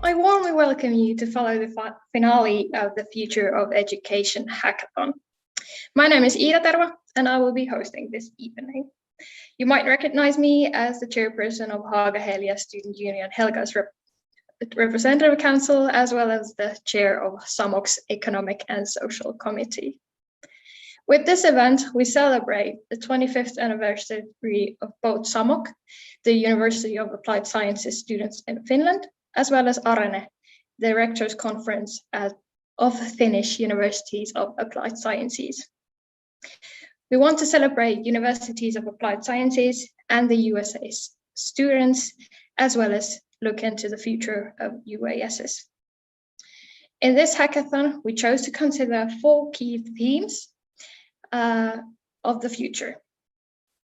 I warmly welcome you to follow the finale of the Future of Education hackathon. My name is Iida Terva, and I will be hosting this evening. You might recognize me as the chairperson of Haaga-Helia Student Union Helga's Representative Council, as well as the chair of SAMOK's Economic and Social Committee. With this event, we celebrate the 25th anniversary of both SAMOK, the University of Applied Sciences students in Finland, as well as Arene, the Rectors Conference of Finnish Universities of Applied Sciences. We want to celebrate Universities of Applied Sciences and the USA's students, as well as look into the future of UASs. In this hackathon, we chose to consider 4 key themes of the future.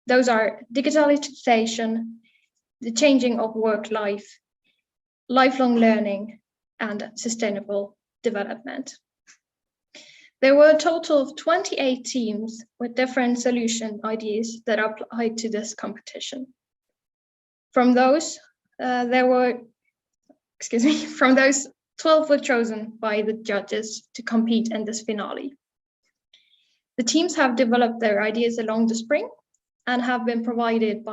Those are digitalization, the changing of work life, lifelong learning, and sustainable development. There were a total of 28 teams with different solution ideas that applied to this competition. From those, 12 were chosen by the judges to compete in this finale. The teams have developed their ideas along the spring and have been provided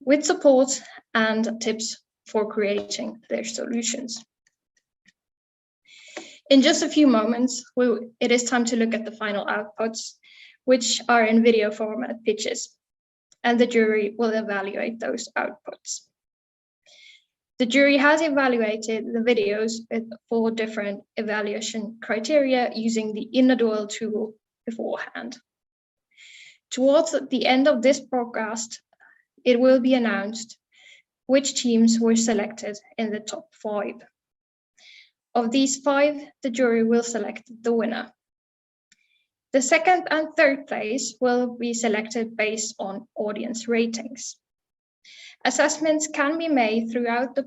with support and tips for creating their solutions. In just a few moments, it is time to look at the final outputs, which are in video format pitches, and the jury will evaluate those outputs. The jury has evaluated the videos with 4 different evaluation criteria using the individual tool beforehand. Towards the end of this broadcast, it will be announced which teams were selected in the top 5. Of these 5, the jury will select the winner. The second and third place will be selected based on audience ratings. Assessments can be made throughout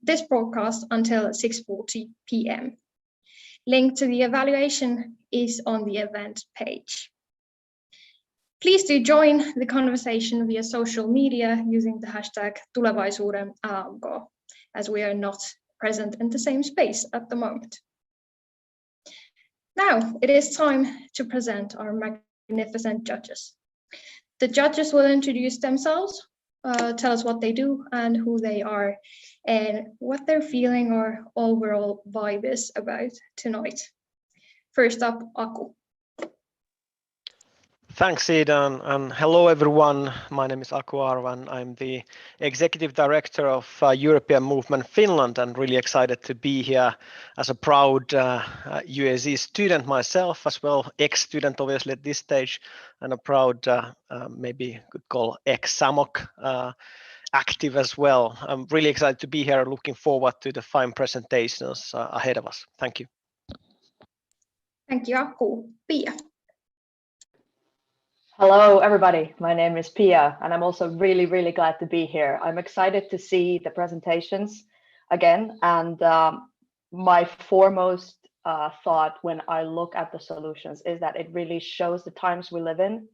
this broadcast until 6:40 p.m. Link to the evaluation is on the event page. Please do join the conversation via social media using the hashtag Tulevaisuuden AMK, as we are not present in the same space at the moment. Now it is time to present our magnificent judges. The judges will introduce themselves, tell us what they do and who they are, and what their feeling or overall vibe is about tonight. First up, Aku. Thanks, Ida, and hello everyone. My name is Aku Arvan. I'm the Executive Director of European Movement Finland, and really excited to be here as a proud UAZ student myself, as well ex-student obviously at this stage, and a proud, maybe could call ex-SAMOK active as well. I'm really excited to be here, looking forward to the fine presentations ahead of us. Thank you. Thank you, Aku. Pia. Hello, everybody. My name is Pia, and I'm also really glad to be here. I'm excited to see the presentations again, and my foremost thought when I look at the solutions is that it really shows the times we live in.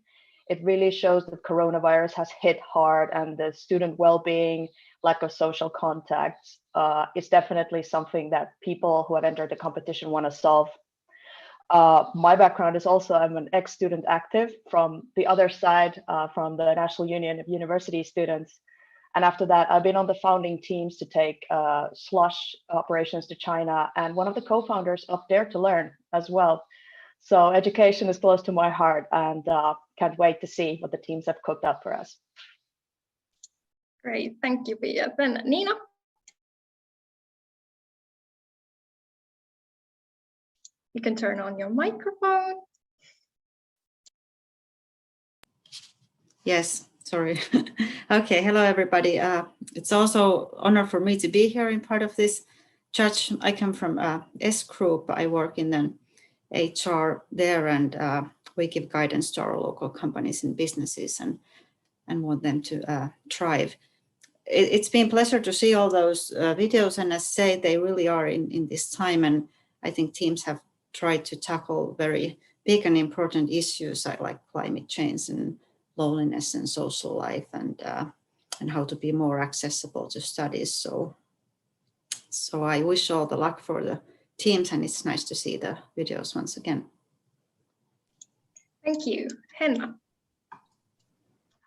It really shows that coronavirus has hit hard, and the student well-being, lack of social contacts is definitely something that people who have entered the competition want to solve. My background is also, I'm an ex-student active from the other side, from the National Union of University Students. And after that, I've been on the founding teams to take slush operations to China, and one of the co-founders of Dare to Learn as well. So education is close to my heart, and can't wait to see what the teams have cooked up for us. Great, thank you, Pia. Then Nina. You can turn on your microphone. Yes, sorry. Okay, hello everybody. It's also an honor for me to be here in part of this judge. I come from S Group. I work in an HR there, and we give guidance to our local companies and businesses and want them to thrive. It's been a pleasure to see all those videos, and as said, they really are in this time, and I think teams have tried to tackle very big and important issues like climate change and loneliness and social life, and how to be more accessible to studies. So I wish all the luck for the teams, and it's nice to see the videos once again. Thank you. Henna.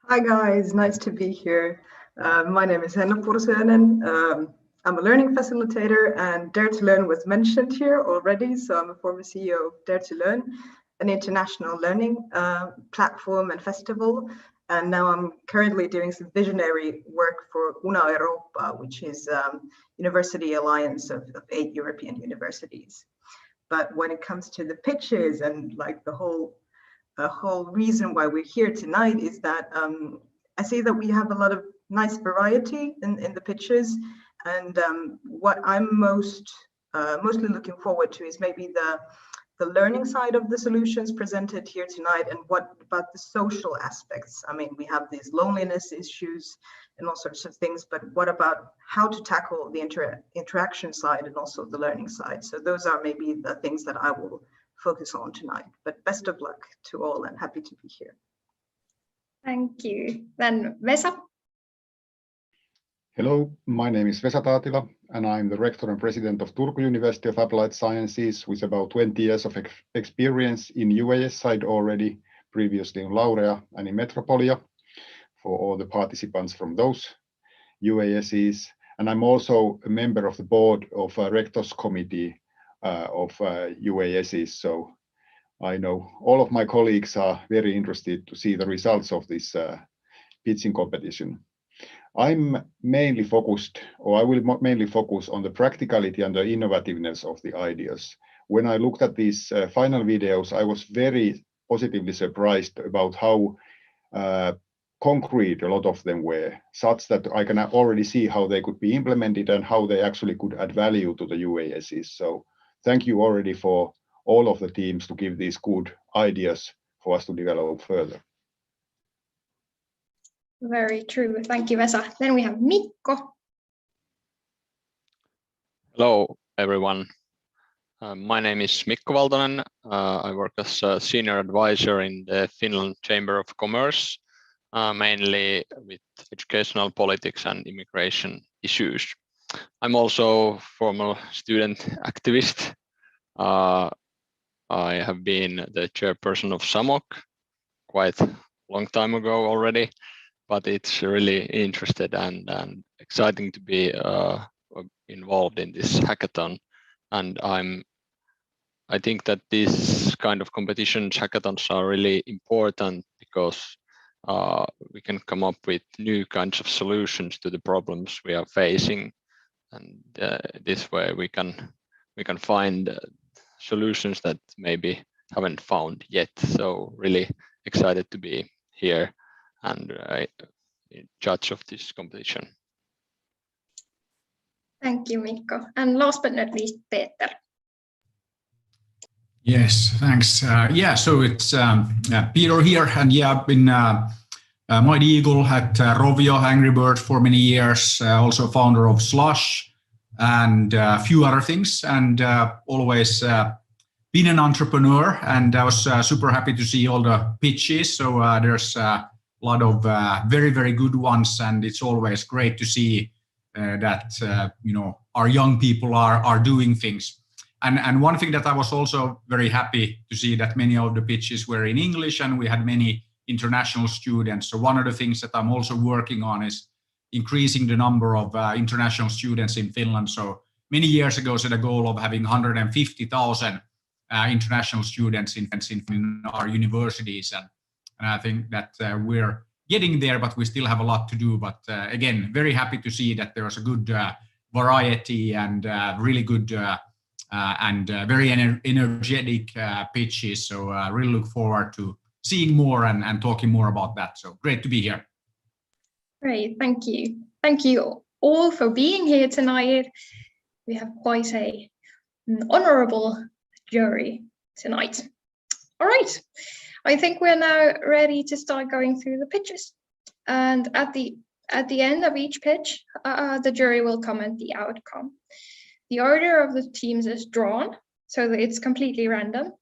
Hi guys, nice to be here. My name is Henna Pursuinen. I'm a learning facilitator, and Dare to Learn was mentioned here already. So I'm a former CEO of Dare to Learn, an international learning platform and festival. And now I'm currently doing some visionary work for Una Europa, which is University Alliance of 8 European universities. But when it comes to the pitches and like the whole reason why we're here tonight is that I see that we have a lot of nice variety in the pitches. And what I'm mostly looking forward to is maybe the learning side of the solutions presented here tonight, and what about the social aspects? I mean, we have these loneliness issues and all sorts of things, but what about how to tackle the interaction side and also the learning side? So those are maybe the things that I will focus on tonight, but best of luck to all and happy to be here. Thank you. Then Vesa. Hello, my name is Vesa Taatila. and I'm the rector and president of Turku University of Applied Sciences with about 20 years of experience in UAS side already, previously in Laurea and in Metropolia for all the participants from those UASs. And I'm also a member of the board of a Rectors committee of UASs. So I know all of my colleagues are very interested to see the results of this pitching competition. I'm mainly focused, or I will mainly focus on the practicality and the innovativeness of the ideas. When I looked at these final videos, I was very positively surprised about how concrete a lot of them were, such that I can already see how they could be implemented and how they actually could add value to the UASs. So thank you already for all of the teams to give these good ideas for us to develop further. Very true. Thank you, Vesa. Then we have Mikko. Hello, everyone. My name is Mikko Valtonen. I work as a senior advisor in the Finland Chamber of Commerce, mainly with educational politics and immigration issues. I'm also a former student activist. I have been the chairperson of SAMOK quite a long time ago already, but it's really interesting and exciting to be involved in this hackathon. And I think that these kind of competitions, hackathons, are really important because we can come up with new kinds of solutions to the problems we are facing, and this way we can find solutions that maybe haven't found yet. So really excited to be here and in charge of this competition. Thank you, Mikko. And last but not least, Peter. Yes, thanks. Yeah, so it's Peter here, and yeah, I've been Mighty Eagle at Rovio, Angry Bird for many years, also founder of Slush and a few other things, and always been an entrepreneur. And I was super happy to see all the pitches. So there's a lot of very, very good ones, and it's always great to see that you know, our young people are doing things. And one thing that I was also very happy to see that many of the pitches were in English, and we had many international students. So one of the things that I'm also working on is increasing the number of international students in Finland. So many years ago set a goal of having 150,000 international students in our universities, and I think that we're getting there, but we still have a lot to do. But again, very happy to see that there's a good variety and really good and very energetic pitches. So I really look forward to seeing more and talking more about that. So great to be here. Great, thank you. Thank you all for being here tonight. We have quite an honorable jury tonight. All right, I think we're now ready to start going through the pitches. And at the end of each pitch, the jury will comment the outcome. The order of the teams is drawn, so that it's completely random.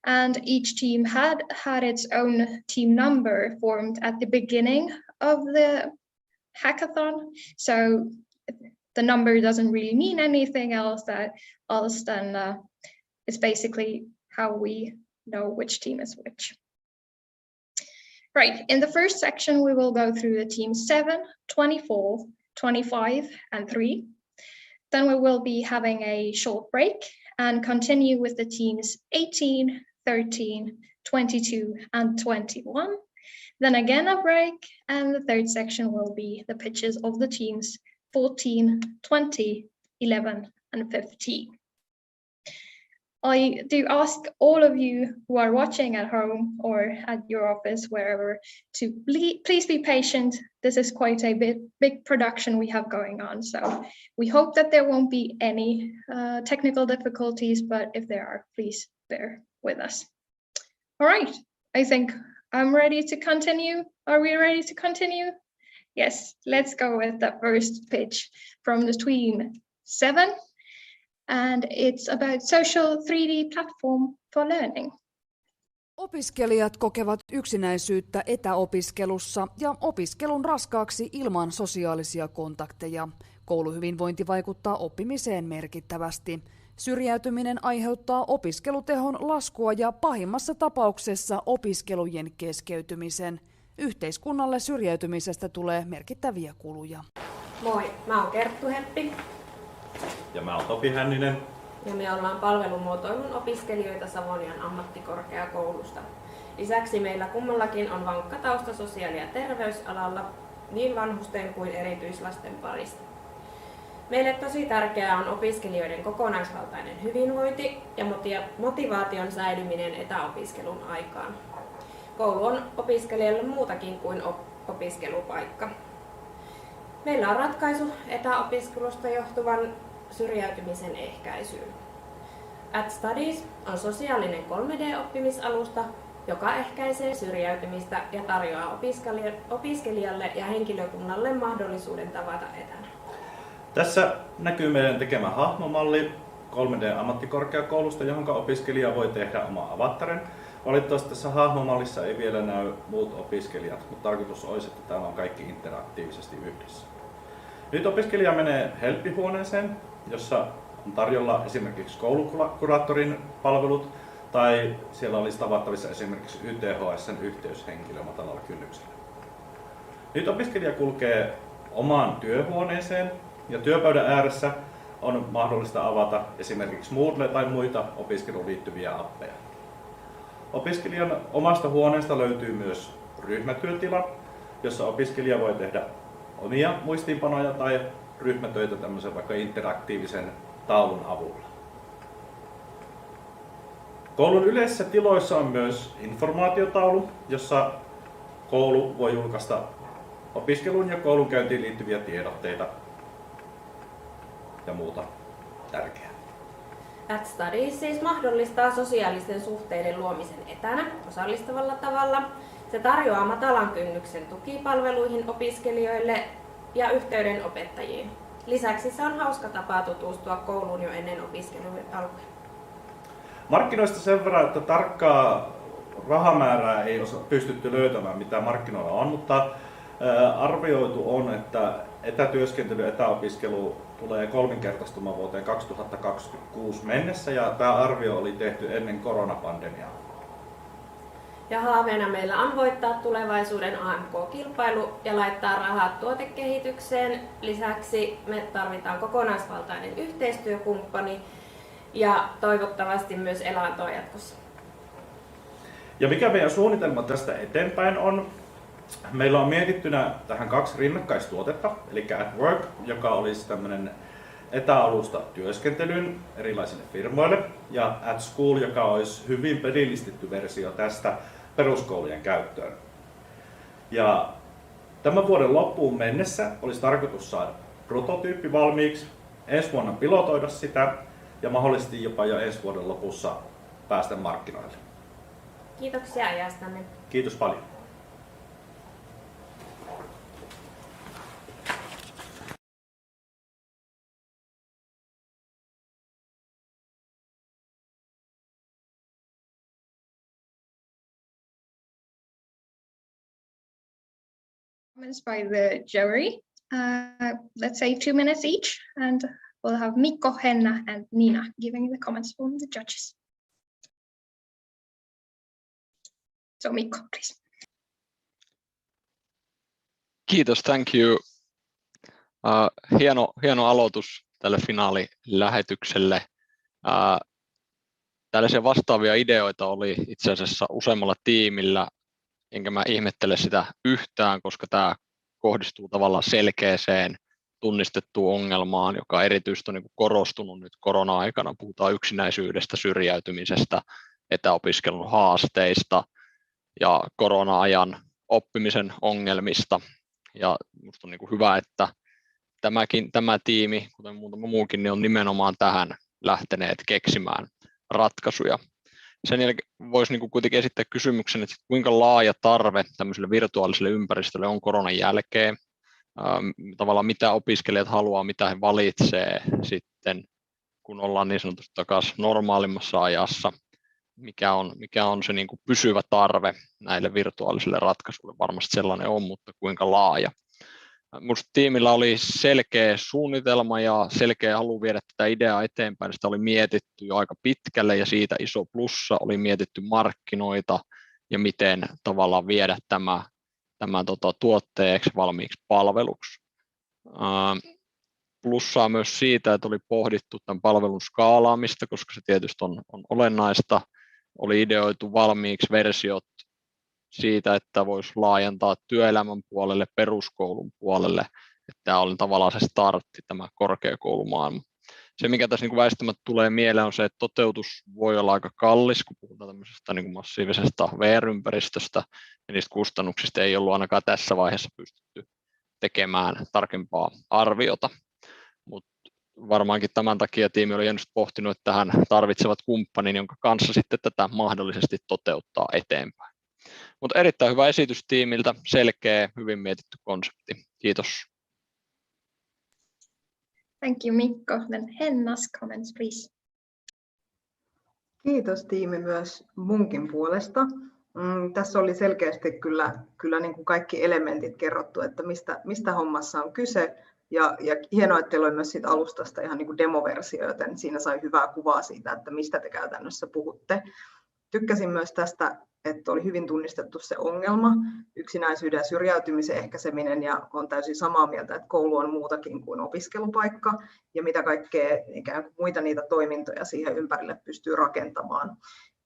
And each team had its own team number formed at the beginning of the hackathon. So the number doesn't really mean anything else than it's basically how we know which team is which. Right, in the first section, we will go through the teams 7, 24, 25, and 3. Then we will be having a short break and continue with the teams 18, 13, 22, and 21. Then again a break, and the third section will be the pitches of the teams 14, 20, 11, and 15. I do ask all of you who are watching at home or at your office, wherever, to please be patient. This is quite a big production we have going on. So we hope that there won't be any technical difficulties, but if there are, please bear with us. All right, I think I'm ready to continue. Are we ready to continue? Yes, let's go with the first pitch from the team 7. And it's about social 3D platform for learning. Opiskelijat kokevat yksinäisyyttä etäopiskelussa ja opiskelun raskaaksi ilman sosiaalisia kontakteja. Kouluhyvinvointi vaikuttaa oppimiseen merkittävästi. Syrjäytyminen aiheuttaa opiskelutehon laskua ja pahimmassa tapauksessa opiskelujen keskeytymisen. Yhteiskunnalle syrjäytymisestä tulee merkittäviä kuluja. Moi, mä oon Kerttu Heppi. Ja mä oon Topi Hänninen. Ja me ollaan palvelumuotoilun opiskelijoita Savonian ammattikorkeakoulusta. Lisäksi meillä kummallakin on vankka tausta sosiaali- ja terveysalalla niin vanhusten kuin erityislasten parista. Meille tosi tärkeää on opiskelijoiden kokonaisvaltainen hyvinvointi ja motivaation säilyminen etäopiskelun aikaan. Koulu on opiskelijalle muutakin kuin opiskelupaikka. Meillä on ratkaisu etäopiskelusta johtuvan syrjäytymisen ehkäisyyn. @Studies on sosiaalinen 3D-oppimisalusta, joka ehkäisee syrjäytymistä ja tarjoaa opiskelijalle ja henkilökunnalle mahdollisuuden tavata etänä. Tässä näkyy meidän tekemä hahmomalli 3D-ammattikorkeakoulusta, johon opiskelija voi tehdä oma avattaren. Valitettavasti tässä hahmomallissa ei vielä näy muut opiskelijat, mutta tarkoitus olisi, että täällä on kaikki interaktiivisesti yhdessä. Nyt opiskelija menee helppihuoneeseen, jossa on tarjolla esimerkiksi koulukuraattorin palvelut, tai siellä olisi tavattavissa esimerkiksi YTHS:n yhteyshenkilö matalalla kynnyksellä. Nyt opiskelija kulkee omaan työhuoneeseen, ja työpöydän ääressä on mahdollista avata esimerkiksi Moodle tai muita opiskeluun liittyviä appeja. Opiskelijan omasta huoneesta löytyy myös ryhmätyötila, jossa opiskelija voi tehdä omia muistiinpanoja tai ryhmätöitä tämmöisen vaikka interaktiivisen taulun avulla. Koulun yleisissä tiloissa on myös informaatiotaulu, jossa koulu voi julkaista opiskeluun ja koulunkäyntiin liittyviä tiedotteita ja muuta tärkeää. @Studies siis mahdollistaa sosiaalisten suhteiden luomisen etänä osallistavalla tavalla. Se tarjoaa matalan kynnyksen tukipalveluihin opiskelijoille ja yhteyden opettajiin. Lisäksi se on hauska tapa tutustua kouluun jo ennen opiskelujen alkua. Markkinoista sen verran, että tarkkaa rahamäärää ei pystytty löytämään, mitä markkinoilla on, mutta arvioitu on, että etätyöskentely ja etäopiskelu tulee kolminkertaistumaan vuoteen 2026 mennessä, ja tämä arvio oli tehty ennen koronapandemiaa. Ja haaveena meillä on voittaa tulevaisuuden AMK-kilpailu ja laittaa rahaa tuotekehitykseen. Lisäksi me tarvitaan kokonaisvaltainen yhteistyökumppani ja toivottavasti myös elantoa jatkossa. Ja mikä meidän suunnitelma tästä eteenpäin on? Meillä on mietittynä tähän 2 rinnakkaistuotetta, eli @Work, joka olisi tämmöinen etäalusta työskentelyyn erilaisille firmoille, ja @School, joka olisi hyvin pelillistetty versio tästä peruskoulujen käyttöön. Ja tämän vuoden loppuun mennessä olisi tarkoitus saada prototyyppi valmiiksi, ensi vuonna pilotoida sitä ja mahdollisesti jopa jo ensi vuoden lopussa päästä markkinoille. Kiitoksia ajastanne. Kiitos paljon. Comments by the jury. Let's say 2 minutes each, and we'll have Mikko, Henna, and Nina giving the comments from the judges. So Mikko, please. Kiitos, thank you. Hieno aloitus tälle finaalilähetykselle. Tällaisia vastaavia ideoita oli itse asiassa useammalla tiimillä, enkä mä ihmettele sitä yhtään, koska tämä kohdistuu tavallaan selkeäseen tunnistettuun ongelmaan, joka erityisesti on korostunut nyt korona-aikana. Puhutaan yksinäisyydestä, syrjäytymisestä, etäopiskelun haasteista ja korona-ajan oppimisen ongelmista. Ja minusta on hyvä, että tämä tiimi, kuten muutama muukin, niin on nimenomaan tähän lähteneet keksimään ratkaisuja. Sen jälkeen voisi kuitenkin esittää kysymyksen, että kuinka laaja tarve tämmöiselle virtuaaliselle ympäristölle on koronan jälkeen. Tavallaan mitä opiskelijat haluaa, mitä he valitsee sitten, kun ollaan niin sanotusti takaisin normaalimmassa ajassa. mikä on se niin kuin pysyvä tarve näille virtuaalisille ratkaisuille. Varmasti sellainen on, mutta kuinka laaja. Minusta tiimillä oli selkeä suunnitelma ja selkeä halu viedä tätä ideaa eteenpäin. Sitä oli mietitty jo aika pitkälle ja siitä iso plussa oli mietitty markkinoita ja miten tavallaan viedä tämä tuotteeksi valmiiksi palveluksi. Plussaa myös siitä, että oli pohdittu tämän palvelun skaalaamista, koska se tietysti on olennaista. Oli ideoitu valmiiksi versiot siitä, että voisi laajentaa työelämän puolelle, peruskoulun puolelle. Että tämä oli tavallaan se startti, tämä korkeakoulumaailma. Se, mikä tässä niin väistämättä tulee mieleen, on se, että toteutus voi olla aika kallis, kun puhutaan tämmöisestä niin massiivisesta VR-ympäristöstä, ja niistä kustannuksista ei ollut ainakaan tässä vaiheessa pystytty tekemään tarkempaa arviota. Mutta varmaankin tämän takia tiimi oli just pohtinut, että tähän tarvitsevat kumppanin, jonka kanssa sitten tätä mahdollisesti toteuttaa eteenpäin. Mutta erittäin hyvä esitys tiimiltä, selkeä, hyvin mietitty konsepti. Kiitos. Thank you, Mikko. Then Henna's comments, please. Kiitos tiimi myös munkin puolesta. Tässä oli selkeästi kyllä niin kuin kaikki elementit kerrottu, että mistä hommassa on kyse. Ja hienoa, että teillä oli myös siitä alustasta ihan niin kuin demoversio, joten siinä sai hyvää kuvaa siitä, että mistä te käytännössä puhutte. Tykkäsin myös tästä, että oli hyvin tunnistettu se ongelma, yksinäisyyden ja syrjäytymisen ehkäiseminen, ja olen täysin samaa mieltä, että koulu on muutakin kuin opiskelupaikka, ja mitä kaikkea ikään kuin muita niitä toimintoja siihen ympärille pystyy rakentamaan.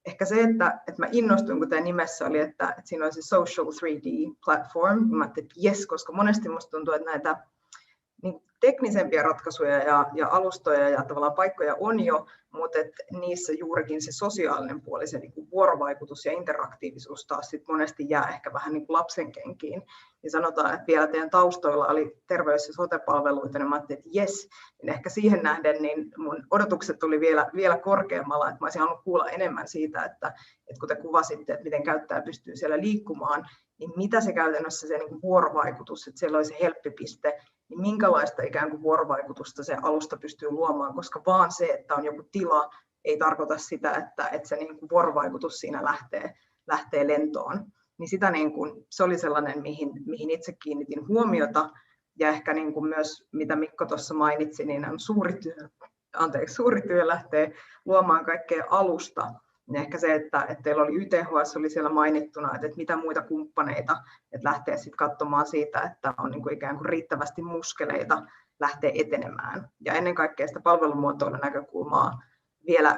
Ehkä se, että mä innostuin, kun tämä nimessä oli, että siinä oli se social 3D platform, mä ajattelin, että jes, koska monesti musta tuntuu, että näitä niin teknisempiä ratkaisuja ja alustoja ja tavallaan paikkoja on jo, mutta niissä juurikin se sosiaalinen puoli, se niin kuin vuorovaikutus ja interaktiivisuus taas sit monesti jää ehkä vähän niin kuin lapsenkenkiin. Ja sanotaan, että vielä teidän taustoilla oli terveys- ja sote-palveluita, niin mä ajattelin, että jes, niin ehkä siihen nähden niin mun odotukset oli vielä korkeammalla, että mä olisin halunnut kuulla enemmän siitä, että kun te kuvasitte, että miten käyttäjä pystyy siellä liikkumaan, niin mitä se käytännössä se niin kuin vuorovaikutus, että siellä oli se helppipiste, niin minkälaista ikään kuin vuorovaikutusta se alusta pystyy luomaan, koska vaan se, että on joku tila, ei tarkoita sitä, että se niin kuin vuorovaikutus siinä lähtee lentoon. Niin sitä niin kuin, se oli sellainen, mihin itse kiinnitin huomiota, ja ehkä niin kuin myös, mitä Mikko tuossa mainitsi, niin suuri työ lähtee luomaan kaikkea alusta. Ja ehkä se, että teillä oli YTHS oli siellä mainittuna, että mitä muita kumppaneita, että lähtee sitten katsomaan siitä, että on niin kuin ikään kuin riittävästi muskeleita lähteä etenemään. Ja ennen kaikkea sitä palvelumuotoilun näkökulmaa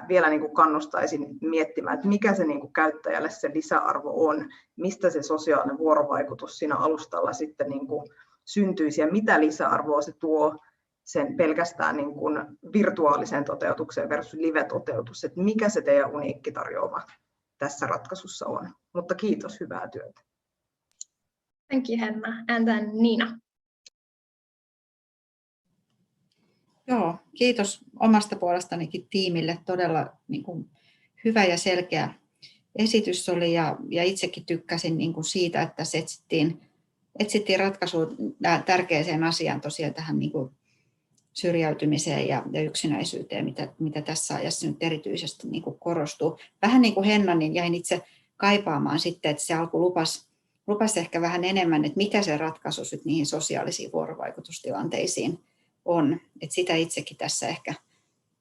vielä niin kuin kannustaisin miettimään, että mikä se niin kuin käyttäjälle se lisäarvo on, mistä se sosiaalinen vuorovaikutus siinä alustalla sitten niin kuin syntyisi ja mitä lisäarvoa se tuo sen pelkästään niin kuin virtuaaliseen toteutukseen versus live-toteutus, että mikä se teidän uniikki tarjoama tässä ratkaisussa on. Mutta kiitos, hyvää työtä. Thank you, Henna. And then Nina. Joo, kiitos omasta puolestanikin tiimille. Todella niin kuin hyvä ja selkeä esitys oli ja itsekin tykkäsin niin kuin siitä, että etsittiin ratkaisua tärkeäseen asiaan tosiaan tähän niin kuin syrjäytymiseen ja yksinäisyyteen, mitä tässä ajassa nyt erityisesti niin kuin korostuu. Vähän niin kuin Henna, niin jäin itse kaipaamaan sitten, että se alku lupasi ehkä vähän enemmän, että mikä se ratkaisu sitten niihin sosiaalisiin vuorovaikutustilanteisiin on. Että sitä itsekin tässä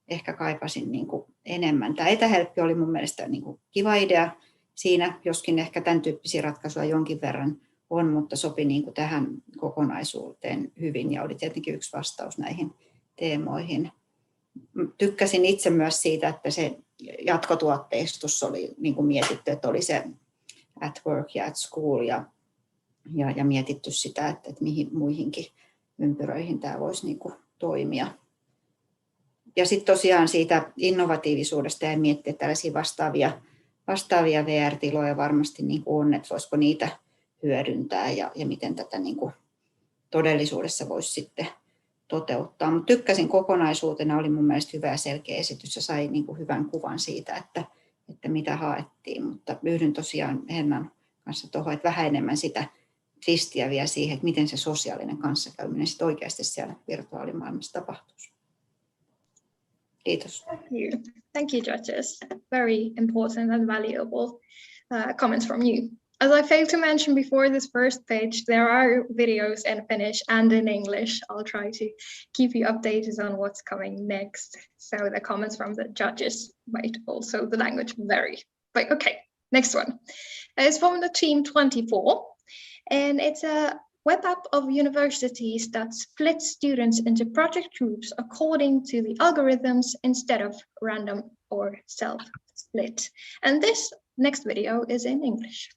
ehkä kaipasin niin kuin enemmän. Tämä etähelppi oli mun mielestä niin kuin kiva idea siinä, joskin ehkä tämän tyyppisiä ratkaisuja jonkin verran on, mutta sopi niin kuin tähän kokonaisuuteen hyvin ja oli tietenkin yksi vastaus näihin teemoihin. Tykkäsin itse myös siitä, että se jatkotuotteistus oli niin kuin mietitty, että oli se at work ja at school ja mietitty sitä, että mihin muihinkin ympyröihin tämä voisi niin kuin toimia. Ja sitten tosiaan siitä innovatiivisuudesta ja miettiä tällaisia vastaavia VR-tiloja varmasti niin kuin on, että voisiko niitä hyödyntää ja miten tätä niin kuin todellisuudessa voisi sitten toteuttaa. Mutta tykkäsin kokonaisuutena, oli mun mielestä hyvä ja selkeä esitys ja sai niin kuin hyvän kuvan siitä, että mitä haettiin. Mutta yhdyn tosiaan Hennan kanssa tuohon, että vähän enemmän sitä twistiä vielä siihen, että miten se sosiaalinen kanssakäyminen sitten oikeasti siellä virtuaalimaailmassa tapahtuisi. Kiitos. Thank you, judges. Very important and valuable comments from you. As I failed to mention before this first page, there are videos in Finnish and in English. I'll try to keep you updated on what's coming next. So the comments from the judges might also the language vary. But okay, next one. It's from the team 24, and it's a web app of universities that splits students into project groups according to the algorithms instead of random or self-split. And this next video is in English.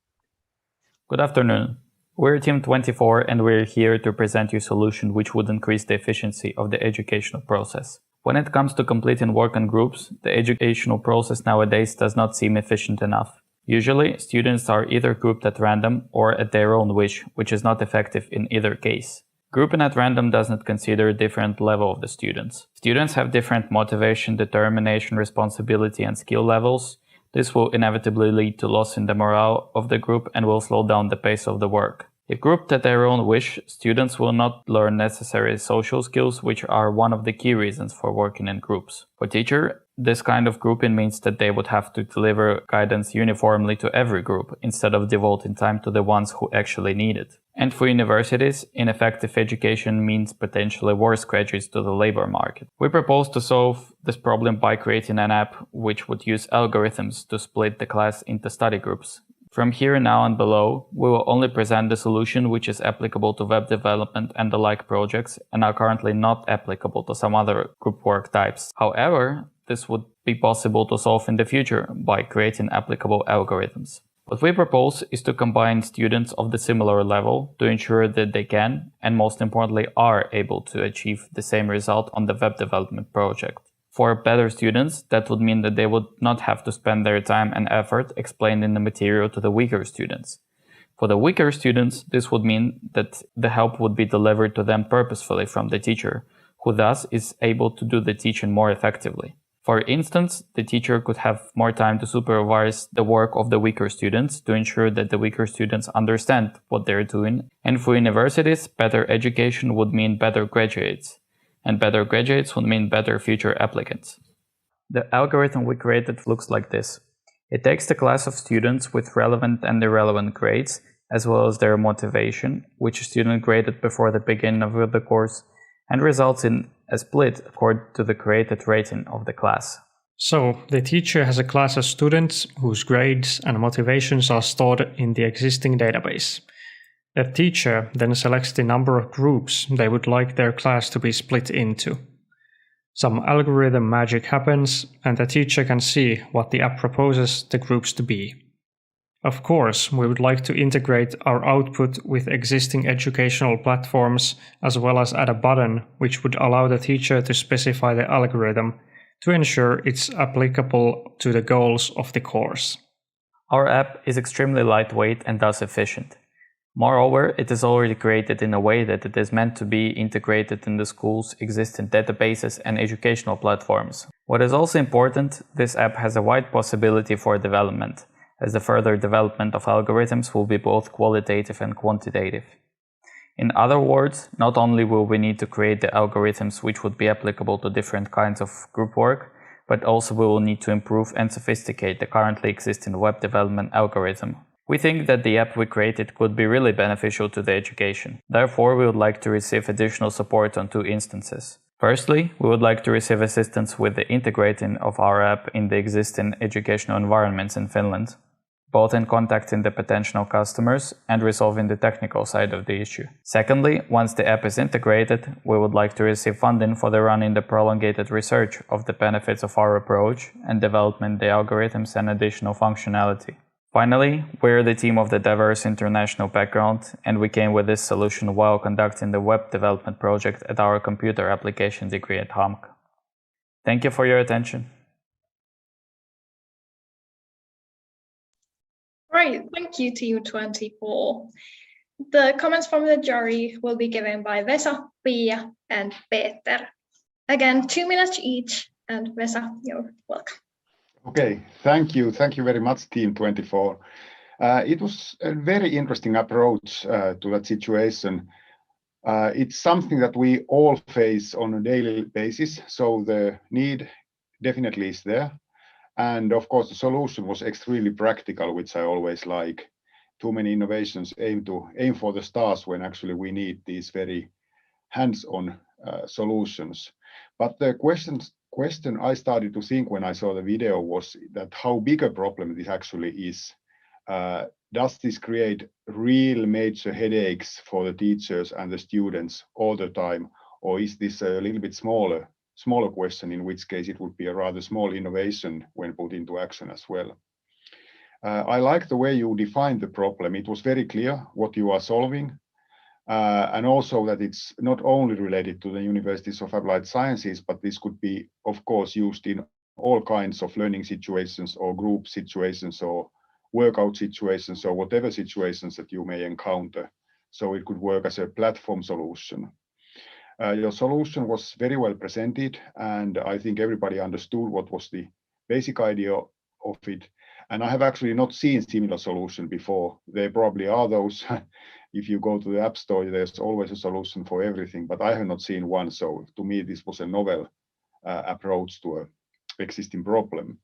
Good afternoon. We're Team 24 and we're here to present you a solution which would increase the efficiency of the educational process. When it comes to completing work in groups, the educational process nowadays does not seem efficient enough. Usually, students are either grouped at random or at their own wish, which is not effective in either case. Grouping at random does not consider a different level of the students. Students have different motivation, determination, responsibility, and skill levels. This will inevitably lead to loss in the morale of the group and will slow down the pace of the work. If grouped at their own wish, students will not learn necessary social skills, which are one of the key reasons for working in groups. For teachers, this kind of grouping means that they would have to deliver guidance uniformly to every group instead of devoting time to the ones who actually need it. And for universities, ineffective education means potentially worse graduates to the labor market. We propose to solve this problem by creating an app which would use algorithms to split the class into study groups. From here now and below, we will only present the solution which is applicable to web development and the like projects and are currently not applicable to some other group work types. However, this would be possible to solve in the future by creating applicable algorithms. What we propose is to combine students of the similar level to ensure that they can, and most importantly, are able to achieve the same result on the web development project. For better students, that would mean that they would not have to spend their time and effort explaining the material to the weaker students. For the weaker students, this would mean that the help would be delivered to them purposefully from the teacher, who thus is able to do the teaching more effectively. For instance, the teacher could have more time to supervise the work of the weaker students to ensure that the weaker students understand what they're doing. And for universities, better education would mean better graduates. And better graduates would mean better future applicants. The algorithm we created looks like this. It takes the class of students with relevant and irrelevant grades, as well as their motivation, which a student graded before the beginning of the course, and results in a split according to the created rating of the class. So, the teacher has a class of students whose grades and motivations are stored in the existing database. The teacher then selects the number of groups they would like their class to be split into. Some algorithm magic happens, and the teacher can see what the app proposes the groups to be. Of course, we would like to integrate our output with existing educational platforms, as well as add a button which would allow the teacher to specify the algorithm to ensure it's applicable to the goals of the course. Our app is extremely lightweight and thus efficient. Moreover, it is already created in a way that it is meant to be integrated in the school's existing databases and educational platforms. What is also important, this app has a wide possibility for development, as the further development of algorithms will be both qualitative and quantitative. In other words, not only will we need to create the algorithms which would be applicable to different kinds of group work, but also we will need to improve and sophisticate the currently existing web development algorithm. We think that the app we created could be really beneficial to the education. Therefore, we would like to receive additional support on two instances. Firstly, we would like to receive assistance with the integrating of our app in the existing educational environments in Finland, both in contacting the potential customers and resolving the technical side of the issue. Secondly, once the app is integrated, we would like to receive funding for the running the prolonged research of the benefits of our approach and development the algorithms and additional functionality. Finally, we're the team of the diverse international background, and we came with this solution while conducting the web development project at our computer application degree at SAMOK. Thank you for your attention. Right, thank you, Team 24. The comments from the jury will be given by Vesa, Pia, and Peter. Again, 2 minutes each, and Vesa, you're welcome. Okay, thank you very much, Team 24. It was a very interesting approach to that situation. It's something that we all face on a daily basis, so the need definitely is there. And of course, the solution was extremely practical, which I always like. Too many innovations aim for the stars when actually we need these very hands-on solutions. But the question I started to think when I saw the video was that how big a problem this actually is. Does this create real major headaches for the teachers and the students all the time, or is this a little bit smaller question, in which case it would be a rather small innovation when put into action as well? I like the way you defined the problem. It was very clear what you are solving, and also that it's not only related to the universities of applied sciences, but this could be, of course, used in all kinds of learning situations or group situations or workout situations or whatever situations that you may encounter. So it could work as a platform solution. Your solution was very well presented, and I think everybody understood what was the basic idea of it. And I have actually not seen similar solution before. There probably are those. If you go to the App Store, there's always a solution for everything, but I have not seen one. So to me, this was a novel approach to an existing problem.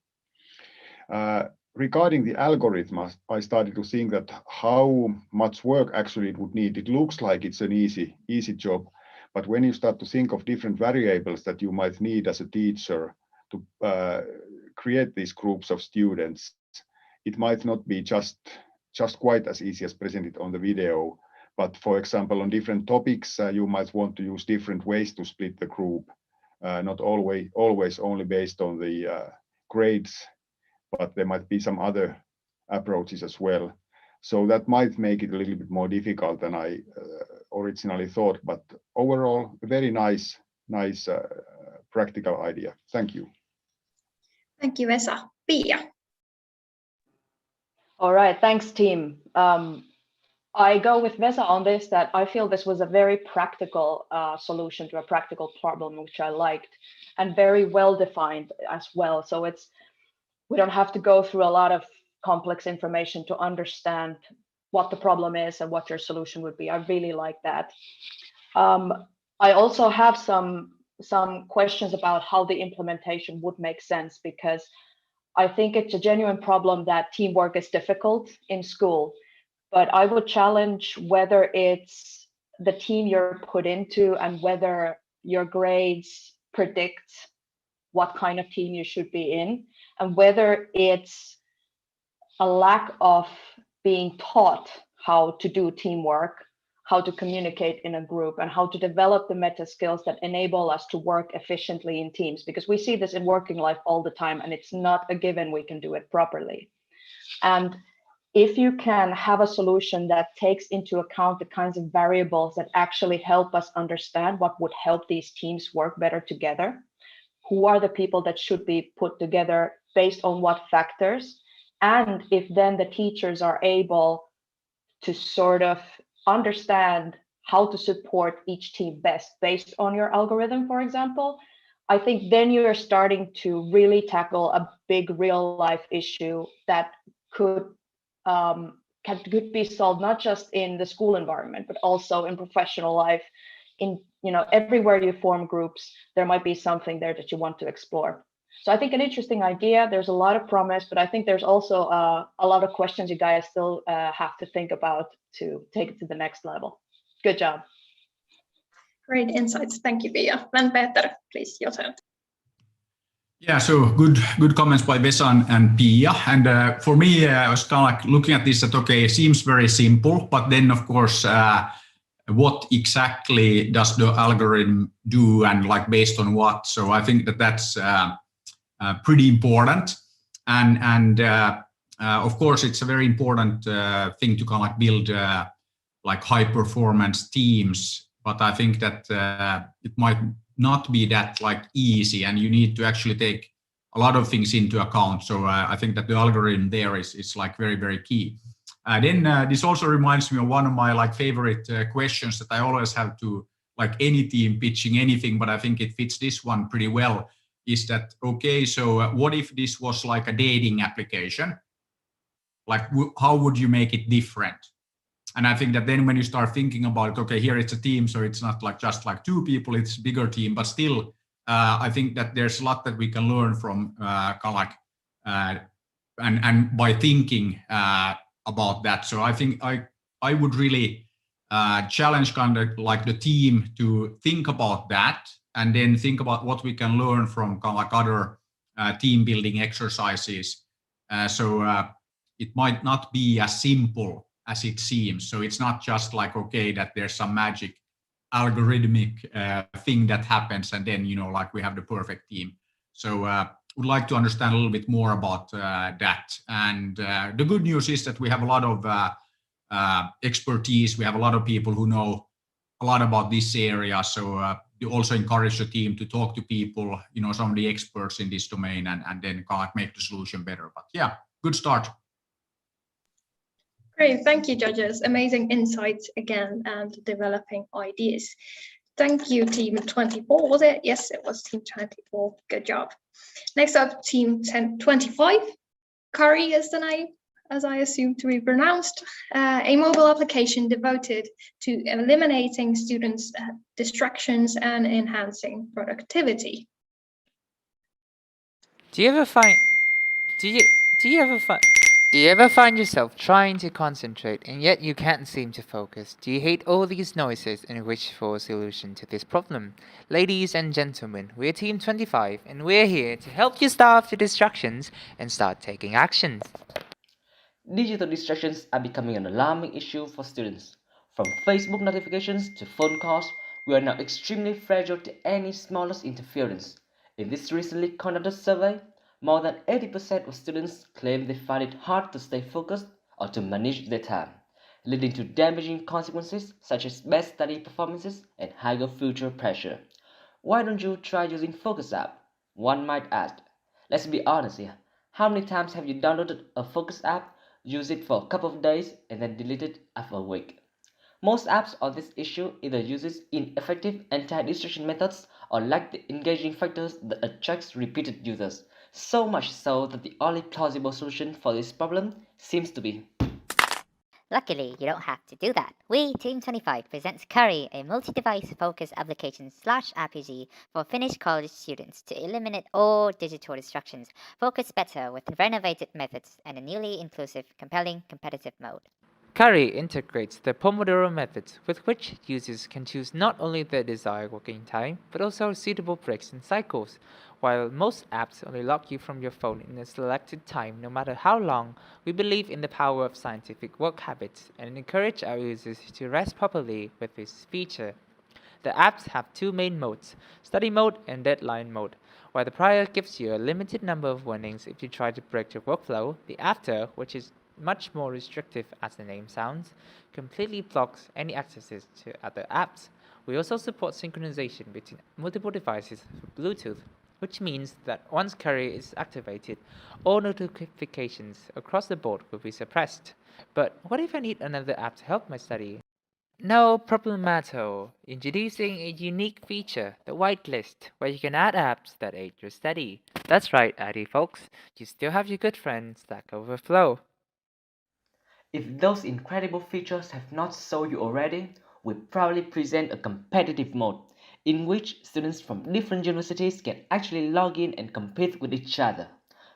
Regarding the algorithm, I started to think that how much work actually it would need. It looks like it's an easy job, but when you start to think of different variables that you might need as a teacher to create these groups of students, it might not be just quite as easy as presented on the video. But for example, on different topics, you might want to use different ways to split the group, not always only based on the grades, but there might be some other approaches as well. So that might make it a little bit more difficult than I originally thought, but overall, a very nice practical idea. Thank you. Thank you, Vesa. Pia. All right, thanks, team. I go with Vesa on this, that I feel this was a very practical solution to a practical problem, which I liked, and very well defined as well. So we don't have to go through a lot of complex information to understand what the problem is and what your solution would be. I really like that. I also have some questions about how the implementation would make sense, because I think it's a genuine problem that teamwork is difficult in school, but I would challenge whether it's the team you're put into and whether your grades predict what kind of team you should be in, and whether it's a lack of being taught how to do teamwork, how to communicate in a group, and how to develop the meta skills that enable us to work efficiently in teams, because we see this in working life all the time, and it's not a given we can do it properly. And if you can have a solution that takes into account the kinds of variables that actually help us understand what would help these teams work better together, who are the people that should be put together based on what factors, and if then the teachers are able to sort of understand how to support each team best based on your algorithm, for example, I think then you're starting to really tackle a big real life issue that could be solved not just in the school environment, but also in professional life. In everywhere you form groups, there might be something there that you want to explore. So I think an interesting idea. There's a lot of promise, but I think there's also a lot of questions you guys still have to think about to take it to the next level. Good job. Great insights. Thank you, Pia. And Peter, please, your turn. Yeah, so good comments by Vesa and Pia. And for me, I was kind of like looking at this that, okay, it seems very simple, but then of course, what exactly does the algorithm do and like based on what? So I think that's pretty important. And of course, it's a very important thing to kind of like build like high performance teams. But I think that it might not be that like easy, and you need to actually take a lot of things into account. So I think that the algorithm there is like very, very key. Then this also reminds me of one of my like favorite questions that I always have to like any team pitching anything, but I think it fits this one pretty well, is that, okay, so what if this was like a dating application? Like how would you make it different? And I think that then when you start thinking about it, okay, here it's a team, so it's not like just like two people, it's a bigger team, but still I think that there's a lot that we can learn from and by thinking about that. So I think I would really challenge kind of like the team to think about that, and then think about what we can learn from kind of like other team building exercises. So it might not be as simple as it seems. So it's not just like, okay, that there's some magic algorithmic thing that happens and then, you know, like we have the perfect team. So would like to understand a little bit more about that. And the good news is that we have a lot of expertise. We have a lot of people who know a lot about this area. So you also encourage the team to talk to people, you know, some of the experts in this domain, and then kind of make the solution better. But yeah, good start. Great, thank you, judges. Amazing insights again and developing ideas. Thank you, Team 24, was it? Yes, it was Team 24. Good job. Next up, Team 25. Kari is the name, as I assume to be pronounced. A mobile application devoted to eliminating students' distractions and enhancing productivity. Do you ever find yourself trying to concentrate and yet you can't seem to focus? Do you hate all these noises and wish for a solution to this problem? Ladies and gentlemen, we're Team 25 and we're here to help you starve the distractions and start taking actions. Digital distractions are becoming an alarming issue for students. From Facebook notifications to phone calls, we are now extremely fragile to any smallest interference. In this recently conducted survey, more than 80% of students claim they find it hard to stay focused or to manage their time, leading to damaging consequences such as bad study performances and higher future pressure. Why don't you try using Focus app? One might ask. Let's be honest here. How many times have you downloaded a Focus app, used it for a couple of days, and then deleted it after a week? Most apps on this issue either uses ineffective anti-distraction methods or lack the engaging factors that attracts repeated users. So much so that the only plausible solution for this problem seems to be. Luckily, you don't have to do that. We, Team 25, presents Kari, a multi-device focused application / RPG for Finnish college students to eliminate all digital distractions, focus better with renovated methods, and a newly inclusive, compelling, competitive mode. Kari integrates the Pomodoro method, with which users can choose not only their desired working time, but also suitable breaks and cycles. While most apps only lock you from your phone in a selected time, no matter how long, we believe in the power of scientific work habits and encourage our users to rest properly with this feature. The apps have two main modes, study mode and deadline mode. While the prior gives you a limited number of warnings if you try to break your workflow, the after, which is much more restrictive as the name sounds, completely blocks any accesses to other apps. We also support synchronization between multiple devices through Bluetooth, which means that once Kari is activated, all notifications across the board will be suppressed. But what if I need another app to help my study? No problemato. Introducing a unique feature, the whitelist, where you can add apps that aid your study. That's right, ID folks, you still have your good friend Stack Overflow. If those incredible features have not sold you already, we proudly present a competitive mode in which students from different universities can actually log in and compete with each other.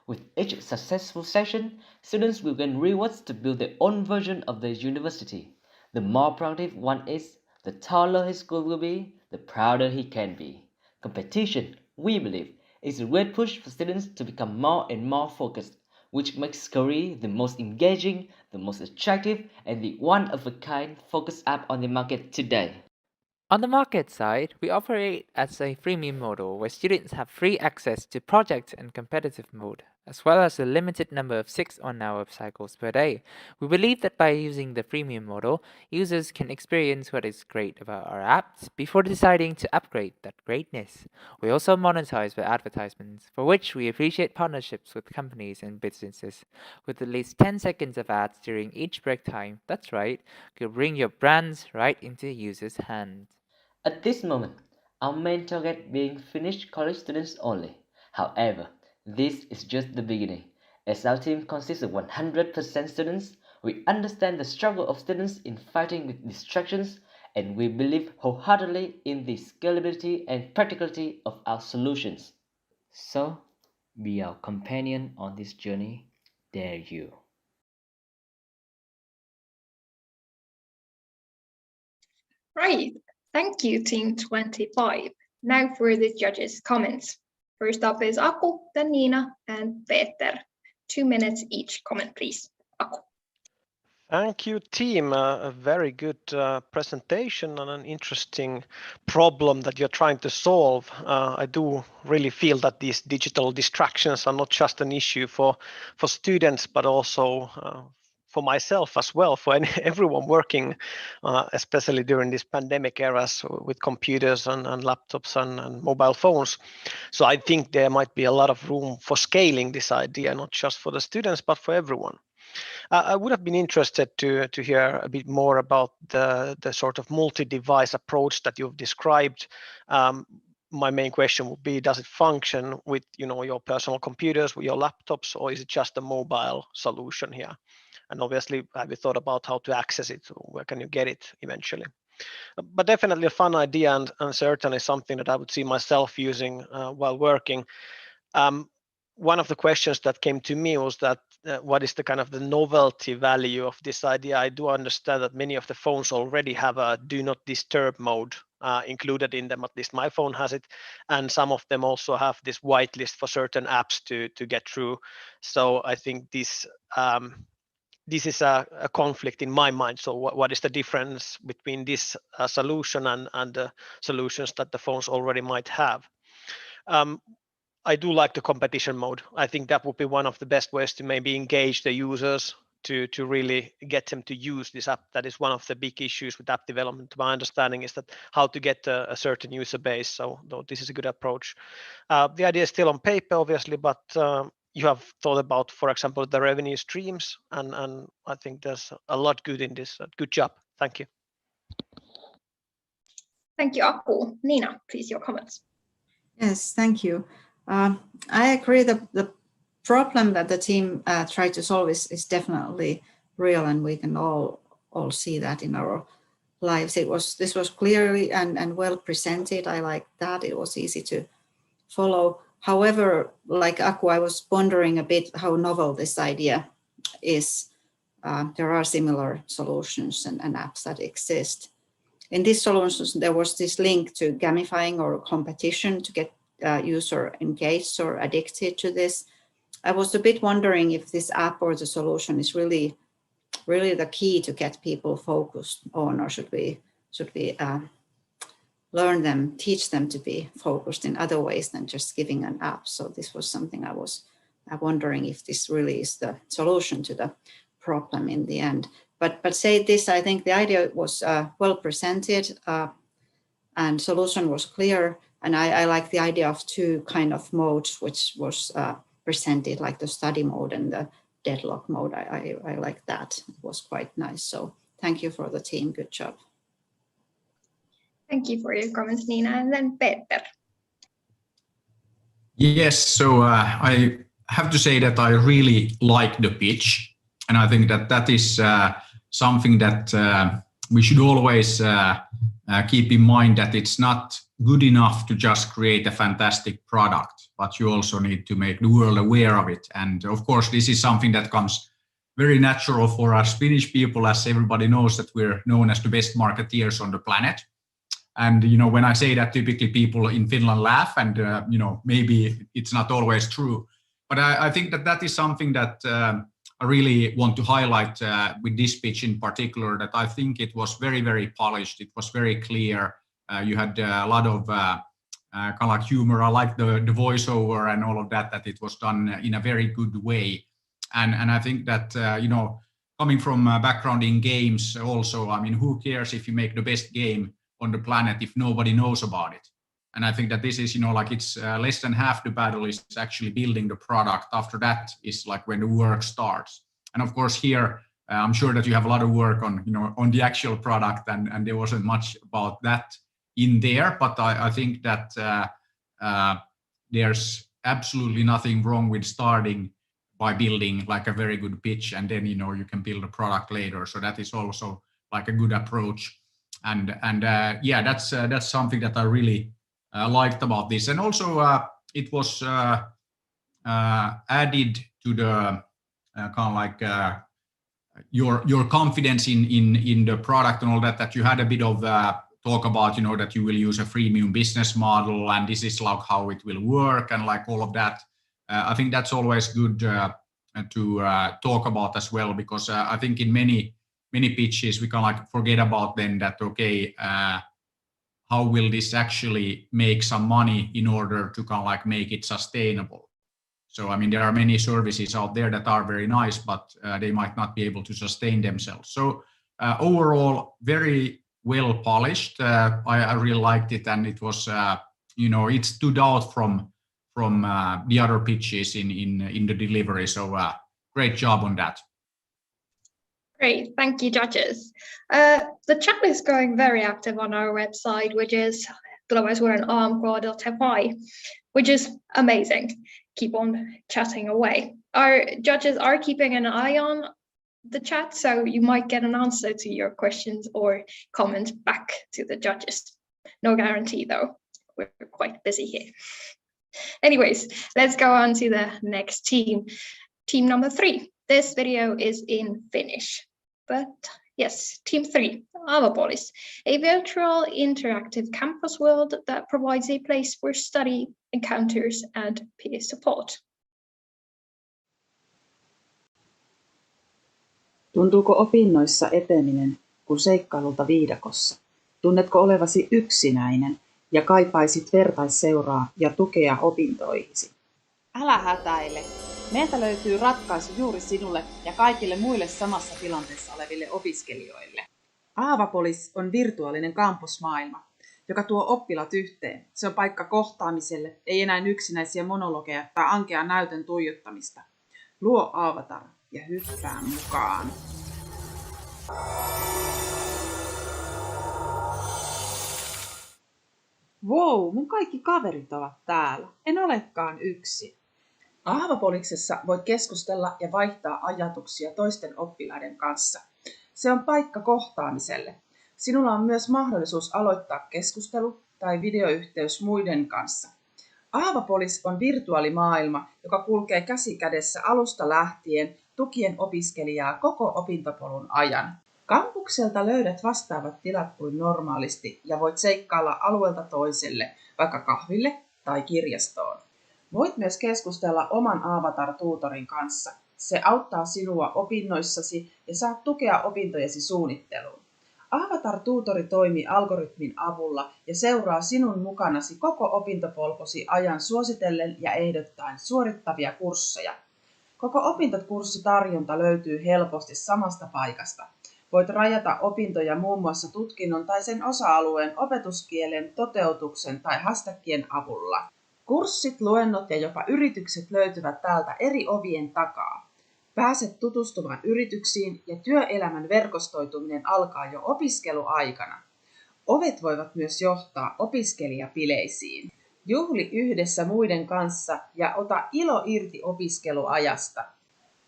With each successful session, students will gain rewards to build their own version of their university. The more productive one is, the taller his school will be, the prouder he can be. Competition, we believe, is a great push for students to become more and more focused, which makes Kari the most engaging, the most attractive, and the one-of-a-kind focus app on the market today. On the market side, we operate as a freemium model where students have free access to project and competitive mode, as well as a limited number of 6 on-hour cycles per day. We believe that by using the freemium model, users can experience what is great about our apps before deciding to upgrade that greatness. We also monetize with advertisements, for which we appreciate partnerships with companies and businesses. With at least 10 seconds of ads during each break time, that's right, you'll bring your brands right into users' hands. At this moment, our main target being Finnish college students only. However, this is just the beginning. As our team consists of 100% students, we understand the struggle of students in fighting with distractions and we believe wholeheartedly in the scalability and practicality of our solutions. So, be our companion on this journey, dare you. Right, thank you, Team 25. Now for the judges' comments. First up is Aku, then Nina, and Peter. 2 minutes each comment, please. Aku. Thank you, team. A very good presentation and an interesting problem that you're trying to solve. I do really feel that these digital distractions are not just an issue for students, but also for myself as well, for everyone working, especially during this pandemic eras with computers and laptops and mobile phones. So I think there might be a lot of room for scaling this idea, not just for the students, but for everyone. I would have been interested to hear a bit more about the sort of multi-device approach that you've described. My main question would be, does it function with your personal computers, with your laptops, or is it just a mobile solution here? And obviously, have you thought about how to access it? Where can you get it eventually? But definitely a fun idea, and certainly something that I would see myself using while working. One of the questions that came to me was that what is the kind of the novelty value of this idea? I do understand that many of the phones already have a do not disturb mode included in them. At least my phone has it, and some of them also have this whitelist for certain apps to get through. So I think this is a conflict in my mind. So what is the difference between this solution and the solutions that the phones already might have? I do like the competition mode. I think that would be one of the best ways to maybe engage the users to really get them to use this app. That is one of the big issues with app development. To my understanding is that how to get a certain user base. So this is a good approach. The idea is still on paper, obviously, but you have thought about, for example, the revenue streams, and I think there's a lot good in this. Good job. Thank you. Thank you, Aku. Nina, please, your comments. Yes, thank you. I agree that the problem that the team tried to solve is definitely real, and we can all see that in our lives. This was clearly and well presented. I like that. It was easy to follow. However, like Aku, I was pondering a bit how novel this idea is. There are similar solutions and apps that exist. In these solutions, there was this link to gamifying or competition to get user engaged or addicted to this. I was a bit wondering if this app or the solution is really the key to get people focused on, or should we learn them, teach them to be focused in other ways than just giving an app. So this was something I was wondering if this really is the solution to the problem in the end. But say this, I think the idea was well presented and solution was clear. And I like the idea of two kind of modes, which was presented, like the study mode and the deadlock mode. I like that. It was quite nice. So thank you for the team. Good job. Thank you for your comments, Nina. And then Peter. Yes, so I have to say that I really like the pitch. And I think that is something that we should always keep in mind, that it's not good enough to just create a fantastic product, but you also need to make the world aware of it. And of course, this is something that comes very natural for us Finnish people, as everybody knows that we're known as the best marketeers on the planet. And when I say that, typically people in Finland laugh, and maybe it's not always true. But I think that is something that I really want to highlight with this pitch in particular, that I think it was very, very polished. It was very clear. You had a lot of kind of like humor. I like the voiceover and all of that it was done in a very good way. And I think that, coming from a background in games also, I mean, who cares if you make the best game on the planet if nobody knows about it? And I think that this is, it's less than half the battle is actually building the product. After that is like when the work starts. And of course here, I'm sure that you have a lot of work on, on the actual product, and there wasn't much about that in there. But I think that there's absolutely nothing wrong with starting by building like a very good pitch, and then, you can build a product later. So that is also like a good approach. yeah, that's something that I really liked about this. And also it was added to the kind of like your confidence in the product and all that you had a bit of talk about, you know, that you will use a freemium business model and this is like how it will work and like all of that. I think that's always good to talk about as well, because I think in many pitches we can like forget about then that, okay, how will this actually make some money in order to kind of like make it sustainable? So, I mean, there are many services out there that are very nice, but they might not be able to sustain themselves. So overall, very well polished. I really liked it, and it was, you know, it stood out from the other pitches in the delivery. So great job on that. Great, thank you, judges. The chat is going very active on our website, which is Tulevaisuuden AMK.fi, which is amazing. Keep on chatting away. Our judges are keeping an eye on the chat, so you might get an answer to your questions or comment back to the judges. No guarantee though, we're quite busy here. Anyways, let's go on to the next team. Team number 3. This video is in Finnish, but yes, team 3, Avopolis, a virtual interactive campus world that provides a place for study, encounters and peer support. Tuntuuko opinnoissa eteneminen kuin seikkailulta viidakossa? Tunnetko olevasi yksinäinen ja kaipaisit vertaisseuraa ja tukea opintoihisi? Älä hätäile. Meiltä löytyy ratkaisu juuri sinulle ja kaikille muille samassa tilanteessa oleville opiskelijoille. Avopolis on virtuaalinen kampusmaailma, joka tuo oppilaat yhteen. Se on paikka kohtaamiselle, ei enää yksinäisiä monologeja tai ankean näytön tuijottamista. Luo avatar ja hyppää mukaan. Wow, mun kaikki kaverit ovat täällä. En olekaan yksin. Avopoliksessa voit keskustella ja vaihtaa ajatuksia toisten oppilaiden kanssa. Se on paikka kohtaamiselle. Sinulla on myös mahdollisuus aloittaa keskustelu tai videoyhteys muiden kanssa. Avopolis on virtuaalimaailma, joka kulkee käsi kädessä alusta lähtien tukien opiskelijaa koko opintopolun ajan. Kampukselta löydät vastaavat tilat kuin normaalisti ja voit seikkailla alueelta toiselle, vaikka kahville tai kirjastoon. Voit myös keskustella oman avatar-tuutorin kanssa. Se auttaa sinua opinnoissasi ja saat tukea opintojesi suunnitteluun. Avatar-tuutori toimii algoritmin avulla ja seuraa sinun mukanasi koko opintopolkosi ajan suositellen ja ehdottaen suorittavia kursseja. Koko opintokurssitarjonta löytyy helposti samasta paikasta. Voit rajata opintoja muun muassa tutkinnon tai sen osa-alueen opetuskielen, toteutuksen tai hashtagien avulla. Kurssit, luennot ja jopa yritykset löytyvät täältä eri ovien takaa. Pääset tutustumaan yrityksiin ja työelämän verkostoituminen alkaa jo opiskeluaikana. Ovet voivat myös johtaa opiskelijapileisiin. Juhli yhdessä muiden kanssa ja ota ilo irti opiskeluajasta.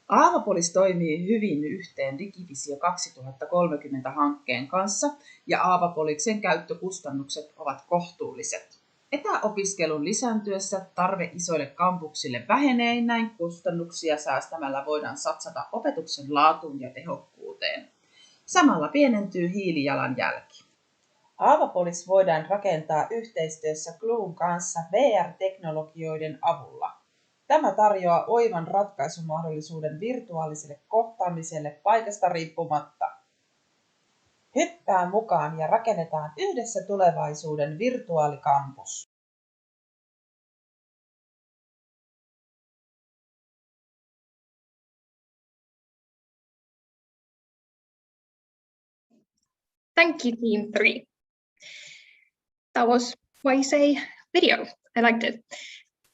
Avopolis toimii hyvin yhteen Digivisio 2030-hankkeen kanssa ja Avopoliksen käyttökustannukset ovat kohtuulliset. Etäopiskelun lisääntyessä tarve isoille kampuksille vähenee, näin kustannuksia säästämällä voidaan satsata opetuksen laatuun ja tehokkuuteen. Samalla pienentyy hiilijalanjälki. Avopolis voidaan rakentaa yhteistyössä Gluun kanssa VR-teknologioiden avulla. Tämä tarjoaa oivan ratkaisumahdollisuuden virtuaaliselle kohtaamiselle paikasta riippumatta. Hyppää mukaan ja rakennetaan yhdessä tulevaisuuden virtuaalikampus. Thank you, Team 3. That was quite a video. I liked it.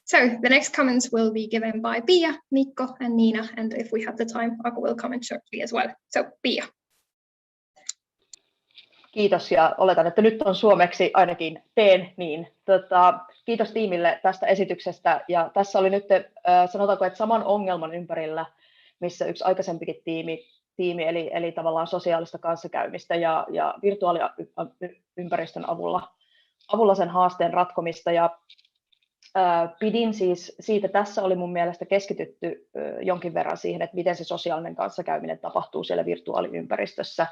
So the next comments will be given by Pia, Mikko, and Nina, and if we have the time, Aku will comment shortly as well. So Pia. Kiitos ja oletan, että nyt on suomeksi ainakin teen niin. Kiitos tiimille tästä esityksestä ja tässä oli nyt sanotaanko, että saman ongelman ympärillä, missä yksi aikaisempikin tiimi, eli tavallaan sosiaalista kanssakäymistä ja virtuaaliympäristön avulla sen haasteen ratkomista. Ja pidin siis siitä, tässä oli mun mielestä keskitytty jonkin verran siihen, että miten se sosiaalinen kanssakäyminen tapahtuu siellä virtuaaliympäristössä,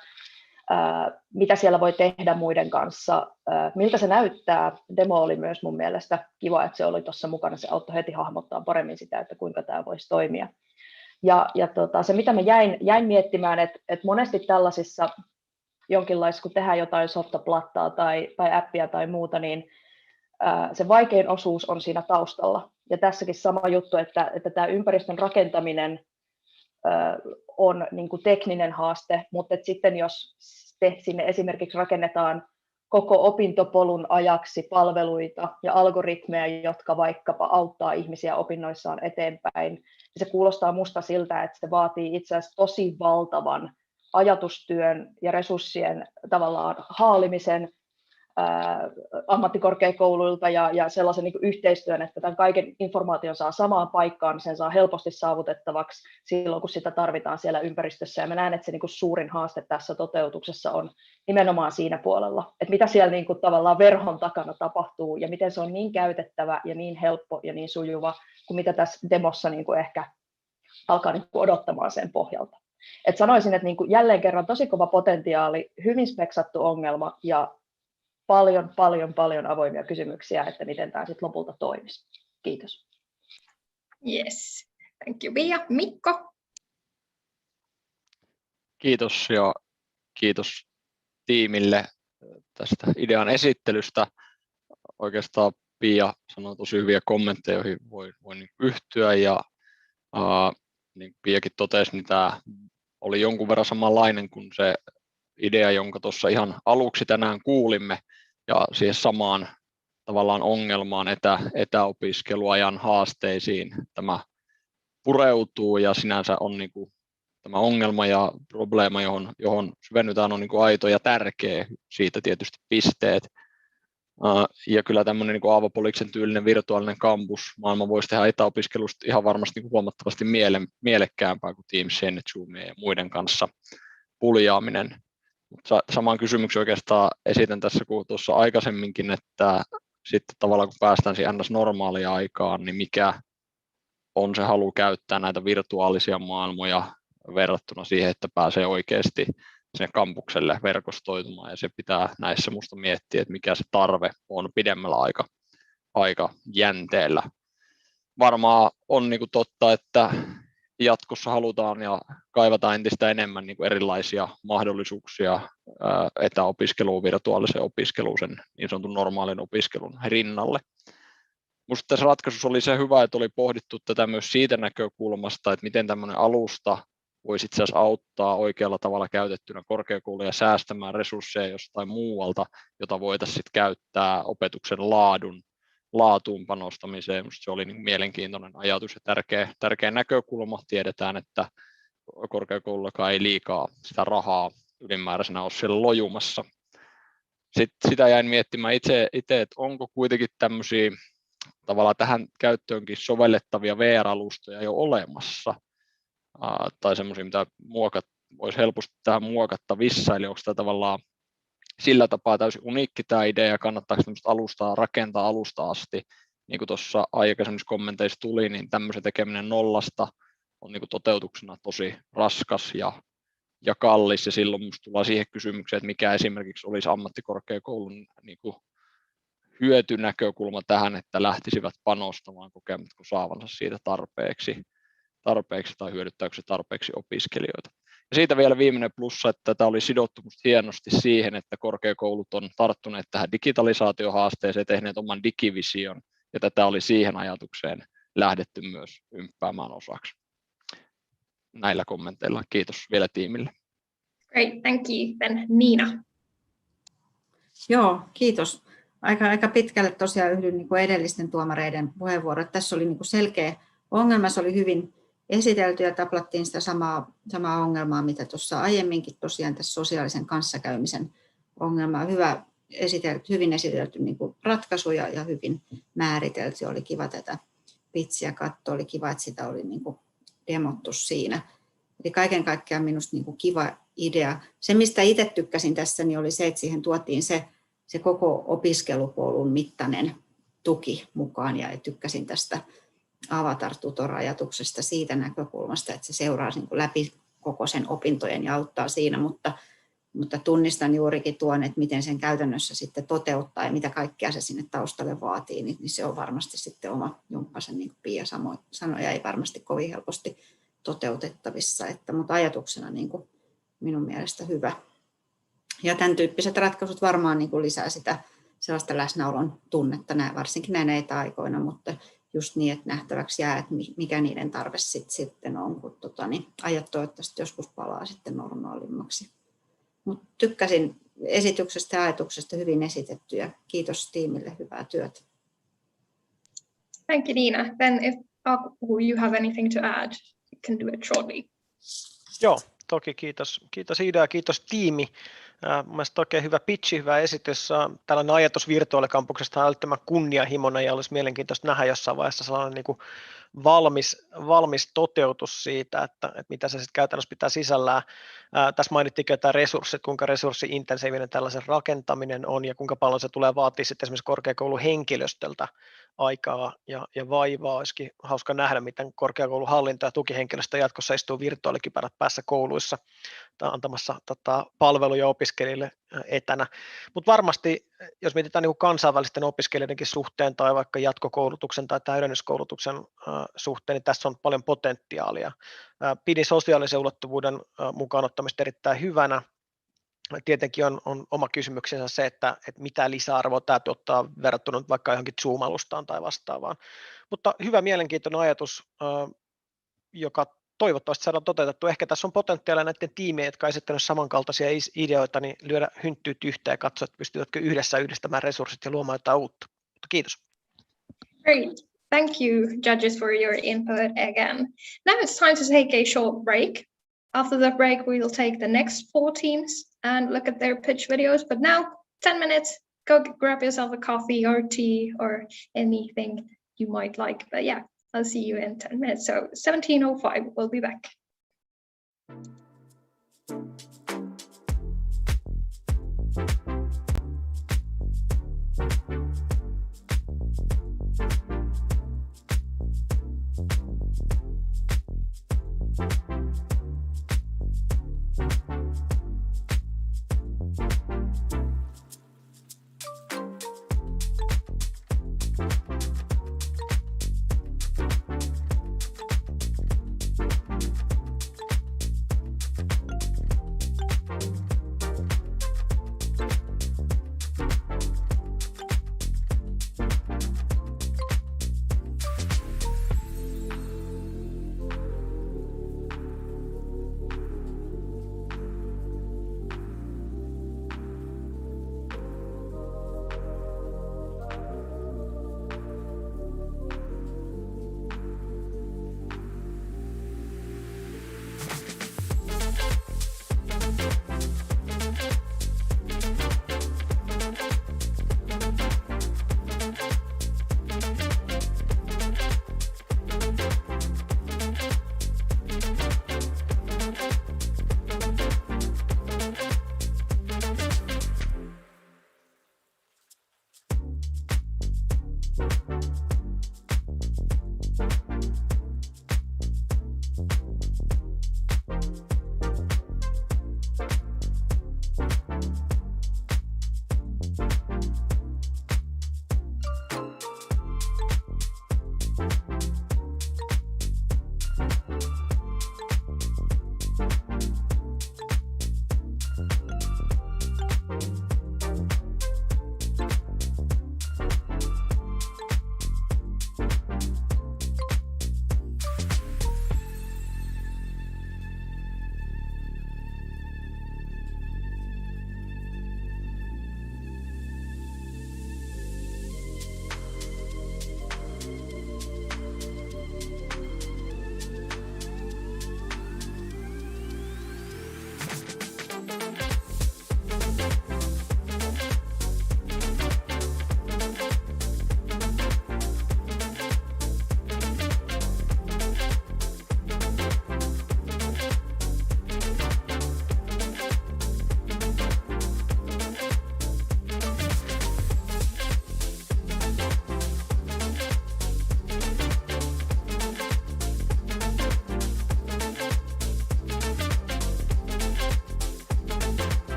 mitä siellä voi tehdä muiden kanssa, miltä se näyttää. Demo oli myös mun mielestä kiva, että se oli tuossa mukana, se auttoi heti hahmottaa paremmin sitä, että kuinka tämä voisi toimia. Ja se, mitä mä jäin miettimään, että monesti tällaisissa jonkinlaisissa, kun tehdään jotain softaplattaa tai appia tai muuta, niin se vaikein osuus on siinä taustalla. Ja tässäkin sama juttu, että tämä ympäristön rakentaminen on niin kuin tekninen haaste, mutta sitten jos sinne esimerkiksi rakennetaan koko opintopolun ajaksi palveluita ja algoritmeja, jotka vaikkapa auttaa ihmisiä opinnoissaan eteenpäin, niin se kuulostaa musta siltä, että se vaatii itse asiassa tosi valtavan ajatustyön ja resurssien tavallaan haalimisen ammattikorkeakouluilta ja sellaisen niin kuin yhteistyön, että tämän kaiken informaation saa samaan paikkaan, sen saa helposti saavutettavaksi silloin, kun sitä tarvitaan siellä ympäristössä. Ja mä näen, että se niin kuin suurin haaste tässä toteutuksessa on nimenomaan siinä puolella, että mitä siellä niin kuin tavallaan verhon takana tapahtuu ja miten se on niin käytettävä ja niin helppo ja niin sujuva, kuin mitä tässä demossa niin kuin ehkä alkaa niin kuin odottamaan sen pohjalta. Et sanoisin, että niin kuin jälleen kerran tosi kova potentiaali, hyvin speksattu ongelma ja paljon avoimia kysymyksiä, että miten tämä sitten lopulta toimisi. Kiitos. Yes, thank you Pia. Mikko? Kiitos ja kiitos tiimille tästä idean esittelystä. Oikeastaan Pia sanoi tosi hyviä kommentteja, joihin voi yhtyä ja niin Piakin totesi, niin tämä oli jonkun verran samanlainen kuin se idea, jonka tuossa ihan aluksi tänään kuulimme, ja siihen samaan tavallaan ongelmaan, etäopiskeluajan haasteisiin tämä pureutuu, ja sinänsä on niin kuin tämä ongelma ja probleema, johon syvennytään, on niin kuin aito ja tärkeä, siitä tietysti pisteet. Ja kyllä tämmöinen niin kuin Aavo Poliksen tyylinen virtuaalinen kampusmaailma voisi tehdä etäopiskelusta ihan varmasti niin kuin huomattavasti mielekkäämpää kuin Teamsien, Zoomien ja muiden kanssa puljaaminen. Saman kysymyksen oikeastaan esitän tässä kuin tuossa aikaisemminkin, että sitten tavallaan kun päästään siihen NS-normaalia aikaan, niin mikä on se halu käyttää näitä virtuaalisia maailmoja verrattuna siihen, että pääsee oikeasti sinne kampukselle verkostoitumaan, ja se pitää näissä musta miettiä, että mikä se tarve on pidemmällä aikajänteellä. Varmaan on niin kuin totta, että jatkossa halutaan ja kaivataan entistä enemmän niin kuin erilaisia mahdollisuuksia etäopiskeluun, virtuaaliseen opiskeluun, sen niin sanotun normaalin opiskelun rinnalle. Minusta tässä ratkaisussa oli se hyvä, että oli pohdittu tätä myös siitä näkökulmasta, että miten tämmöinen alusta voisi itse asiassa auttaa oikealla tavalla käytettynä korkeakouluja säästämään resursseja jostain muualta, jota voitaisiin sitten käyttää opetuksen laatuun panostamiseen. Minusta se oli niin mielenkiintoinen ajatus ja tärkeä näkökulma. Tiedetään, että korkeakoulullakaan ei liikaa sitä rahaa ylimääräisenä ole siellä lojumassa. Sitten sitä jäin miettimään itse, että onko kuitenkin tämmöisiä tavallaan tähän käyttöönkin sovellettavia VR-alustoja jo olemassa, tai semmoisia, mitä olisi helposti tähän muokattavissa, eli onko tämä tavallaan sillä tapaa täysin uniikki tämä idea, ja kannattaako tämmöistä alustaa rakentaa alusta asti, niin kuin tuossa aikaisemmissa kommenteissa tuli, niin tämmöisen tekeminen nollasta on niin kuin toteutuksena tosi raskas ja kallis, ja silloin minusta tullaan siihen kysymykseen, että mikä esimerkiksi olisi ammattikorkeakoulun niin kuin hyötynäkökulma tähän, että lähtisivät panostamaan kokematko saavansa siitä tarpeeksi tai hyödyttääkö se tarpeeksi opiskelijoita. Ja siitä vielä viimeinen plussa, että tämä oli sidottu hienosti siihen, että korkeakoulut on tarttuneet tähän digitalisaatiohaasteeseen, tehneet oman digivision, ja tätä oli siihen ajatukseen lähdetty myös ymppäämään osaksi. Näillä kommenteilla kiitos vielä tiimille. Great, thank you. Then Niina. Joo, kiitos. Aika pitkälle tosiaan yhdyn niin kuin edellisten tuomareiden puheenvuorot. Tässä oli niin kuin selkeä ongelma, se oli hyvin esitelty ja taplattiin sitä samaa ongelmaa, mitä tuossa aiemminkin tosiaan tässä sosiaalisen kanssakäymisen ongelmaa. Hyvin esitelty niin kuin ratkaisu ja hyvin määritelty. Oli kiva tätä pitsiä katsoa, oli kiva, että sitä oli niin kuin demottu siinä. Eli kaiken kaikkiaan minusta niin kuin kiva idea. Se, mistä itse tykkäsin tässä, niin oli se, että siihen tuotiin se koko opiskelupolun mittainen tuki mukaan, ja tykkäsin tästä avatar-tutor-ajatuksesta siitä näkökulmasta, että se seuraa niin kuin läpi koko sen opintojen ja auttaa siinä, mutta tunnistan juurikin tuon, että miten sen käytännössä sitten toteuttaa ja mitä kaikkea se sinne taustalle vaatii, niin se on varmasti sitten oma jumppansa, niin kuin Pia sanoi, ja ei varmasti kovin helposti toteutettavissa, mutta ajatuksena niin kuin minun mielestä hyvä. Ja tämän tyyppiset ratkaisut varmaan niin kuin lisää sitä sellaista läsnäolon tunnetta, varsinkin näinä etäaikoina, mutta just niin, että nähtäväksi jää, että mikä niiden tarve sitten on, kun ajat toivottavasti joskus palaa sitten normaalimmaksi. Mut tykkäsin esityksestä ja ajatuksesta, hyvin esitetty, ja kiitos tiimille, hyvää työtä. Thank you, Nina. Then if you have anything to add, you can do it shortly. Joo, toki kiitos Iida ja kiitos tiimi. Mielestäni oikein hyvä pitchi, hyvä esitys. Tällainen ajatus virtuaalikampuksesta on älyttömän kunnianhimoinen ja olisi mielenkiintoista nähdä jossain vaiheessa sellainen niin kuin valmis toteutus siitä, että mitä se sitten käytännössä pitää sisällään. Tässä mainittiinkin jotain resurssit, kuinka resurssi-intensiivinen tällaisen rakentaminen on ja kuinka paljon se tulee vaatia sitten esimerkiksi korkeakoulun henkilöstöltä aikaa ja vaivaa. Olisikin hauska nähdä, miten korkeakouluhallinto ja tukihenkilöstö jatkossa istuu virtuaalikypärät päässä kouluissa antamassa palveluja opiskelijoille etänä. Mutta varmasti, jos mietitään niin kuin kansainvälisten opiskelijoidenkin suhteen tai vaikka jatkokoulutuksen tai täydennyskoulutuksen suhteen, niin tässä on paljon potentiaalia. Pidin sosiaalisen ulottuvuuden mukaan ottamista erittäin hyvänä. Tietenkin on oma kysymyksensä se, että mitä lisäarvoa tämä tuottaa verrattuna vaikka johonkin Zoom-alustaan tai vastaavaan. Mutta hyvä mielenkiintoinen ajatus, joka toivottavasti saadaan toteutettua. Ehkä tässä on potentiaalia näiden tiimien, jotka on esittänyt samankaltaisia ideoita, niin lyödä hynttyyt yhteen ja katsoa, että pystyvätkö yhdessä yhdistämään resurssit ja luomaan jotain uutta. Mutta kiitos. Great. Thank you, judges, for your input again. Now it's time to take a short break. After the break, we will take the next 4 teams and look at their pitch videos. But now, 10 minutes, go grab yourself a coffee or tea or anything you might like. But yeah, I'll see you in 10 minutes. So 17:05, we'll be back.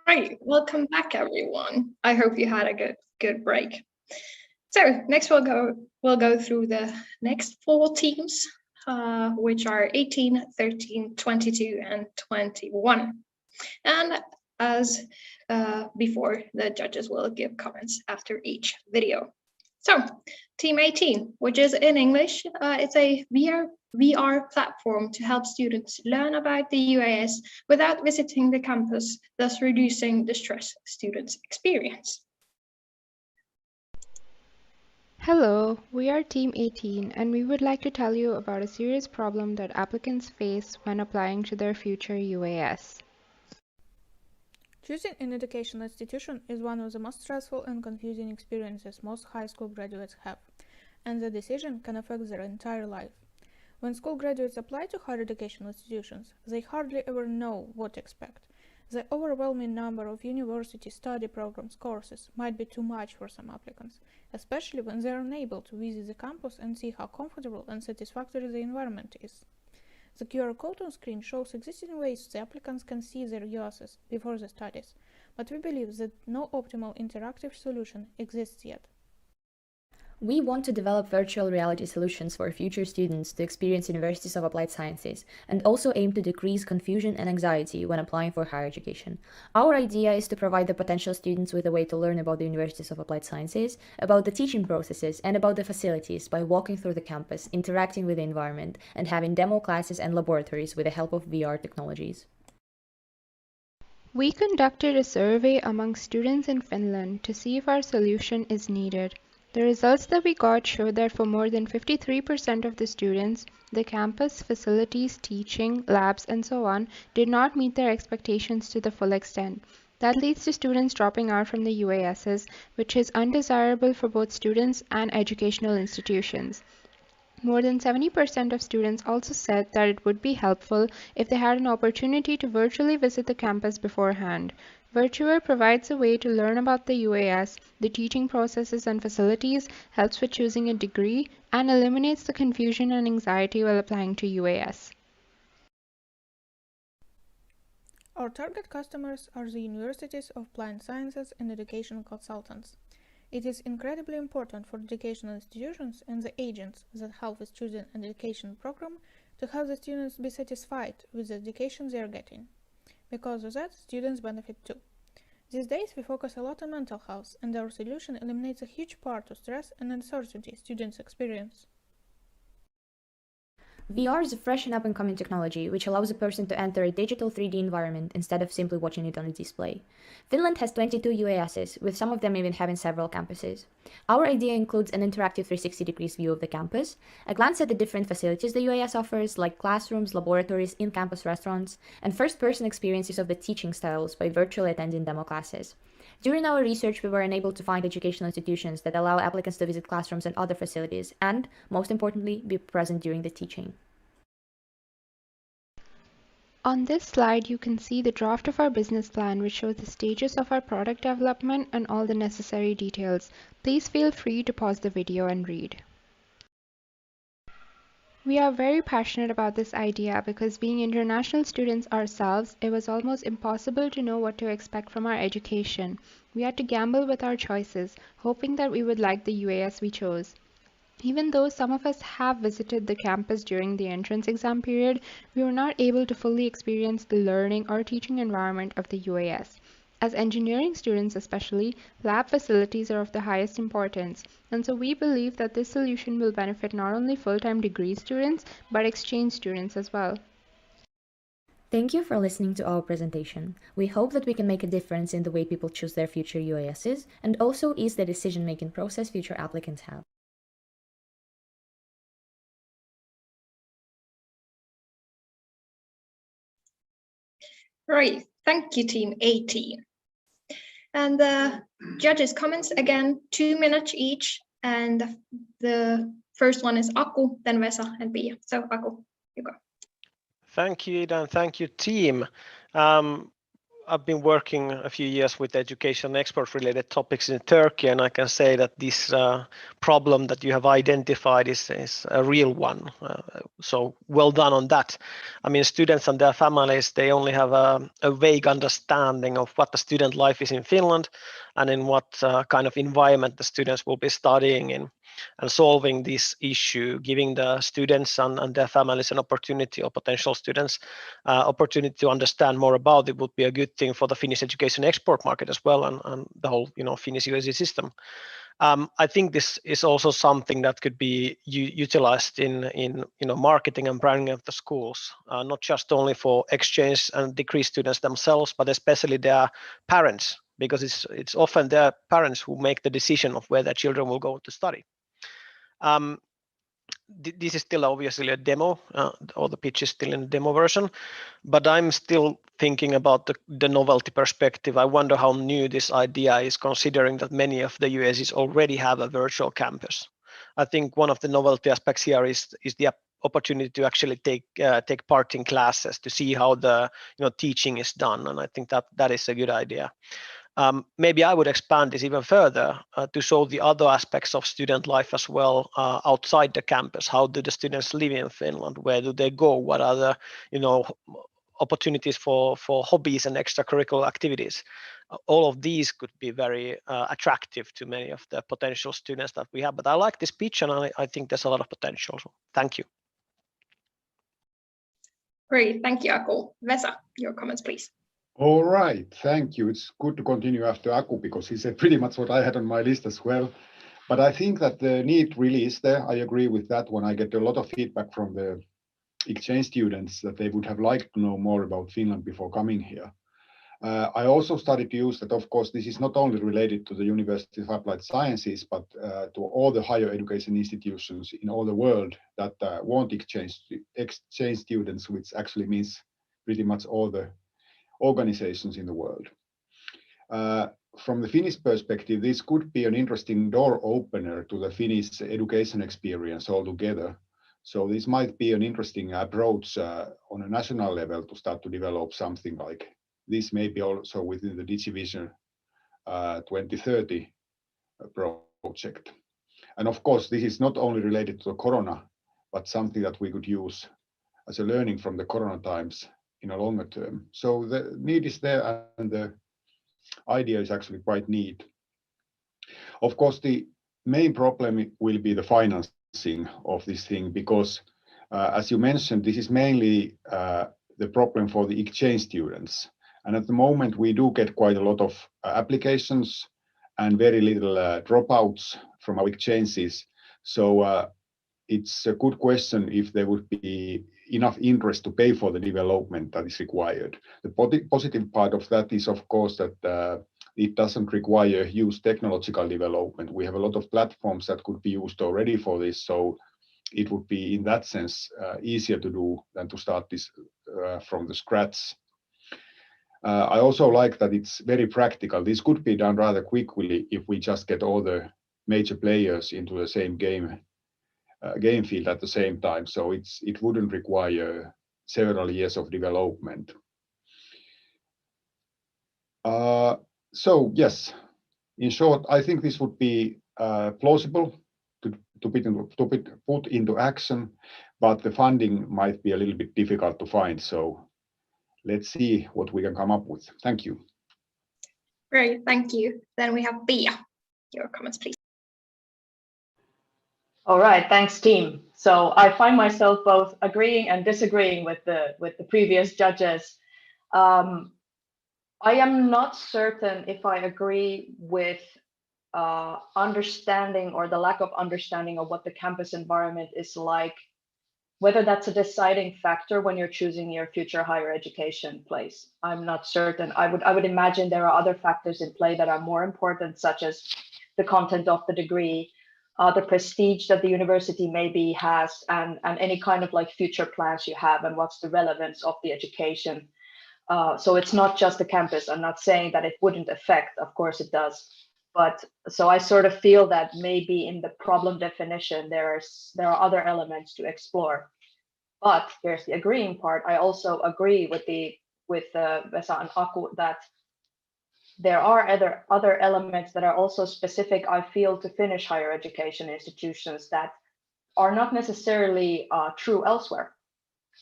Right, welcome back everyone. I hope you had a good break. So next we'll go through the next 4 teams, which are 18, 13, 22, and 21. And as before, the judges will give comments after each video. So Team 18, which is in English, it's a VR platform to help students learn about the UAS without visiting the campus, thus reducing the stress students experience. Hello, we are Team 18 and we would like to tell you about a serious problem that applicants face when applying to their future UAS. Choosing an educational institution is one of the most stressful and confusing experiences most high school graduates have, and the decision can affect their entire life. When school graduates apply to higher educational institutions, they hardly ever know what to expect. The overwhelming number of university study programs courses might be too much for some applicants, especially when they are unable to visit the campus and see how comfortable and satisfactory the environment is. The QR code on screen shows existing ways the applicants can see their UASs before the studies, but we believe that no optimal interactive solution exists yet. We want to develop virtual reality solutions for future students to experience universities of applied sciences, and also aim to decrease confusion and anxiety when applying for higher education. Our idea is to provide the potential students with a way to learn about the universities of applied sciences, about the teaching processes, and about the facilities by walking through the campus, interacting with the environment, and having demo classes and laboratories with the help of VR technologies. We conducted a survey among students in Finland to see if our solution is needed. The results that we got showed that for more than 53% of the students, the campus, facilities, teaching, labs, and so on did not meet their expectations to the full extent. That leads to students dropping out from the UASs, which is undesirable for both students and educational institutions. More than 70% of students also said that it would be helpful if they had an opportunity to virtually visit the campus beforehand. Virtual provides a way to learn about the UAS, the teaching processes and facilities, helps with choosing a degree, and eliminates the confusion and anxiety while applying to UAS. Our target customers are the universities of applied sciences and educational consultants. It is incredibly important for educational institutions and the agents that help with choosing an education program to have the students be satisfied with the education they are getting. Because of that, students benefit too. These days we focus a lot on mental health, and our solution eliminates a huge part of stress and uncertainty students experience. VR is a fresh and up-and-coming technology which allows a person to enter a digital 3D environment instead of simply watching it on a display. Finland has 22 UASs, with some of them even having several campuses. Our idea includes an interactive 360-degree view of the campus, a glance at the different facilities the UAS offers, like classrooms, laboratories, in-campus restaurants, and first-person experiences of the teaching styles by virtually attending demo classes. During our research, we were unable to find educational institutions that allow applicants to visit classrooms and other facilities, and, most importantly, be present during the teaching. On this slide, you can see the draft of our business plan, which shows the stages of our product development and all the necessary details. Please feel free to pause the video and read. We are very passionate about this idea because being international students ourselves, it was almost impossible to know what to expect from our education. We had to gamble with our choices, hoping that we would like the UAS we chose. Even though some of us have visited the campus during the entrance exam period, we were not able to fully experience the learning or teaching environment of the UAS. As engineering students especially, lab facilities are of the highest importance, and so we believe that this solution will benefit not only full-time degree students, but exchange students as well. Thank you for listening to our presentation. We hope that we can make a difference in the way people choose their future UASs, and also ease the decision-making process future applicants have. Right, thank you, Team 18. And the judges' comments again, 2 minutes each. And the first one is Aku, then Vesa and Pia. So Aku, you go. Thank you, Ida, and thank you, team. I've been working a few years with education export-related topics in Turkey, and I can say that this problem that you have identified is a real one. So well done on that. I mean, students and their families, they only have a vague understanding of what the student life is in Finland and in what kind of environment the students will be studying in. And solving this issue, giving the students and their families an opportunity, or potential students opportunity to understand more about it, would be a good thing for the Finnish education export market as well, and the whole Finnish UAS system. I think this is also something that could be utilized in marketing and branding of the schools, not just only for exchange and degree students themselves, but especially their parents, because it's often their parents who make the decision of where their children will go to study. This is still obviously a demo, or the pitch is still in the demo version, but I'm still thinking about the novelty perspective. I wonder how new this idea is, considering that many of the UASs already have a virtual campus. I think one of the novelty aspects here is the opportunity to actually take part in classes to see how the teaching is done, and I think that is a good idea. Maybe I would expand this even further to show the other aspects of student life as well outside the campus. How do the students live in Finland? Where do they go? What are the opportunities for hobbies and extracurricular activities? All of these could be very attractive to many of the potential students that we have. But I like this pitch, and I think there's a lot of potential. So thank you. Great, thank you, Aku. Vesa, your comments, please. All right, thank you. It's good to continue after Aku, because he said pretty much what I had on my list as well. But I think that the need really is there. I agree with that one. I get a lot of feedback from the exchange students that they would have liked to know more about Finland before coming here. I also started to use that, of course, this is not only related to the University of Applied Sciences, but to all the higher education institutions in all the world that want exchange students, which actually means pretty much all the organizations in the world. From the Finnish perspective, this could be an interesting door opener to the Finnish education experience altogether. So this might be an interesting approach on a national level to start to develop something like this, maybe also within the DigiVision 2030 project. And of course, this is not only related to the corona, but something that we could use as a learning from the corona times in a longer term. So the need is there, and the idea is actually quite neat. Of course, the main problem will be the financing of this thing, because as you mentioned, this is mainly the problem for the exchange students. And at the moment, we do get quite a lot of applications and very little dropouts from our exchanges. So it's a good question if there would be enough interest to pay for the development that is required. The positive part of that is, of course, that it doesn't require huge technological development. We have a lot of platforms that could be used already for this, so it would be, in that sense, easier to do than to start this from the scratch. I also like that it's very practical. This could be done rather quickly if we just get all the major players into the same game field at the same time. So it wouldn't require several years of development. So yes, in short, I think this would be plausible to put into action, but the funding might be a little bit difficult to find. So let's see what we can come up with. Thank you. Great, thank you. Then we have Pia. Your comments, please. All right, thanks, team. So I find myself both agreeing and disagreeing with the previous judges. I am not certain if I agree with understanding or the lack of understanding of what the campus environment is like, whether that's a deciding factor when you're choosing your future higher education place. I'm not certain. I would imagine there are other factors in play that are more important, such as the content of the degree, the prestige that the university maybe has, and any kind of like future plans you have, and what's the relevance of the education. So it's not just the campus. I'm not saying that it wouldn't affect, of course it does. But so I sort of feel that maybe in the problem definition, there are other elements to explore. But here's the agreeing part. I also agree with Vesa and Aku that there are other elements that are also specific, I feel, to Finnish higher education institutions that are not necessarily true elsewhere.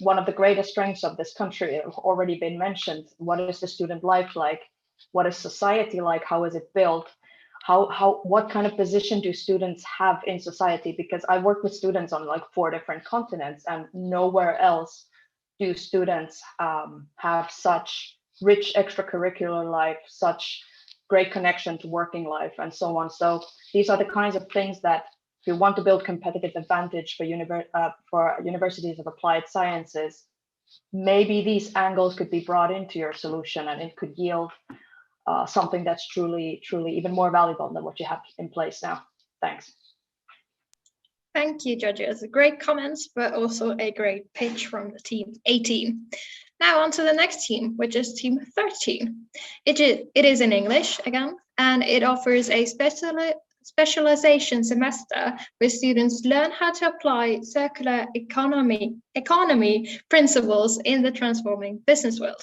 One of the greatest strengths of this country have already been mentioned. What is the student life like? What is society like? How is it built? What kind of position do students have in society? Because I work with students on like 4 different continents, and nowhere else do students have such rich extracurricular life, such great connection to working life, and so on. So these are the kinds of things that, if you want to build competitive advantage for universities of applied sciences, maybe these angles could be brought into your solution, and it could yield something that's truly even more valuable than what you have in place now. Thanks. Thank you, judges. Great comments, but also a great pitch from the team 18. Now on to the next team, which is team 13. It is in English again, and it offers a specialization semester where students learn how to apply circular economy principles in the transforming business world.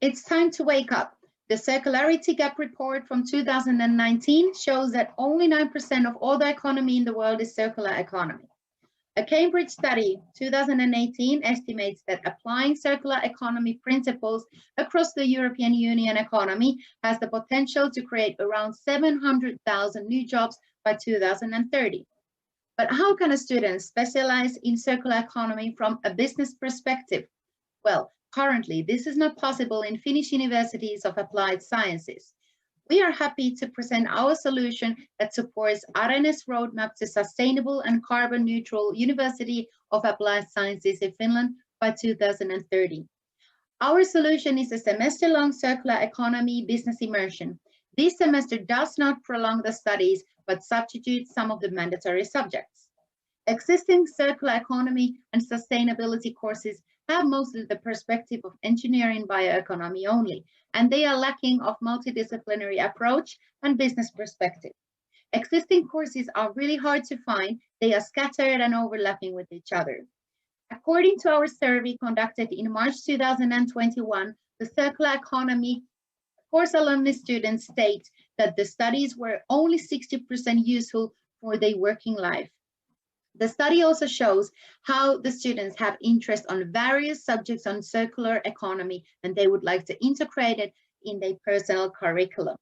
It's time to wake up. The Circularity Gap report from 2019 shows that only 9% of all the economy in the world is circular economy. A Cambridge study, 2018, estimates that applying circular economy principles across the European Union economy has the potential to create around 700,000 new jobs by 2030. But how can a student specialize in circular economy from a business perspective? Well, currently, this is not possible in Finnish universities of applied sciences. We are happy to present our solution that supports Arene's roadmap to sustainable and carbon neutral University of Applied Sciences in Finland by 2030. Our solution is a semester-long circular economy business immersion. This semester does not prolong the studies, but substitutes some of the mandatory subjects. Existing circular economy and sustainability courses have mostly the perspective of engineering bioeconomy only, and they are lacking of multidisciplinary approach and business perspective. Existing courses are really hard to find. They are scattered and overlapping with each other. According to our survey conducted in March 2021, the circular economy course alumni students state that the studies were only 60% useful for their working life. The study also shows how the students have interest on various subjects on circular economy, and they would like to integrate it in their personal curriculum.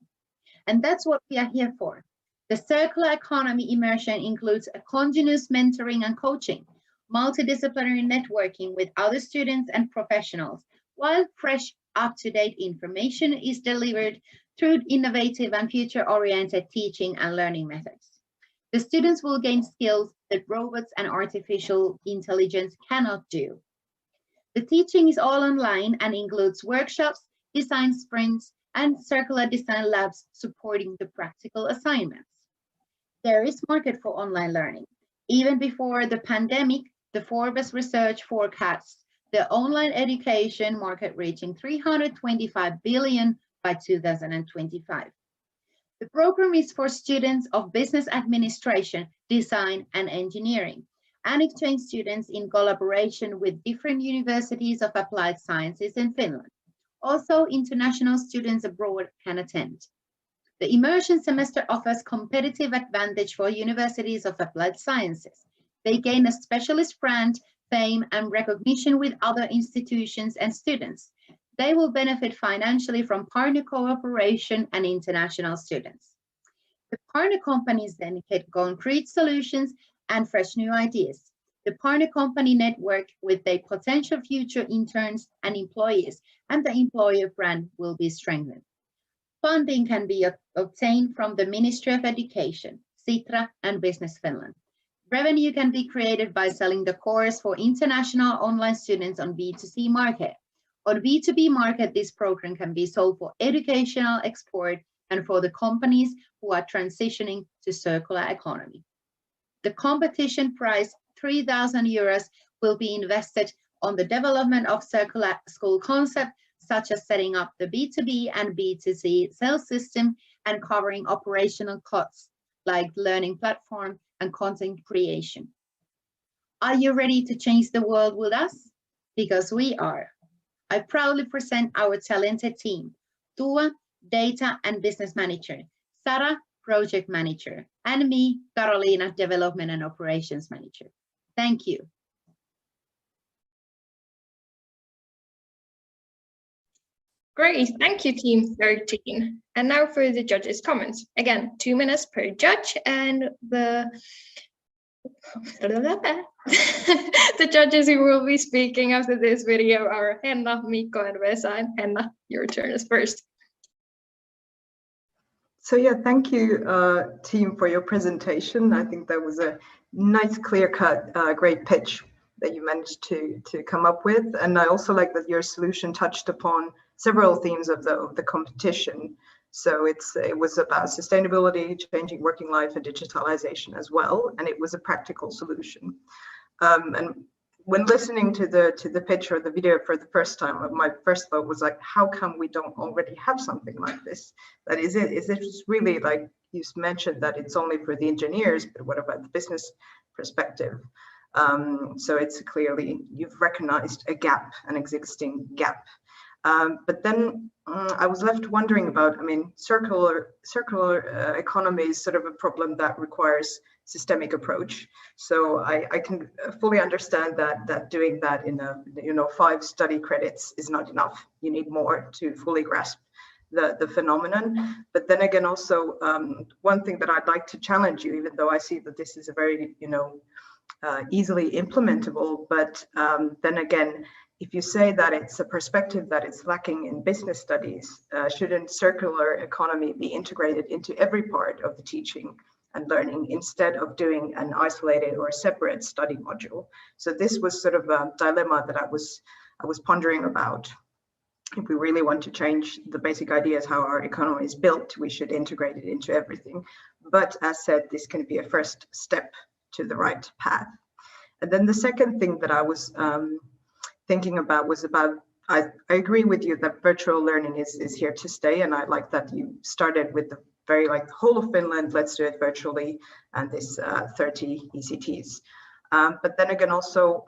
And that's what we are here for. The circular economy immersion includes a continuous mentoring and coaching. multidisciplinary networking with other students and professionals, while fresh, up-to-date information is delivered through innovative and future-oriented teaching and learning methods. The students will gain skills that robots and artificial intelligence cannot do. The teaching is all online and includes workshops, design sprints, and circular design labs supporting the practical assignments. There is market for online learning. Even before the pandemic, the Forbes research forecasts the online education market reaching $325 billion by 2025. The program is for students of business administration, design, and engineering, and exchange students in collaboration with different universities of applied sciences in Finland. Also, international students abroad can attend. The immersion semester offers competitive advantage for universities of applied sciences. They gain a specialist brand, fame, and recognition with other institutions and students. They will benefit financially from partner cooperation and international students. The partner companies then get concrete solutions and fresh new ideas. The partner company network with their potential future interns and employees, and the employer brand will be strengthened. Funding can be obtained from the Ministry of Education, Sitra, and Business Finland. Revenue can be created by selling the course for international online students on B2C market. On B2B market, this program can be sold for educational export and for the companies who are transitioning to circular economy. The competition prize, €3,000, will be invested on the development of circular school concept, such as setting up the B2B and B2C sales system and covering operational costs like learning platform and content creation. Are you ready to change the world with us? Because we are. I proudly present our talented team: Tua, Data and Business Manager, Sara, Project Manager, and me, Carolina, Development and Operations Manager. Thank you. Great, thank you, Team 13. And now for the judges' comments. Again, 2 minutes per judge, and the judges who will be speaking after this video are Henna, Mikko, and Vesa. And Henna, your turn is first. So yeah, thank you, team, for your presentation. I think that was a nice, clear-cut, great pitch that you managed to come up with. And I also like that your solution touched upon several themes of the competition. So it was about sustainability, changing working life, and digitalization as well. And it was a practical solution. And when listening to the pitch or the video for the first time, my first thought was like, how come we don't already have something like this? That is it really, like you mentioned, that it's only for the engineers, but what about the business perspective? So it's clearly you've recognized a gap, an existing gap. But then I was left wondering about, I mean, circular economy is sort of a problem that requires systemic approach. So I can fully understand that doing that in 5 study credits is not enough. You need more to fully grasp the phenomenon. But then again, also one thing that I'd like to challenge you, even though I see that this is a very easily implementable, but then again, if you say that it's a perspective that is lacking in business studies, shouldn't circular economy be integrated into every part of the teaching and learning instead of doing an isolated or separate study module? So this was sort of a dilemma that I was pondering about. If we really want to change the basic ideas how our economy is built, we should integrate it into everything. But as said, this can be a first step to the right path. And then the second thing that I was thinking about was about, I agree with you that virtual learning is here to stay, and I like that you started with the very the whole of Finland, let's do it virtually, and this 30 ECTs. But then again, also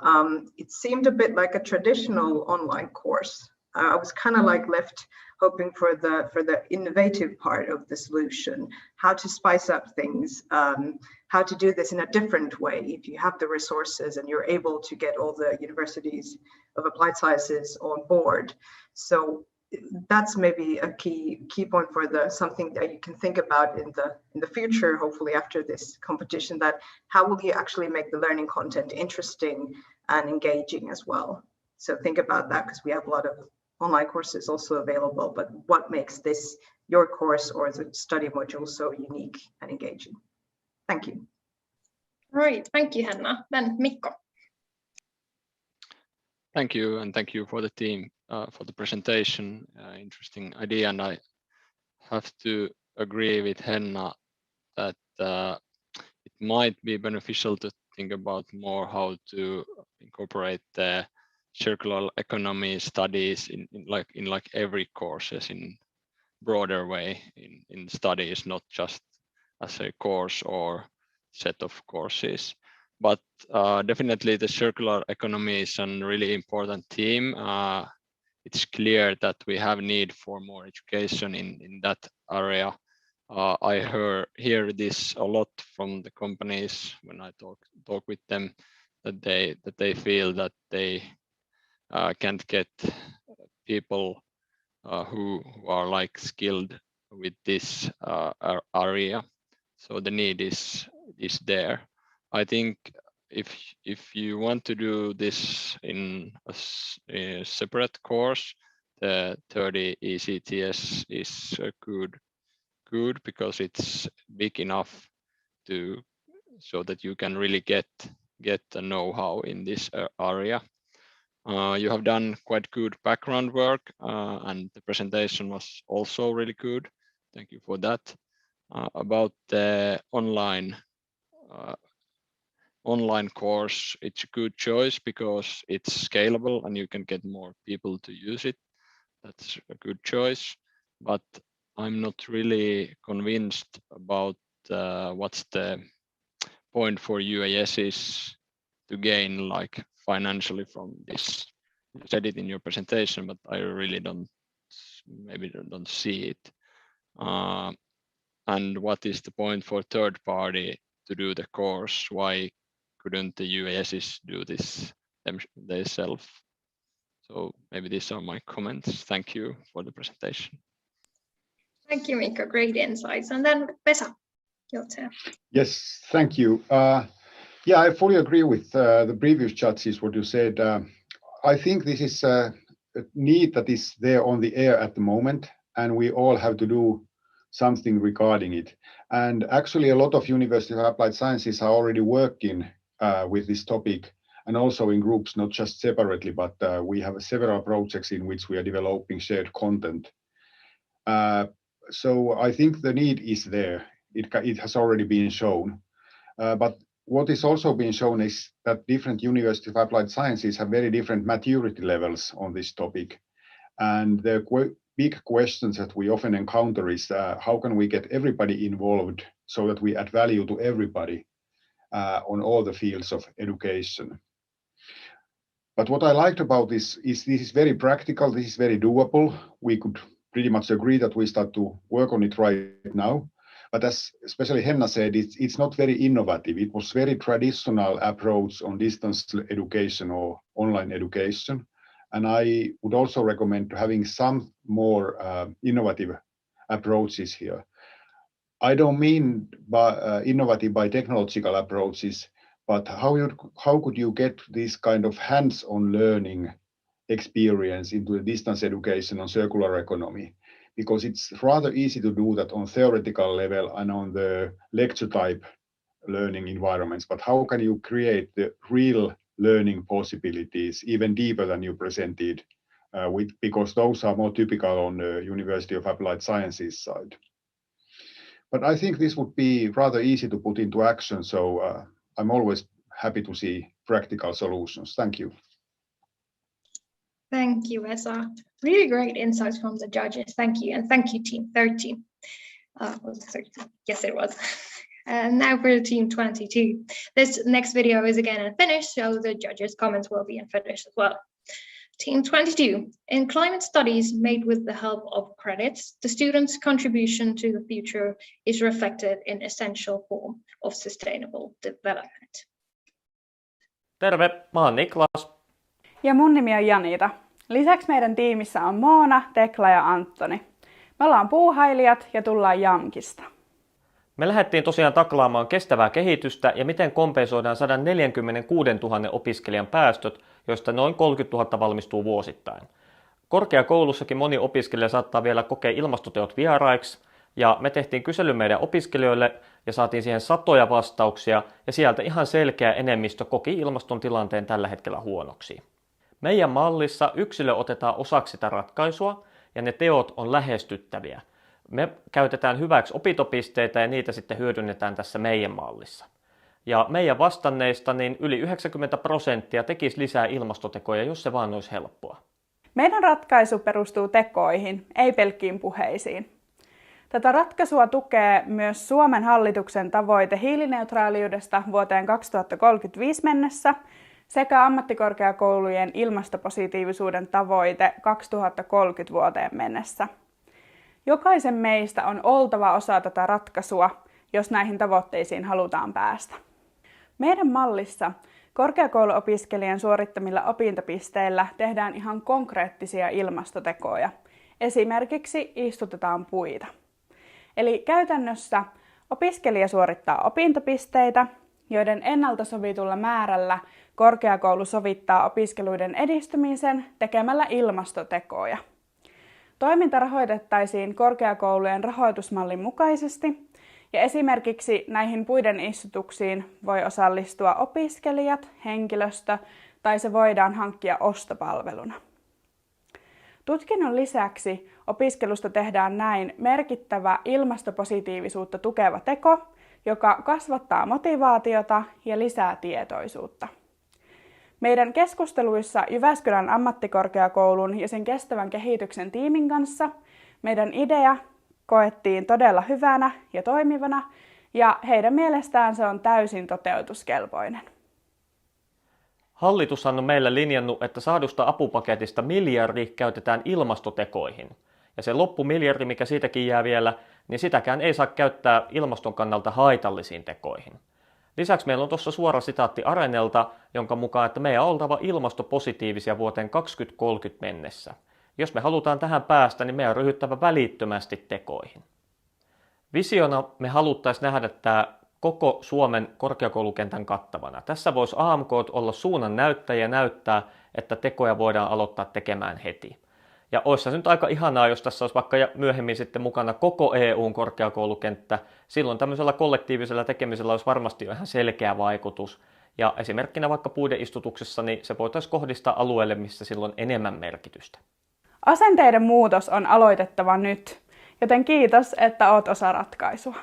it seemed a bit like a traditional online course. I was kind of left hoping for the innovative part of the solution, how to spice up things, how to do this in a different way if you have the resources and you're able to get all the universities of applied sciences on board. So that's maybe a key point for something that you can think about in the future, hopefully after this competition, that how will you actually make the learning content interesting and engaging as well. So think about that, because we have a lot of online courses also available, but what makes this your course or the study module so unique and engaging? Thank you. Right, thank you, Henna. Then Mikko. Thank you, and thank you for the team for the presentation. Interesting idea, and I have to agree with Henna that it might be beneficial to think about more how to incorporate the circular economy studies in every courses in broader way in studies, not just as a course or set of courses. But definitely the circular economy is a really important theme. It's clear that we have need for more education in that area. I hear this a lot from the companies when I talk with them, that they feel that they can't get people who are like skilled with this area. So the need is there. I think if you want to do this in a separate course, the 30 ECTS is good because it's big enough so that you can really get the know-how in this area. You have done quite good background work, and the presentation was also really good. Thank you for that. About the online course, it's a good choice because it's scalable and you can get more people to use it. That's a good choice, but I'm not really convinced about what's the point for UASs to gain like financially from this. You said it in your presentation, but I really don't see it. And what is the point for third party to do the course? Why couldn't the UASs do this themselves? So maybe these are my comments. Thank you for the presentation. Thank you, Mikko. Great insights. And then Vesa, your turn. Yes, thank you. Yeah, I fully agree with the previous judges, what you said. I think this is a need that is there on the air at the moment, and we all have to do something regarding it. And actually, a lot of University of Applied Sciences are already working with this topic, and also in groups, not just separately, but we have several projects in which we are developing shared content. So I think the need is there. It has already been shown. But what is also being shown is that different University of Applied Sciences have very different maturity levels on this topic. And the big questions that we often encounter is how can we get everybody involved so that we add value to everybody on all the fields of education. But what I liked about this is very practical, this is very doable. We could pretty much agree that we start to work on it right now. But as especially Henna said, it's not very innovative. It was very traditional approach on distance education or online education. And I would also recommend having some more innovative approaches here. I don't mean by innovative by technological approaches, but how could you get this kind of hands-on learning experience into the distance education on circular economy? Because it's rather easy to do that on theoretical level and on the lecture type learning environments. But how can you create the real learning possibilities even deeper than you presented because those are more typical on the University of Applied Sciences side. But I think this would be rather easy to put into action. So I'm always happy to see practical solutions. Thank you. Thank you, Vesa. Really great insights from the judges. Thank you. And thank you, Team 13. Was it 13? Yes, it was. And now for Team 22. This next video is again in Finnish, so the judges' comments will be in Finnish as well. Team 22. In climate studies made with the help of credits, the students' contribution to the future is reflected in essential form of sustainable development. Terve, mä oon Niklas. Ja mun nimi on Janita. Lisäksi meidän tiimissä on Moona, Tekla ja Antoni. Me ollaan puuhailijat ja tullaan Jamkista. Me lähdettiin tosiaan taklaamaan kestävää kehitystä ja miten kompensoidaan 146 000 opiskelijan päästöt, joista noin 30 000 valmistuu vuosittain. Korkeakoulussakin moni opiskelija saattaa vielä kokea ilmastoteot vieraiksi, ja me tehtiin kysely meidän opiskelijoille ja saatiin siihen satoja vastauksia, ja sieltä ihan selkeä enemmistö koki ilmaston tilanteen tällä hetkellä huonoksi. Meidän mallissa yksilö otetaan osaksi sitä ratkaisua, ja ne teot on lähestyttäviä. Me käytetään hyväksi opintopisteitä ja niitä sitten hyödynnetään tässä meidän mallissa. Ja meidän vastanneista niin yli 90% tekisi lisää ilmastotekoja, jos se vaan olisi helppoa. Meidän ratkaisu perustuu tekoihin, ei pelkkiin puheisiin. Tätä ratkaisua tukee myös Suomen hallituksen tavoite hiilineutraaliudesta vuoteen 2035 mennessä sekä ammattikorkeakoulujen ilmastopositiivisuuden tavoite 2030 vuoteen mennessä. Jokaisen meistä on oltava osa tätä ratkaisua, jos näihin tavoitteisiin halutaan päästä. Meidän mallissa korkeakouluopiskelijan suorittamilla opintopisteillä tehdään ihan konkreettisia ilmastotekoja. Esimerkiksi istutetaan puita. Eli käytännössä opiskelija suorittaa opintopisteitä, joiden ennalta sovitulla määrällä korkeakoulu sovittaa opiskeluiden edistymisen tekemällä ilmastotekoja. Toiminta rahoitettaisiin korkeakoulujen rahoitusmallin mukaisesti, ja esimerkiksi näihin puiden istutuksiin voi osallistua opiskelijat, henkilöstö tai se voidaan hankkia ostopalveluna. Tutkinnon lisäksi opiskelusta tehdään näin merkittävä ilmastopositiivisuutta tukeva teko, joka kasvattaa motivaatiota ja lisää tietoisuutta. Meidän keskusteluissa Jyväskylän ammattikorkeakoulun ja sen kestävän kehityksen tiimin kanssa meidän idea koettiin todella hyvänä ja toimivana, ja heidän mielestään se on täysin toteutuskelpoinen. Hallitushan on meillä linjannut, että saadusta apupaketista miljardi käytetään ilmastotekoihin. Ja se loppumiljardi, mikä siitäkin jää vielä, niin sitäkään ei saa käyttää ilmaston kannalta haitallisiin tekoihin. Lisäksi meillä on tuossa suora sitaatti Arenelta, jonka mukaan, että meidän on oltava ilmastopositiivisia vuoteen 2030 mennessä. Jos me halutaan tähän päästä, niin meidän on ryhdyttävä välittömästi tekoihin. Visiona me haluttaisiin nähdä tämä koko Suomen korkeakoulukentän kattavana. Tässä voisi AMK olla suunnan näyttäjä ja näyttää, että tekoja voidaan aloittaa tekemään heti. Ja olisi se nyt aika ihanaa, jos tässä olisi vaikka myöhemmin sitten mukana koko EUn korkeakoulukenttä. Silloin tämmöisellä kollektiivisella tekemisellä olisi varmasti jo ihan selkeä vaikutus. Ja esimerkkinä vaikka puiden istutuksessa, niin se voitaisiin kohdistaa alueelle, missä silloin on enemmän merkitystä. Asenteiden muutos on aloitettava nyt, joten kiitos, että olet osa ratkaisua.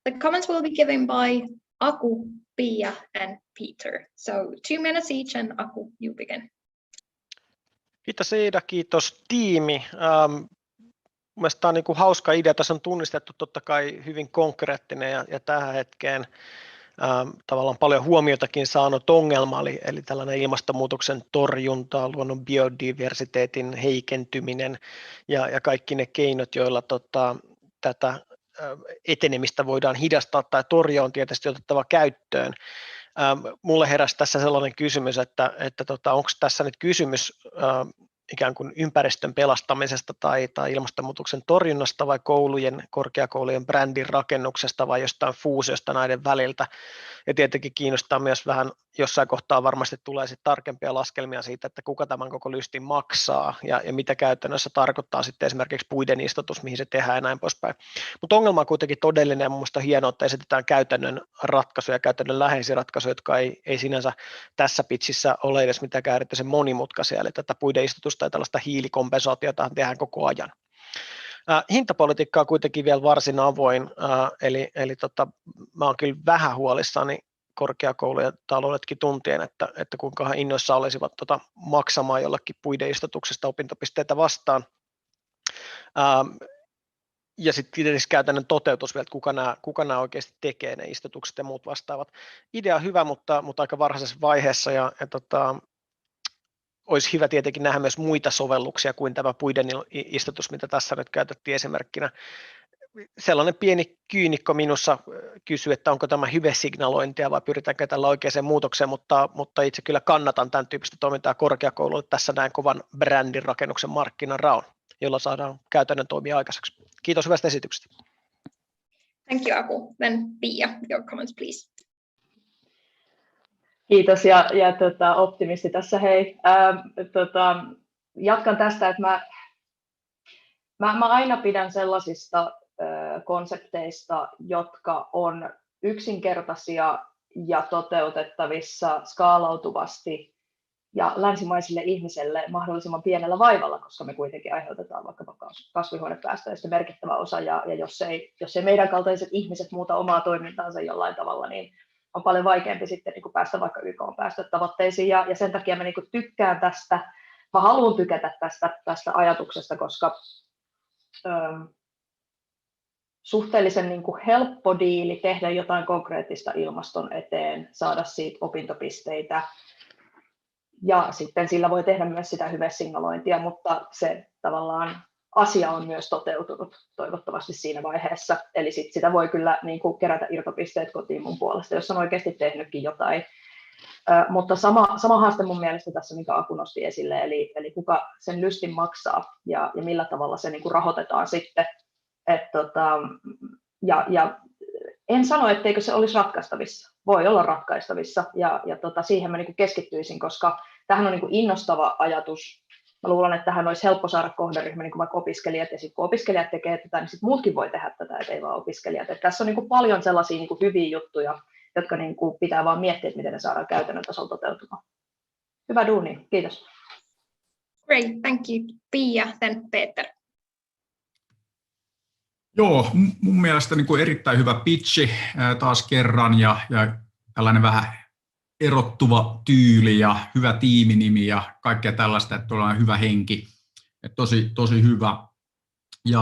The comments will be given by Aku, Pia and Peter. So 2 minutes each and Aku, you begin. Kiitos Iida, kiitos tiimi. Mielestäni tämä on niin kuin hauska idea. Tässä on tunnistettu totta kai hyvin konkreettinen ja tähän hetkeen tavallaan paljon huomiotakin saanut ongelma, eli tällainen ilmastonmuutoksen torjunta, luonnon biodiversiteetin heikentyminen ja kaikki ne keinot, joilla tätä etenemistä voidaan hidastaa tai torjua, on tietysti otettava käyttöön. Mulle heräsi tässä sellainen kysymys, että onko tässä nyt kysymys ikään kuin ympäristön pelastamisesta tai ilmastonmuutoksen torjunnasta vai korkeakoulujen brändin rakennuksesta vai jostain fuusiosta näiden väliltä. Ja tietenkin kiinnostaa myös vähän, jossain kohtaa varmasti tulee sitten tarkempia laskelmia siitä, että kuka tämän koko lystin maksaa ja mitä käytännössä tarkoittaa sitten esimerkiksi puiden istutus, mihin se tehdään ja näin poispäin. Mutta ongelma on kuitenkin todellinen ja mun mielestä on hienoa, että esitetään käytännön ratkaisuja, käytännön läheisiä ratkaisuja, jotka ei sinänsä tässä pitsissä ole edes mitenkään erityisen monimutkaisia, eli tätä puiden istutusta ja tällaista hiilikompensaatiota tehdään koko ajan. Hintapolitiikka on kuitenkin vielä varsin avoin, eli mä oon kyllä vähän huolissani korkeakoulujen taloudellekin tuntien, että kuinka innoissaan olisivat maksamaan jollakin puiden istutuksesta opintopisteitä vastaan. Ja sitten tietysti käytännön toteutus vielä, että kuka nämä oikeasti tekee, ne istutukset ja muut vastaavat. Idea on hyvä, mutta aika varhaisessa vaiheessa ja olisi hyvä tietenkin nähdä myös muita sovelluksia kuin tämä puiden istutus, mitä tässä nyt käytettiin esimerkkinä. sellainen pieni kyynikko minussa kysyy, että onko tämä hyvesignalointia vai pyritäänkö tällä oikeaan muutokseen, mutta itse kyllä kannatan tämän tyyppistä toimintaa korkeakoululle. Tässä näen kovan brändin rakennuksen markkinaraon, jolla saadaan käytännön toimia aikaiseksi. Kiitos hyvästä esityksestä. Thank you, Aku. Then Pia, your comments, please. Kiitos ja optimisti tässä, hei. Jatkan tästä, että mä aina pidän sellaisista konsepteista, jotka on yksinkertaisia ja toteutettavissa skaalautuvasti ja länsimaisille ihmisille mahdollisimman pienellä vaivalla, koska me kuitenkin aiheutetaan vaikkapa kasvihuonepäästöistä merkittävä osa, ja jos ei meidän kaltaiset ihmiset muuta omaa toimintaansa jollain tavalla, niin on paljon vaikeampi sitten niin kuin päästä vaikka YK-päästötavoitteisiin, ja sen takia mä niin kuin tykkään tästä, mä haluan tykätä tästä ajatuksesta, koska suhteellisen niin kuin helppo diili tehdä jotain konkreettista ilmaston eteen, saada siitä opintopisteitä, ja sitten sillä voi tehdä myös sitä hyvesignalointia, mutta se tavallaan asia on myös toteutunut toivottavasti siinä vaiheessa. Eli sitä voi kyllä niin kuin kerätä irtopisteet kotiin mun puolesta, jos on oikeasti tehnytkin jotain. Mutta sama haaste mun mielestä tässä, mikä Aku nosti esille, eli kuka sen lystin maksaa ja millä tavalla se niin kuin rahoitetaan sitten. Ja en sano, etteikö se olisi ratkaistavissa. Voi olla ratkaistavissa ja siihen mä niin kuin keskittyisin, koska tämähän on niin kuin innostava ajatus. Mä luulen, että tähän olisi helppo saada kohderyhmä, niin kuin vaikka opiskelijat, ja sitten kun opiskelijat tekee tätä, niin sitten muutkin voi tehdä tätä, ettei vaan opiskelijat. Että tässä on niin kuin paljon sellaisia niin kuin hyviä juttuja, jotka niin kuin pitää vaan miettiä, että miten ne saadaan käytännön tasolla toteutumaan. Hyvä duuni, kiitos. Great, thank you. Pia, then Peter. Joo, mun mielestä niin kuin erittäin hyvä pitchi taas kerran ja tällainen vähän erottuva tyyli ja hyvä tiiminimi ja kaikkea tällaista, että on hyvä henki, että tosi hyvä. Ja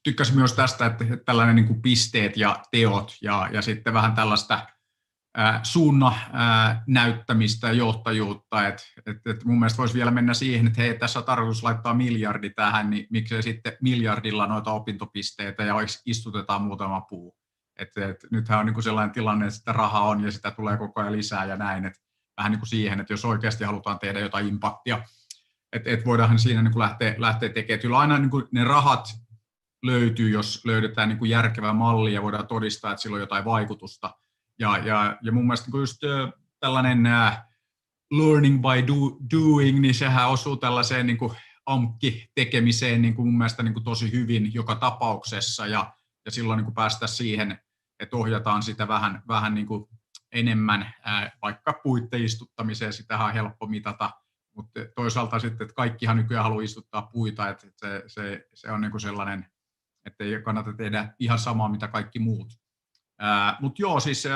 tykkäsin myös tästä, että tällainen niin kuin pisteet ja teot ja sitten vähän tällaista suunnan näyttämistä ja johtajuutta, että mun mielestä voisi vielä mennä siihen, että hei, tässä on tarkoitus laittaa miljardi tähän, niin miksei sitten miljardilla noita opintopisteitä ja istutetaan muutama puu. Nythän on niin kuin sellainen tilanne, että sitä rahaa on ja sitä tulee koko ajan lisää ja näin, että vähän niin kuin siihen, että jos oikeasti halutaan tehdä jotain impaktia, että voidaanhan siinä niin kuin lähteä tekemään. Kyllä aina niin kuin ne rahat löytyy, jos löydetään niin kuin järkevä malli ja voidaan todistaa, että sillä on jotain vaikutusta. Ja mun mielestä niin just tällainen learning by doing, niin sehän osuu tällaiseen niin kuin AMK-tekemiseen niin kuin mun mielestä niin kuin tosi hyvin joka tapauksessa, ja silloin niin kuin päästä siihen, että ohjataan sitä vähän niin kuin enemmän vaikka puitten istuttamiseen, sitähän on helppo mitata, mutta toisaalta sitten, että kaikkihan nykyään haluaa istuttaa puita, että se on niin kuin sellainen, että ei kannata tehdä ihan samaa, mitä kaikki muut. Mutta joo, siis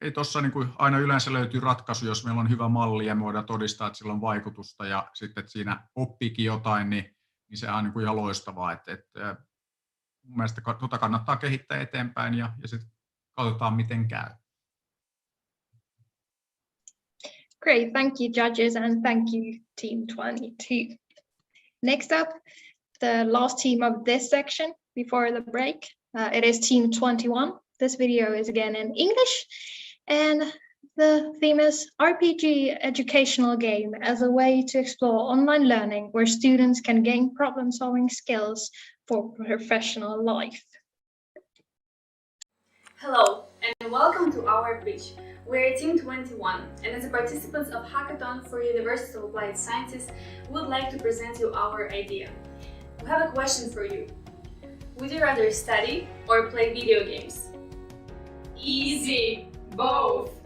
ei tuossa niin kuin aina yleensä löytyy ratkaisu, jos meillä on hyvä malli ja me voidaan todistaa, että sillä on vaikutusta ja sitten, että siinä oppiikin jotain, niin sehän on niin kuin ihan loistavaa. Mun mielestä tuota kannattaa kehittää eteenpäin ja sitten katsotaan, miten käy. Great, thank you judges and thank you team 22. Next up, the last team of this section before the break. It is team 21. This video is again in English, and the theme is RPG educational game as a way to explore online learning where students can gain problem-solving skills for professional life. Hello, and welcome to our pitch. We're Team 21, and as the participants of Hackathon for University of Applied Sciences, we would like to present you our idea. We have a question for you. Would you rather study or play video games? Easy! Both!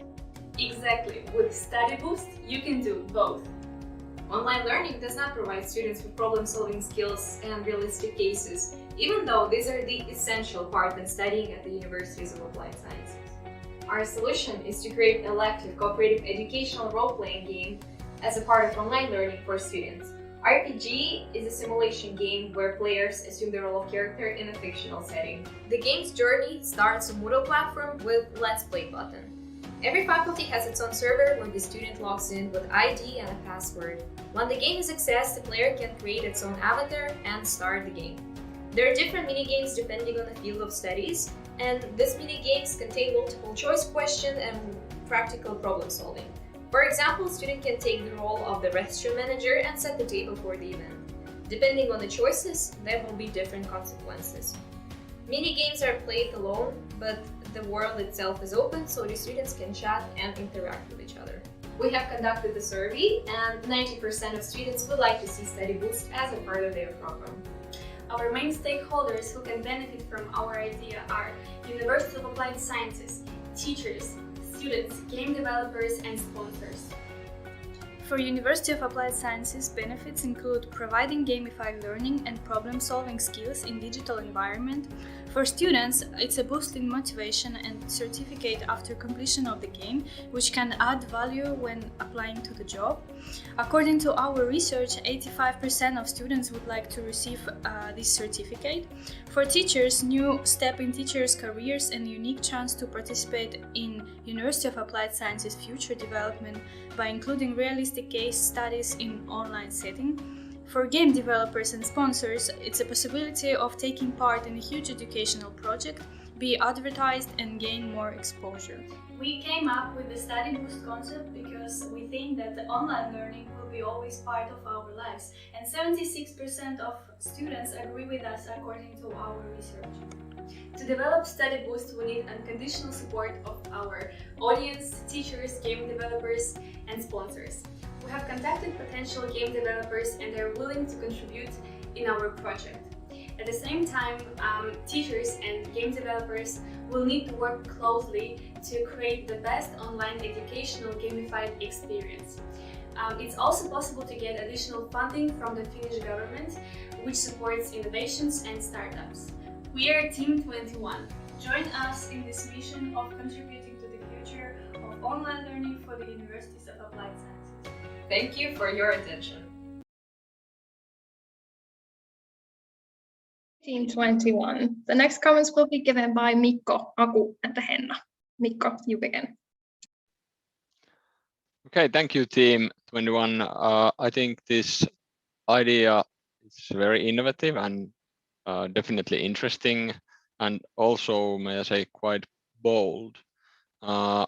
Exactly, with Study Boost, you can do both. Online learning does not provide students with problem-solving skills and realistic cases, even though these are the essential part when studying at the Universities of Applied Sciences. Our solution is to create an elective cooperative educational role-playing game as a part of online learning for students. RPG is a simulation game where players assume the role of character in a fictional setting. The game's journey starts on Moodle platform with Let's Play button. Every faculty has its own server where the student logs in with ID and a password. When the game is accessed, the player can create its own avatar and start the game. There are different mini-games depending on the field of studies, and these mini-games contain multiple choice questions and practical problem solving. For example, a student can take the role of the restaurant manager and set the table for the event. Depending on the choices, there will be different consequences. Mini-games are played alone, but the world itself is open, so the students can chat and interact with each other. We have conducted a survey, and 90% of students would like to see Study Boost as a part of their program. Our main stakeholders who can benefit from our idea are University of Applied Sciences, teachers, students, game developers, and sponsors. For University of Applied Sciences, benefits include providing gamified learning and problem-solving skills in digital environment. For students, it's a boost in motivation and certificate after completion of the game, which can add value when applying to the job. According to our research, 85% of students would like to receive this certificate. For teachers, new step in teachers' careers and unique chance to participate in University of Applied Sciences future development by including realistic case studies in online setting. For game developers and sponsors, it's a possibility of taking part in a huge educational project, be advertised and gain more exposure. We came up with the Study Boost concept because we think that the online learning will be always part of our lives, and 76% of students agree with us according to our research. To develop Study Boost, we need unconditional support of our audience, teachers, game developers, and sponsors. We have contacted potential game developers and they're willing to contribute in our project. At the same time, teachers and game developers will need to work closely to create the best online educational gamified experience. It's also possible to get additional funding from the Finnish government, which supports innovations and startups. We are Team 21. Join us in this mission of contributing to the future of online learning for the Universities of Applied Sciences. Thank you for your attention. Team 21. The next comments will be given by Mikko, Aku, and Henna. Mikko, you begin. Okay, thank you, Team 21. I think this idea is very innovative and definitely interesting, and also, may I say, quite bold. A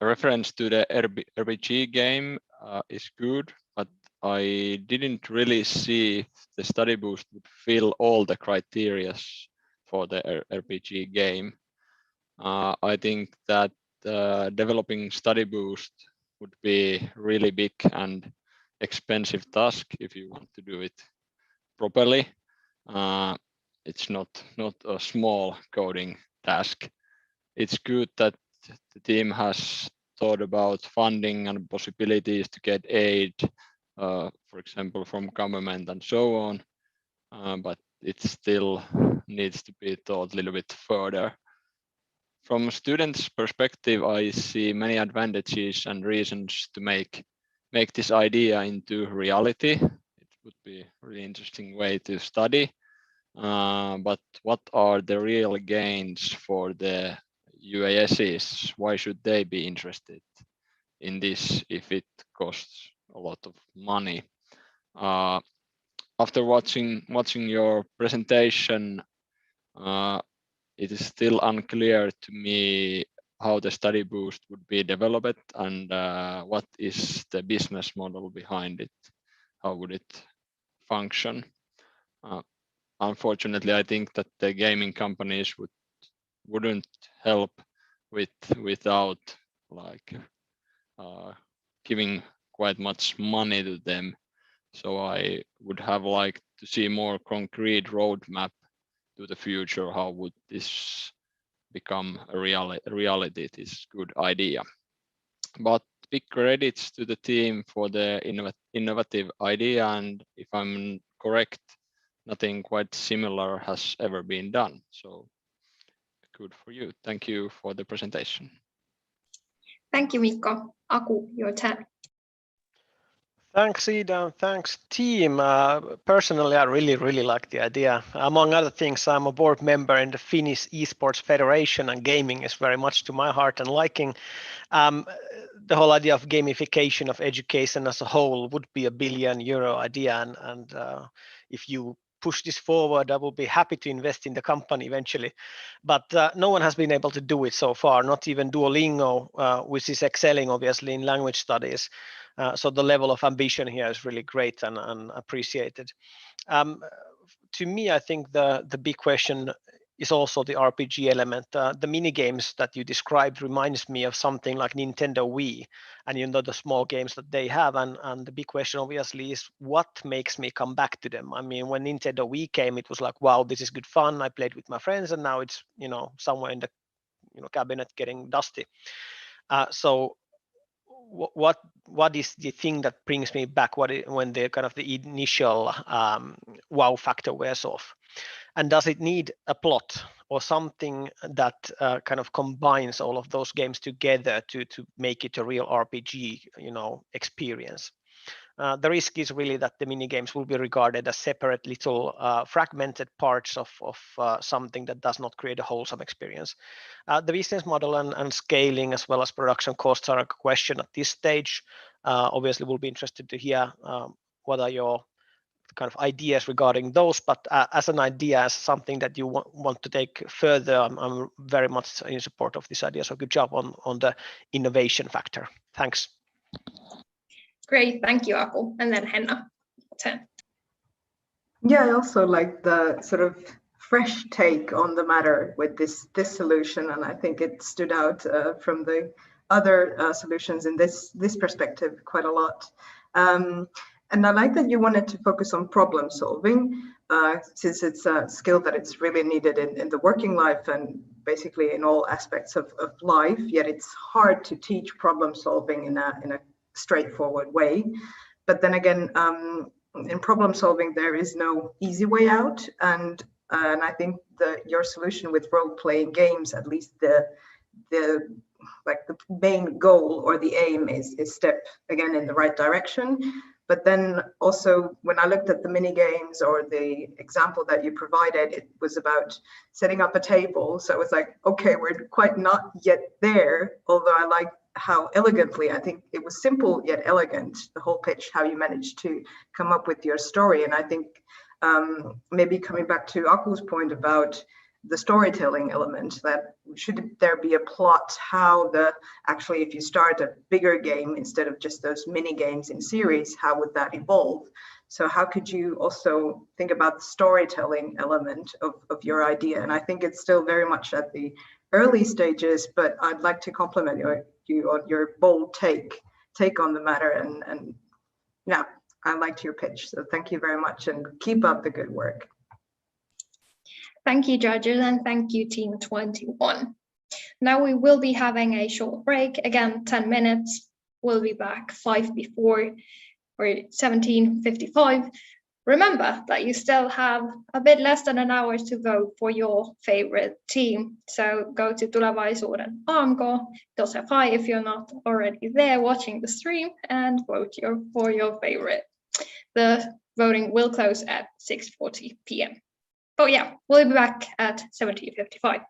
reference to the RPG game is good, but I didn't really see if the Study Boost would fill all the criteria for the RPG game. I think that developing Study Boost would be really big and expensive task if you want to do it properly. It's not a small coding task. It's good that the team has thought about funding and possibilities to get aid, for example, from government and so on, but it still needs to be thought a little bit further. From a student's perspective, I see many advantages and reasons to make this idea into reality. It would be a really interesting way to study. But what are the real gains for the UASs? Why should they be interested in this if it costs a lot of money? After watching your presentation, it is still unclear to me how the Study Boost would be developed and what is the business model behind it. How would it function? Unfortunately, I think that the gaming companies wouldn't help without like giving quite much money to them. So I would have liked to see more concrete roadmap to the future. How would this become a reality? This good idea. But big credits to the team for the innovative idea, and if I'm correct, nothing quite similar has ever been done. So good for you. Thank you for the presentation. Thank you, Mikko. Aku, your turn. Thanks, Ida, and thanks, team. Personally, I really like the idea. Among other things, I'm a board member in the Finnish Esports Federation, and gaming is very much to my heart and liking. The whole idea of gamification of education as a whole would be €1 billion idea, and if you push this forward, I will be happy to invest in the company eventually. But no one has been able to do it so far, not even Duolingo, which is excelling obviously in language studies. So the level of ambition here is really great and appreciated. To me, I think the big question is also the RPG element. The mini games that you described reminds me of something like Nintendo Wii, and the small games that they have. And the big question obviously is what makes me come back to them? I mean, when Nintendo Wii came, it was like, wow, this is good fun. I played with my friends, and now it's somewhere in the cabinet getting dusty. So what is the thing that brings me back when the kind of the initial wow factor wears off? And does it need a plot or something that kind of combines all of those games together to make it a real RPG experience? The risk is really that the mini games will be regarded as separate little fragmented parts of something that does not create a wholesome experience. The business model and scaling as well as production costs are a question at this stage. Obviously, we'll be interested to hear what are your kind of ideas regarding those, but as an idea, as something that you want to take further, I'm very much in support of this idea. So good job on the innovation factor. Thanks. Great, thank you, Aku. And then Henna. Yeah, I also like the sort of fresh take on the matter with this solution, and I think it stood out from the other solutions in this perspective quite a lot. And I like that you wanted to focus on problem solving, since it's a skill that it's really needed in the working life and basically in all aspects of life. Yet it's hard to teach problem solving in a straightforward way. But then again, in problem solving, there is no easy way out. And I think your solution with role-playing games, at least the main goal or the aim is step again in the right direction. But then also when I looked at the mini games or the example that you provided, it was about setting up a table. So it was like, okay, we're quite not yet there, although I like how elegantly, I think it was simple yet elegant, the whole pitch, how you managed to come up with your story. And I think maybe coming back to Aku's point about the storytelling element, that should there be a plot, how actually if you start a bigger game instead of just those mini games in series, how would that evolve? So how could you also think about the storytelling element of your idea? And I think it's still very much at the early stages, but I'd like to compliment you on your bold take on the matter, and yeah, I liked your pitch. So thank you very much and keep up the good work. Thank you, judges, and thank you, Team 21. Now we will be having a short break, again, 10 minutes. We'll be back 5 before, or 17:55. Remember that you still have a bit less than an hour to vote for your favorite team. So go to Tulevaisuuden AMK.fi if you're not already there watching the stream and vote for your favorite. The voting will close at 6:40 p.m. Oh yeah, we'll be back at 17:55.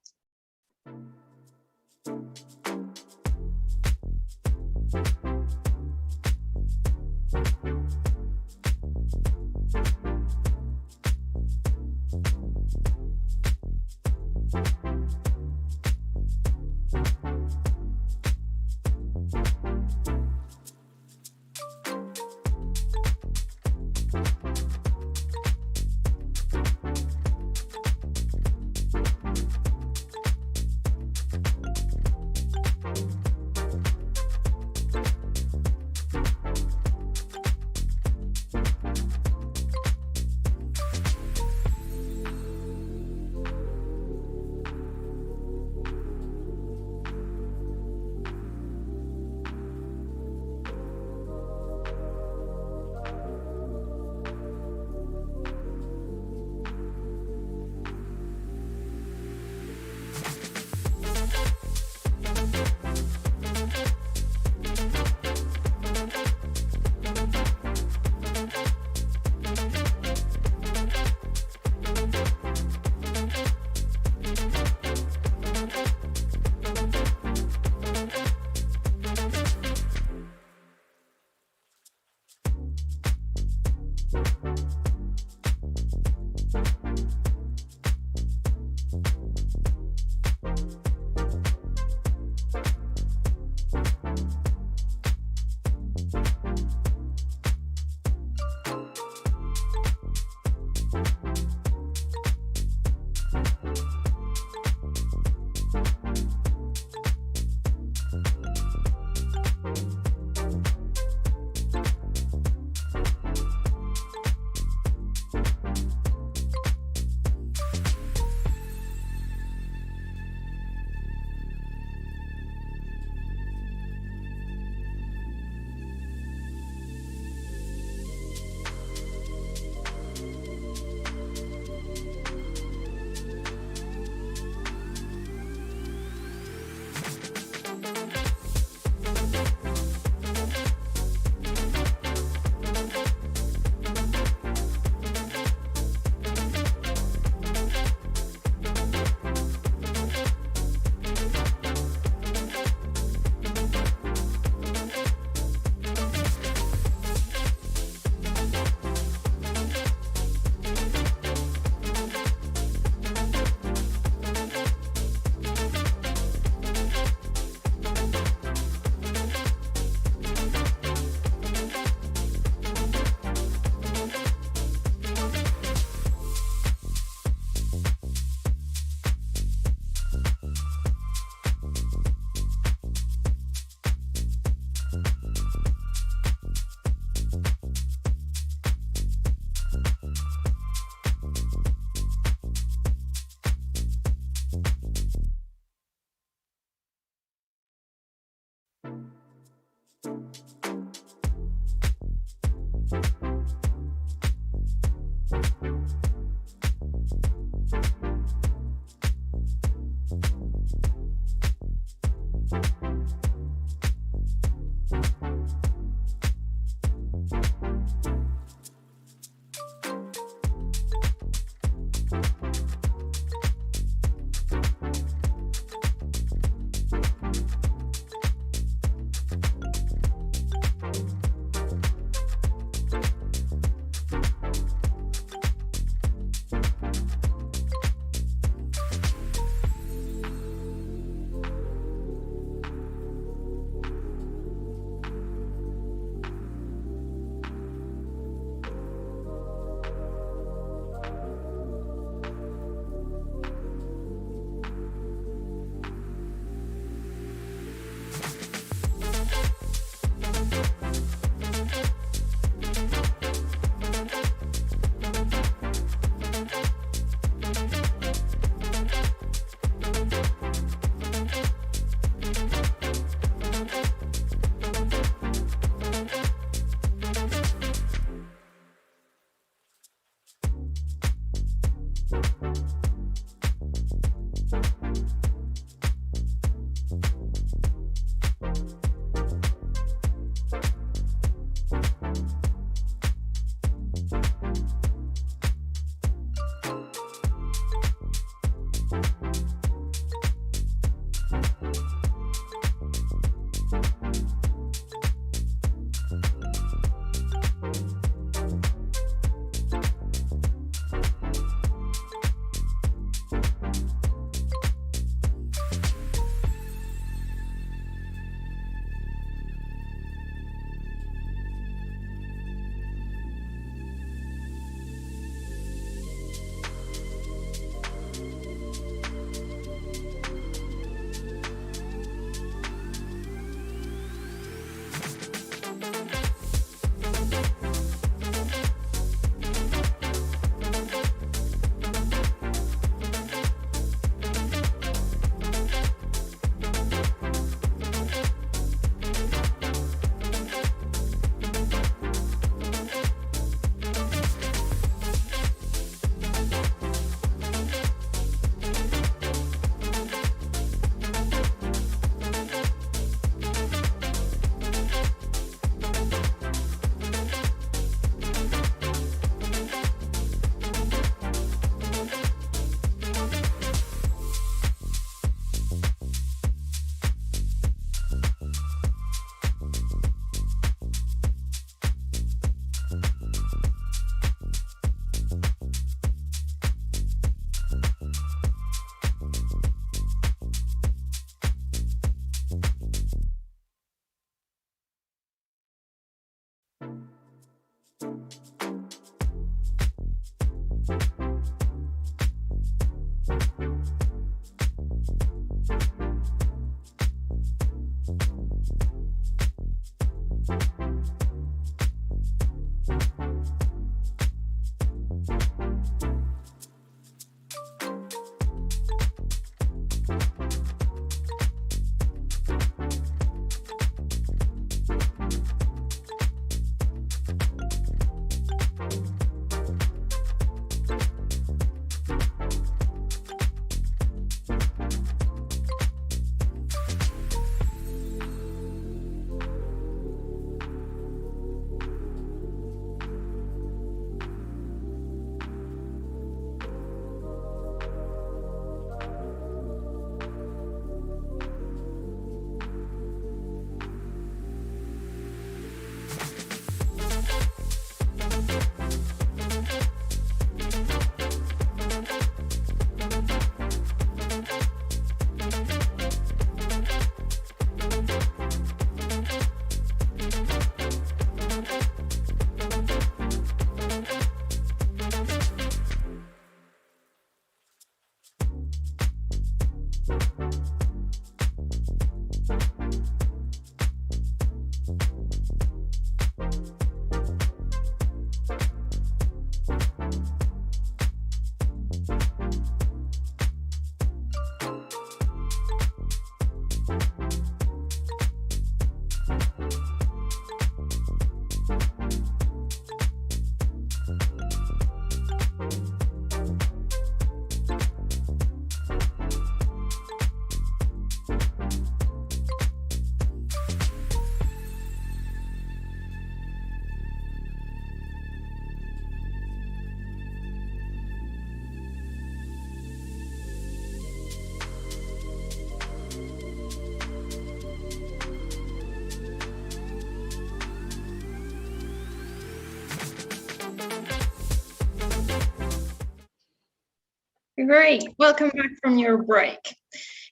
Great, welcome back from your break.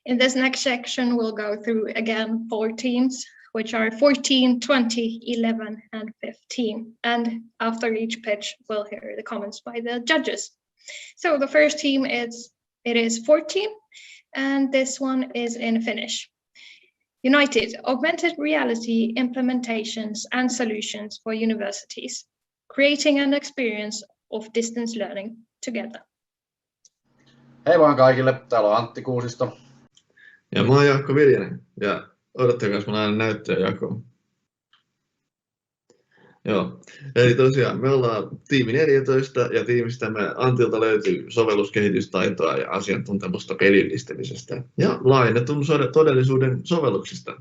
In this next section, we'll go through again 4 teams, which are 14, 20, 11, and 15. And after each pitch, we'll hear the comments by the judges. So the first team is 14, and this one is in Finnish. United, augmented reality implementations and solutions for universities, creating an experience of distance learning together. Hei vaan kaikille, täällä on Antti Kuusisto. Ja mä oon Jaakko Viljanen, ja odottakaa, mä lähden näyttöön jakoon. Joo, eli tosiaan me ollaan tiimi 14 ja tiimistämme Antilta löytyy sovelluskehitystaitoa ja asiantuntemusta pelillistämisestä ja laajennetun todellisuuden sovelluksista.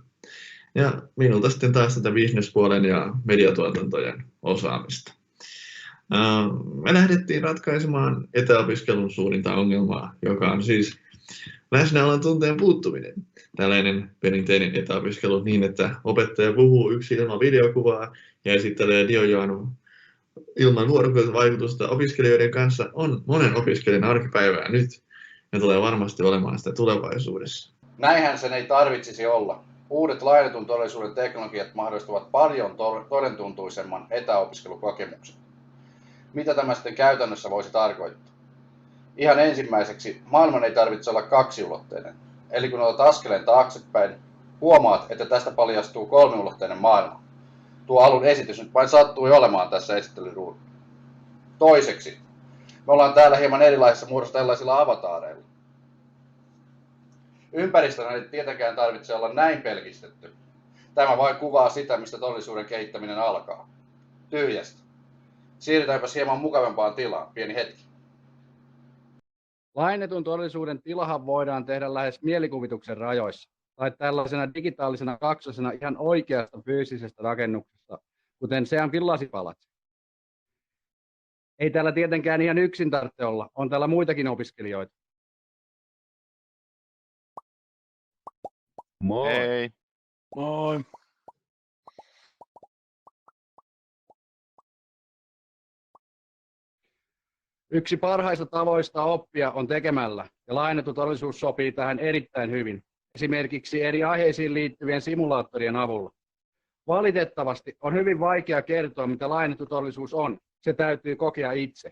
Ja minulta sitten taas tätä businesspuolen ja mediatuotantojen osaamista. Me lähdettiin ratkaisemaan etäopiskelun suurinta ongelmaa, joka on siis läsnäolon tunteen puuttuminen. Tällainen perinteinen etäopiskelu niin, että opettaja puhuu yksin ilman videokuvaa ja esittelee diojoon ilman vuorovaikutusta opiskelijoiden kanssa on monen opiskelijan arkipäivää nyt ja tulee varmasti olemaan sitä tulevaisuudessa. Näinhän sen ei tarvitsisi olla. Uudet laajennetun todellisuuden teknologiat mahdollistavat paljon todentuntuisemman etäopiskelukokemuksen. Mitä tämä sitten käytännössä voisi tarkoittaa? Ihan ensimmäiseksi, maailman ei tarvitse olla kaksiulotteinen. Eli kun otat askeleen taaksepäin, huomaat, että tästä paljastuu kolmiulotteinen maailma. Tuo alun esitys nyt vain sattui olemaan tässä esittelyruudulla. Toiseksi, me ollaan täällä hieman erilaisissa muodossa tällaisilla avataareilla. Ympäristönä ei tietenkään tarvitse olla näin pelkistetty. Tämä vain kuvaa sitä, mistä todellisuuden kehittäminen alkaa. Tyhjästä. Siirrytäänpäs hieman mukavampaan tilaan. Pieni hetki. Laajennetun todellisuuden tilahan voidaan tehdä lähes mielikuvituksen rajoissa, tai tällaisena digitaalisena kaksosena ihan oikeasta fyysisestä rakennuksesta, kuten Sean lasipalatsi. Ei täällä tietenkään ihan yksin tarvitse olla, on täällä muitakin opiskelijoita. Moi. Hei. Moi. Yksi parhaista tavoista oppia on tekemällä, ja laajennettu todellisuus sopii tähän erittäin hyvin, esimerkiksi eri aiheisiin liittyvien simulaattorien avulla. Valitettavasti on hyvin vaikea kertoa, mitä laajennettu todellisuus on. Se täytyy kokea itse.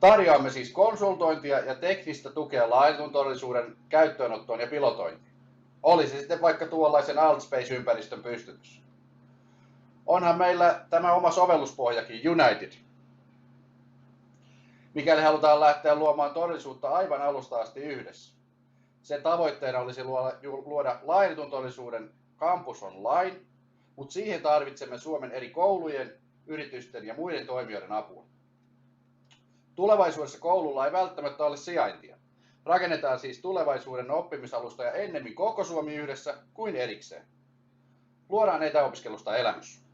Tarjoamme siis konsultointia ja teknistä tukea laajennetun todellisuuden käyttöönottoon ja pilotointiin. Olisi sitten vaikka tuollaisen Altspace-ympäristön pystytys. Onhan meillä tämä oma sovelluspohjakin United. Mikäli halutaan lähteä luomaan todellisuutta aivan alusta asti yhdessä. Sen tavoitteena olisi luoda laajennetun todellisuuden campus online, mutta siihen tarvitsemme Suomen eri koulujen, yritysten ja muiden toimijoiden apua. Tulevaisuudessa koululla ei välttämättä ole sijaintia. Rakennetaan siis tulevaisuuden oppimisalustoja ennemmin koko Suomi yhdessä kuin erikseen. Luodaan etäopiskelusta elämys.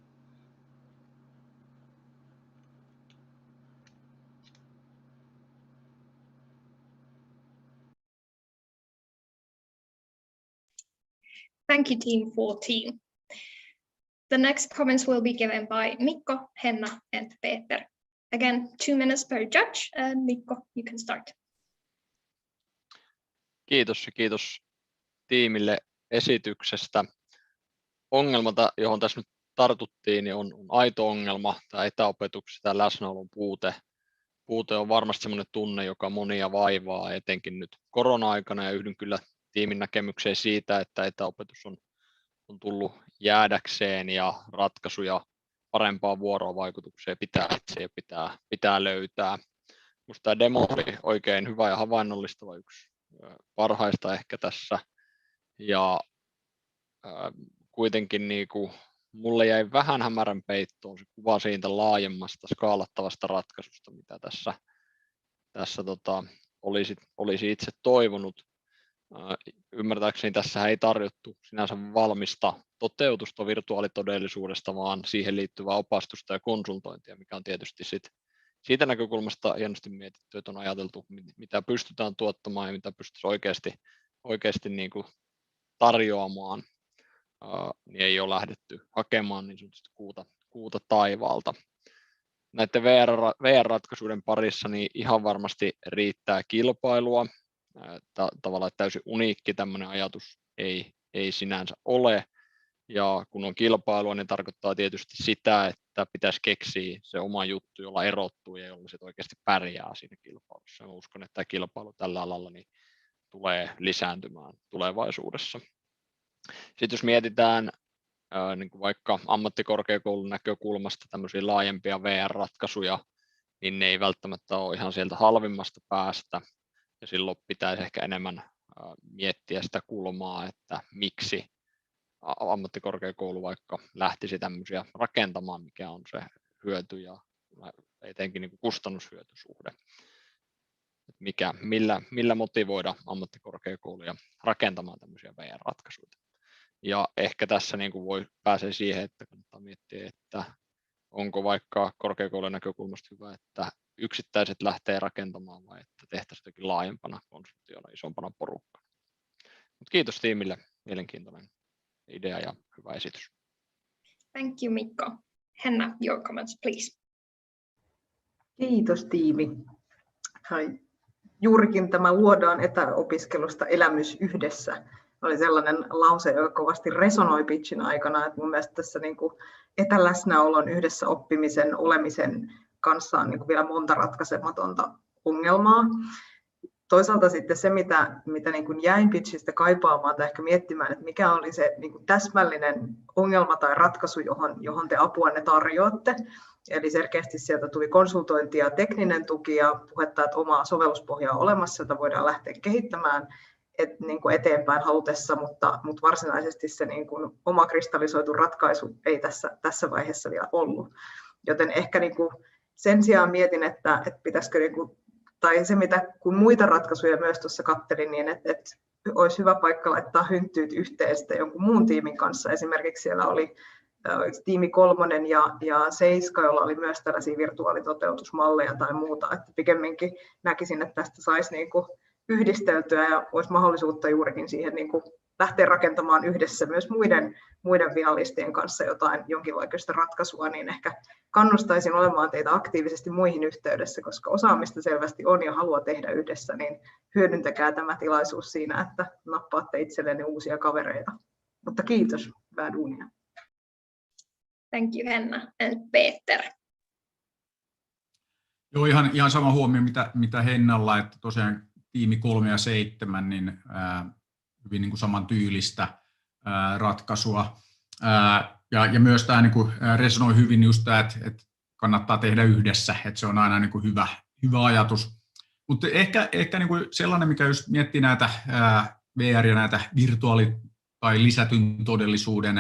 Thank you, Team 14. The next comments will be given by Mikko, Henna, and Peter. Again, 2 minutes per judge, and Mikko, you can start. Kiitos ja kiitos tiimille esityksestä. Ongelma, johon tässä nyt tartuttiin, niin on aito ongelma. Tämä etäopetuksen, tämä läsnäolon puute on varmasti sellainen tunne, joka monia vaivaa, etenkin nyt korona-aikana, ja yhdyn kyllä tiimin näkemykseen siitä, että etäopetus on tullut jäädäkseen ja ratkaisuja parempaan vuorovaikutukseen pitää etsiä ja pitää löytää. Minusta tämä demo oli oikein hyvä ja havainnollistava, yksi parhaista ehkä tässä. Ja kuitenkin niin mulle jäi vähän hämärän peittoon se kuva siitä laajemmasta skaalattavasta ratkaisusta, mitä tässä olisi itse toivonut. Ymmärtääkseni tässä ei tarjottu sinänsä valmista toteutusta virtuaalitodellisuudesta, vaan siihen liittyvää opastusta ja konsultointia, mikä on tietysti siitä näkökulmasta hienosti mietitty, että on ajateltu, mitä pystytään tuottamaan ja mitä pystyisi oikeasti niin kuin tarjoamaan, niin ei ole lähdetty hakemaan niin sanotusti kuuta taivaalta. näiden VR-ratkaisuiden parissa niin ihan varmasti riittää kilpailua. Tavallaan täysin uniikki tämmöinen ajatus ei sinänsä ole. Ja kun on kilpailua, niin tarkoittaa tietysti sitä, että pitäisi keksiä se oma juttu, jolla erottuu ja jolla se oikeasti pärjää siinä kilpailussa. Ja uskon, että tämä kilpailu tällä alalla niin tulee lisääntymään tulevaisuudessa. Sitten jos mietitään niin kuin vaikka ammattikorkeakoulun näkökulmasta tämmöisiä laajempia VR-ratkaisuja, niin ne ei välttämättä ole ihan sieltä halvimmasta päästä. Ja silloin pitäisi ehkä enemmän miettiä sitä kulmaa, että miksi ammattikorkeakoulu vaikka lähtisi tämmöisiä rakentamaan, mikä on se hyöty ja etenkin niin kuin kustannushyötysuhde. Millä motivoida ammattikorkeakouluja rakentamaan tämmöisiä VR-ratkaisuja. Ja ehkä tässä niin kuin pääsee siihen, että kannattaa miettiä, että onko vaikka korkeakoulun näkökulmasta hyvä, että yksittäiset lähtee rakentamaan vai että tehtäisiin jotenkin laajempana konsulttiona, isompana porukkana. Mut kiitos tiimille, mielenkiintoinen idea ja hyvä esitys. Thank you, Mikko. Henna, your comments, please. Kiitos tiimi. Juurikin tämä luodaan etäopiskelusta elämys yhdessä oli sellainen lause, joka kovasti resonoi pitchin aikana. Että mun mielestä tässä niin kuin etäläsnäolon yhdessä oppimisen olemisen kanssa on niin kuin vielä monta ratkaisematonta ongelmaa. Toisaalta sitten se, mitä niin kuin jäin pitchistä kaipaamaan tai ehkä miettimään, että mikä oli se niin kuin täsmällinen ongelma tai ratkaisu, johon te apuanne tarjoatte. Eli selkeästi sieltä tuli konsultointi ja tekninen tuki ja puhetta, että omaa sovelluspohjaa on olemassa, jota voidaan lähteä kehittämään niin kuin eteenpäin halutessa, mutta varsinaisesti se niin kuin oma kristallisoitu ratkaisu ei tässä vaiheessa vielä ollut. Joten ehkä niin kuin sen sijaan mietin, että pitäisikö, niin kuin, tai se mitä kun muita ratkaisuja myös tuossa katselin, niin että olisi hyvä paikka laittaa hynttyyt yhteen sitten jonkun muun tiimin kanssa. Esimerkiksi siellä oli tiimi 3 ja 7, jolla oli myös tällaisia virtuaalitoteutusmalleja tai muuta. Että pikemminkin näkisin, että tästä saisi niin kuin yhdisteltyä ja olisi mahdollisuutta juurikin siihen niin kuin lähteä rakentamaan yhdessä myös muiden finalistien kanssa jonkinlaista ratkaisua, niin ehkä kannustaisin olemaan teitä aktiivisesti muihin yhteydessä, koska osaamista selvästi on ja haluaa tehdä yhdessä, niin hyödyntäkää tämä tilaisuus siinä, että nappaatte itsellenne uusia kavereita. Mutta kiitos, hyvää duunia. Thank you, Henna. And Peter. Joo, ihan sama huomio, mitä Hennalla, että tosiaan tiimi 3 ja 7, niin hyvin niin kuin samantyylistä ratkaisua. Ja myös tämä niin kuin resonoi hyvin just tämä, että kannattaa tehdä yhdessä, että se on aina niin kuin hyvä ajatus. Mutta ehkä niin kuin sellainen, mikä just miettii näitä VR ja näitä virtuaali- tai lisätyn todellisuuden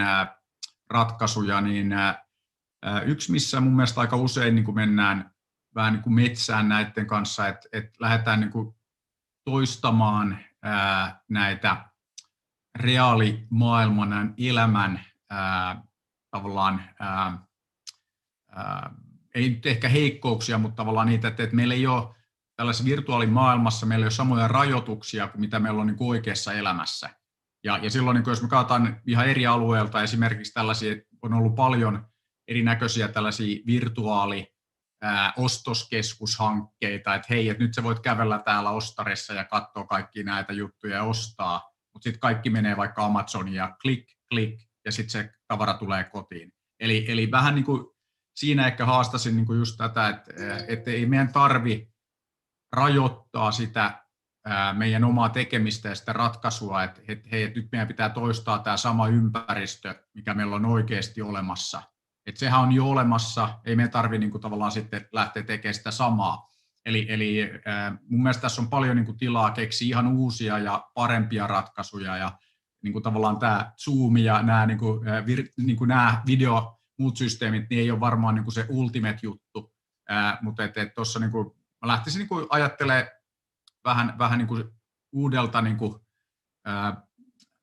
ratkaisuja, niin yksi, missä mun mielestä aika usein niin kuin mennään vähän niin kuin metsään näiden kanssa, että lähdetään niin kuin toistamaan näitä reaalimaailman elämän tavallaan, ei nyt ehkä heikkouksia, mutta tavallaan niitä, että meillä ei ole tällaisessa virtuaalimaailmassa, meillä ei ole samoja rajoituksia kuin mitä meillä on niin kuin oikeassa elämässä. Ja silloin, niin jos me katsotaan ihan eri alueelta, esimerkiksi tällaisia, on ollut paljon erinäköisiä tällaisia ostoskeskushankkeita, että hei, että nyt sä voit kävellä täällä ostarissa ja katsoa kaikki näitä juttuja ja ostaa, mutta sitten kaikki menee vaikka Amazonin ja klik, ja sitten se tavara tulee kotiin. Eli vähän niin kuin siinä ehkä haastasin niin kuin just tätä, että ei meidän tarvi rajoittaa sitä meidän omaa tekemistä ja sitä ratkaisua, että hei, että nyt meidän pitää toistaa tämä sama ympäristö, mikä meillä on oikeasti olemassa. Että sehän on jo olemassa, ei meidän tarvitse niin kuin tavallaan sitten lähteä tekemään sitä samaa. Eli mun mielestä tässä on paljon niin kuin tilaa keksiä ihan uusia ja parempia ratkaisuja, ja niin kuin tavallaan tämä Zoom ja nämä, niin kuin nämä video, muut systeemit, niin ei ole varmaan niin kuin se ultimate juttu, mutta tuossa niin kuin, mä lähtisin niin kuin ajattelemaan vähän niin kuin uudelta niin kuin,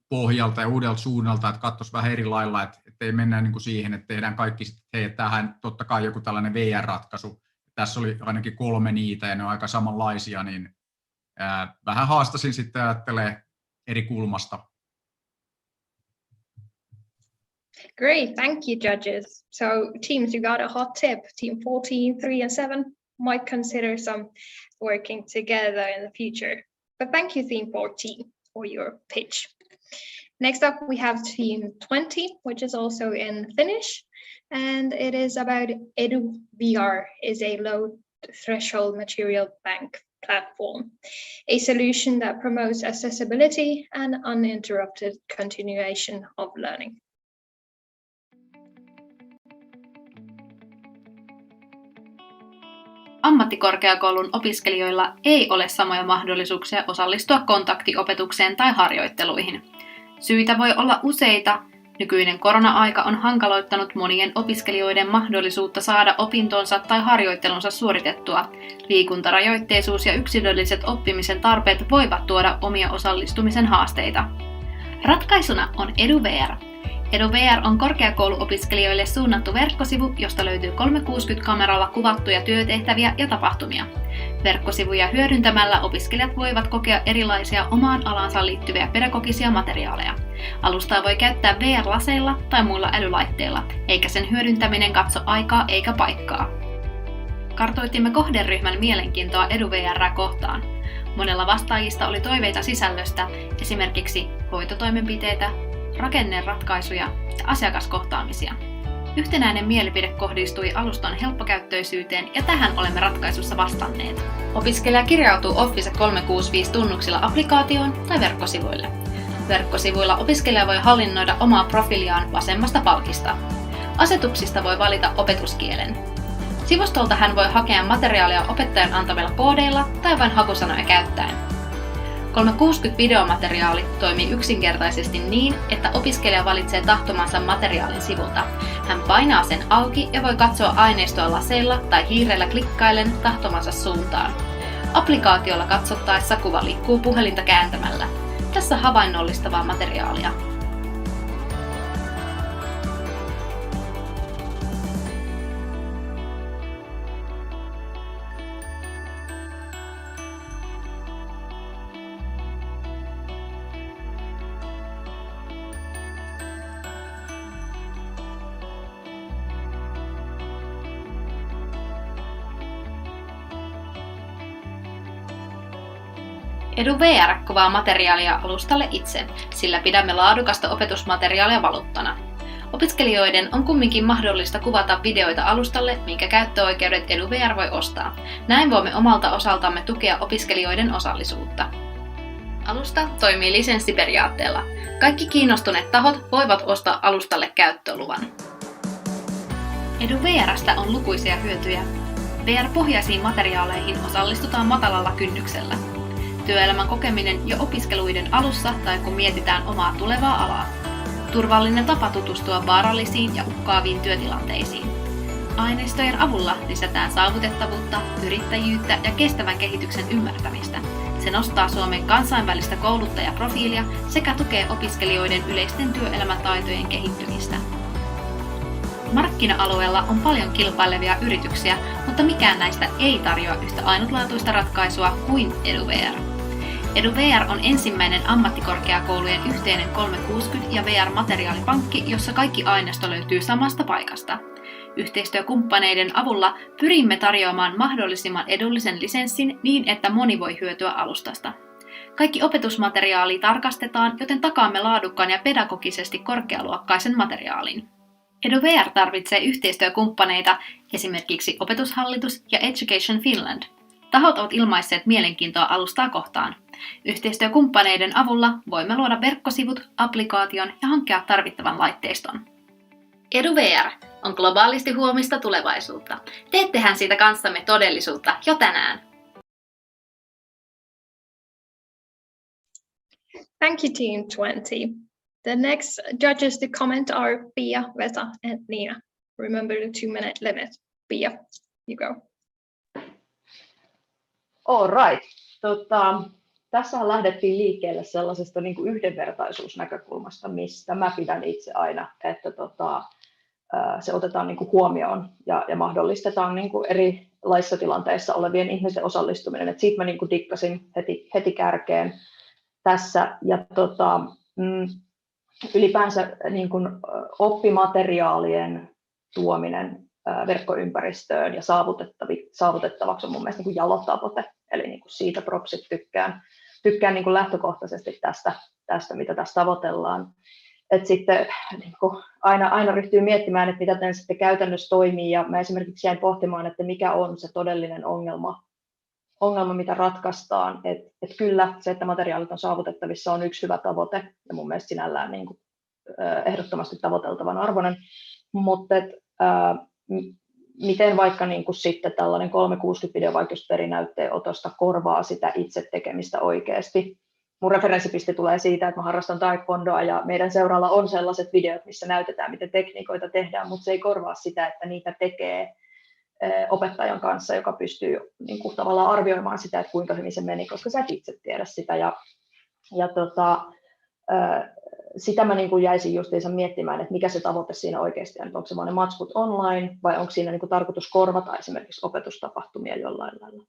pohjalta ja uudelta suunnalta, että katsoisi vähän eri lailla, että ei mennä niin kuin siihen, että tehdään kaikki, että hei, tähän totta kai joku tällainen VR-ratkaisu. Tässä oli ainakin 3 niitä ja ne on aika samanlaisia, niin vähän haastasin sitten ajattelee eri kulmasta. Great, thank you, judges. So teams, you got a hot tip. Team 14, 3 and 7 might consider some working together in the future. But thank you, Team 14, for your pitch. Next up, we have Team 20, which is also in Finnish, and it is about EduVR, is a low threshold material bank platform, a solution that promotes accessibility and uninterrupted continuation of learning. Ammattikorkeakoulun opiskelijoilla ei ole samoja mahdollisuuksia osallistua kontaktiopetukseen tai harjoitteluihin. Syitä voi olla useita. Nykyinen korona-aika on hankaloittanut monien opiskelijoiden mahdollisuutta saada opintonsa tai harjoittelunsa suoritettua. Liikuntarajoitteisuus ja yksilölliset oppimisen tarpeet voivat tuoda omia osallistumisen haasteita. Ratkaisuna on EduVR. EduVR on korkeakouluopiskelijoille suunnattu verkkosivu, josta löytyy 360-kameralla kuvattuja työtehtäviä ja tapahtumia. Verkkosivuja hyödyntämällä opiskelijat voivat kokea erilaisia omaan alansa liittyviä pedagogisia materiaaleja. Alustaa voi käyttää VR-laseilla tai muilla älylaitteilla, eikä sen hyödyntäminen katso aikaa eikä paikkaa. Kartoitimme kohderyhmän mielenkiintoa EduVR:ää kohtaan. Monella vastaajista oli toiveita sisällöstä, esimerkiksi hoitotoimenpiteitä, rakenneratkaisuja ja asiakaskohtaamisia. Yhtenäinen mielipide kohdistui alustan helppokäyttöisyyteen ja tähän olemme ratkaisussa vastanneet. Opiskelija kirjautuu Office 365 tunnuksilla applikaatioon tai verkkosivuille. Verkkosivuilla opiskelija voi hallinnoida omaa profiiliaan vasemmasta palkista. Asetuksista voi valita opetuskielen. Sivustolta hän voi hakea materiaalia opettajan antamilla koodeilla tai vain hakusanoja käyttäen. 360-videomateriaali toimii yksinkertaisesti niin, että opiskelija valitsee tahtomansa materiaalin sivulta. Hän painaa sen auki ja voi katsoa aineistoa laseilla tai hiirellä klikkaillen tahtomansa suuntaan. Applikaatiolla katsottaessa kuva liikkuu puhelinta kääntämällä. Tässä havainnollistavaa materiaalia. EduVR kuvaa materiaalia alustalle itse, sillä pidämme laadukasta opetusmateriaalia valuuttana. Opiskelijoiden on kumminkin mahdollista kuvata videoita alustalle, minkä käyttöoikeudet EduVR voi ostaa. Näin voimme omalta osaltamme tukea opiskelijoiden osallisuutta. Alusta toimii lisenssiperiaatteella. Kaikki kiinnostuneet tahot voivat ostaa alustalle käyttöluvan. EduVR:stä on lukuisia hyötyjä. VR-pohjaisiin materiaaleihin osallistutaan matalalla kynnyksellä. Työelämän kokeminen jo opiskeluiden alussa tai kun mietitään omaa tulevaa alaa. Turvallinen tapa tutustua vaarallisiin ja uhkaaviin työtilanteisiin. Aineistojen avulla lisätään saavutettavuutta, yrittäjyyttä ja kestävän kehityksen ymmärtämistä. Se nostaa Suomen kansainvälistä kouluttajaprofiilia sekä tukee opiskelijoiden yleisten työelämätaitojen kehittymistä. Markkina-alueella on paljon kilpailevia yrityksiä, mutta mikään näistä ei tarjoa yhtä ainutlaatuista ratkaisua kuin EduVR. EduVR on ensimmäinen ammattikorkeakoulujen yhteinen 360 ja VR-materiaalipankki, jossa kaikki aineisto löytyy samasta paikasta. Yhteistyökumppaneiden avulla pyrimme tarjoamaan mahdollisimman edullisen lisenssin niin, että moni voi hyötyä alustasta. Kaikki opetusmateriaali tarkastetaan, joten takaamme laadukkaan ja pedagogisesti korkealuokkaisen materiaalin. EduVR tarvitsee yhteistyökumppaneita, esimerkiksi Opetushallitus ja Education Finland. Tahot ovat ilmaisseet mielenkiintoa alustaa kohtaan. Yhteistyökumppaneiden avulla voimme luoda verkkosivut, applikaation ja hankkia tarvittavan laitteiston. EduVR on globaalisti huomista tulevaisuutta. Teettehän siitä kanssamme todellisuutta jo tänään. Thank you, Team 20. The next judges to comment are Pia, Vesa, and Nina. Remember the 2-minute limit. Pia, you go. All right. Tässähän lähdettiin liikkeelle sellaisesta niin kuin yhdenvertaisuusnäkökulmasta, mistä mä pidän itse aina, että se otetaan niin kuin huomioon ja mahdollistetaan niin kuin erilaisissa tilanteissa olevien ihmisten osallistuminen. Et siitä mä niin kuin dikkasin heti kärkeen tässä. Ja ylipäänsä niin kuin oppimateriaalien tuominen verkkoympäristöön ja saavutettavaksi on mun mielestä niin kuin jalo tavoite. Eli niin kuin siitä propsit tykkään niin kuin lähtökohtaisesti tästä, mitä tässä tavoitellaan. Et sitten niin kuin aina ryhtyy miettimään, että mitä tämän sitten käytännössä toimii. Ja mä esimerkiksi jäin pohtimaan, että mikä on se todellinen ongelma mitä ratkaistaan. Et kyllä se, että materiaalit on saavutettavissa, on yksi hyvä tavoite ja mun mielestä sinällään niin kuin, ehdottomasti tavoiteltavan arvoinen. Mutta miten vaikka niin kuin sitten tällainen 360-videovaikutusperinäytteen-otosta korvaa sitä itse tekemistä oikeasti. Mun referenssipiste tulee siitä, että mä harrastan taekwondoa ja meidän seuralla on sellaiset videot, missä näytetään, miten tekniikoita tehdään, mutta se ei korvaa sitä, että niitä tekee opettajan kanssa, joka pystyy niin kuin, tavallaan arvioimaan sitä, että kuinka hyvin se meni, koska sä et itse tiedä sitä. Sitä mä niin kuin jäisin justiinsa miettimään, että mikä se tavoite siinä oikeasti on. Onko se vain ne matskut online vai onko siinä niin kuin tarkoitus korvata esimerkiksi opetustapahtumia jollain lailla.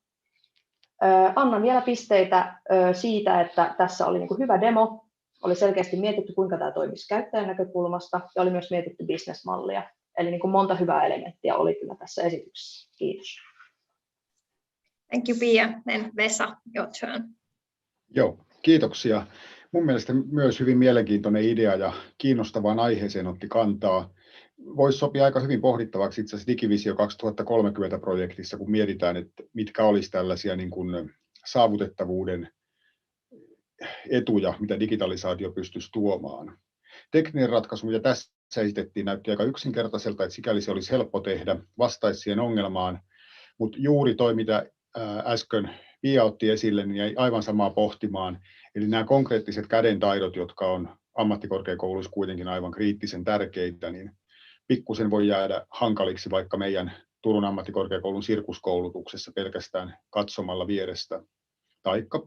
Annan vielä pisteitä siitä, että tässä oli niin kuin hyvä demo. Oli selkeästi mietitty, kuinka tämä toimisi käyttäjän näkökulmasta ja oli myös mietitty business-mallia. Eli niin kuin monta hyvää elementtiä oli kyllä tässä esityksessä. Kiitos. Thank you, Pia. Then Vesa, your turn. Joo, kiitoksia. Mun mielestä myös hyvin mielenkiintoinen idea ja kiinnostavaan aiheeseen otti kantaa. Voisi sopia aika hyvin pohdittavaksi itse asiassa Digivisio 2030-projektissa, kun mietitään, että mitkä olisi tällaisia niin kuin saavutettavuuden etuja, mitä digitalisaatio pystyisi tuomaan. Tekninen ratkaisu, mitä tässä esitettiin, näytti aika yksinkertaiselta, että sikäli se olisi helppo tehdä, vastaisi siihen ongelmaan, mutta juuri toi, mitä äsken Pia otti esille, niin jäi aivan samaa pohtimaan. Eli nämä konkreettiset kädentaidot, jotka on ammattikorkeakouluissa kuitenkin aivan kriittisen tärkeitä, niin pikkusen voi jäädä hankaliksi vaikka meidän Turun ammattikorkeakoulun sirkuskoulutuksessa pelkästään katsomalla vierestä, taikka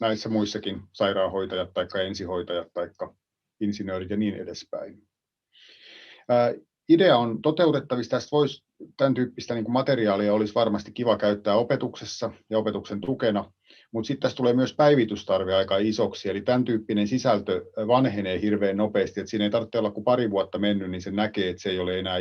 näissä muissakin sairaanhoitajat, taikka ensihoitajat, taikka insinöörit ja niin edespäin. Idea on toteutettavissa. Tästä voisi tämän tyyppistä niin kuin materiaalia olisi varmasti kiva käyttää opetuksessa ja opetuksen tukena, mutta sitten tässä tulee myös päivitystarve aika isoksi, eli tämän tyyppinen sisältö vanhenee hirveän nopeasti, että siinä ei tarvitse olla kuin pari vuotta mennyt, niin se näkee, että se ei ole enää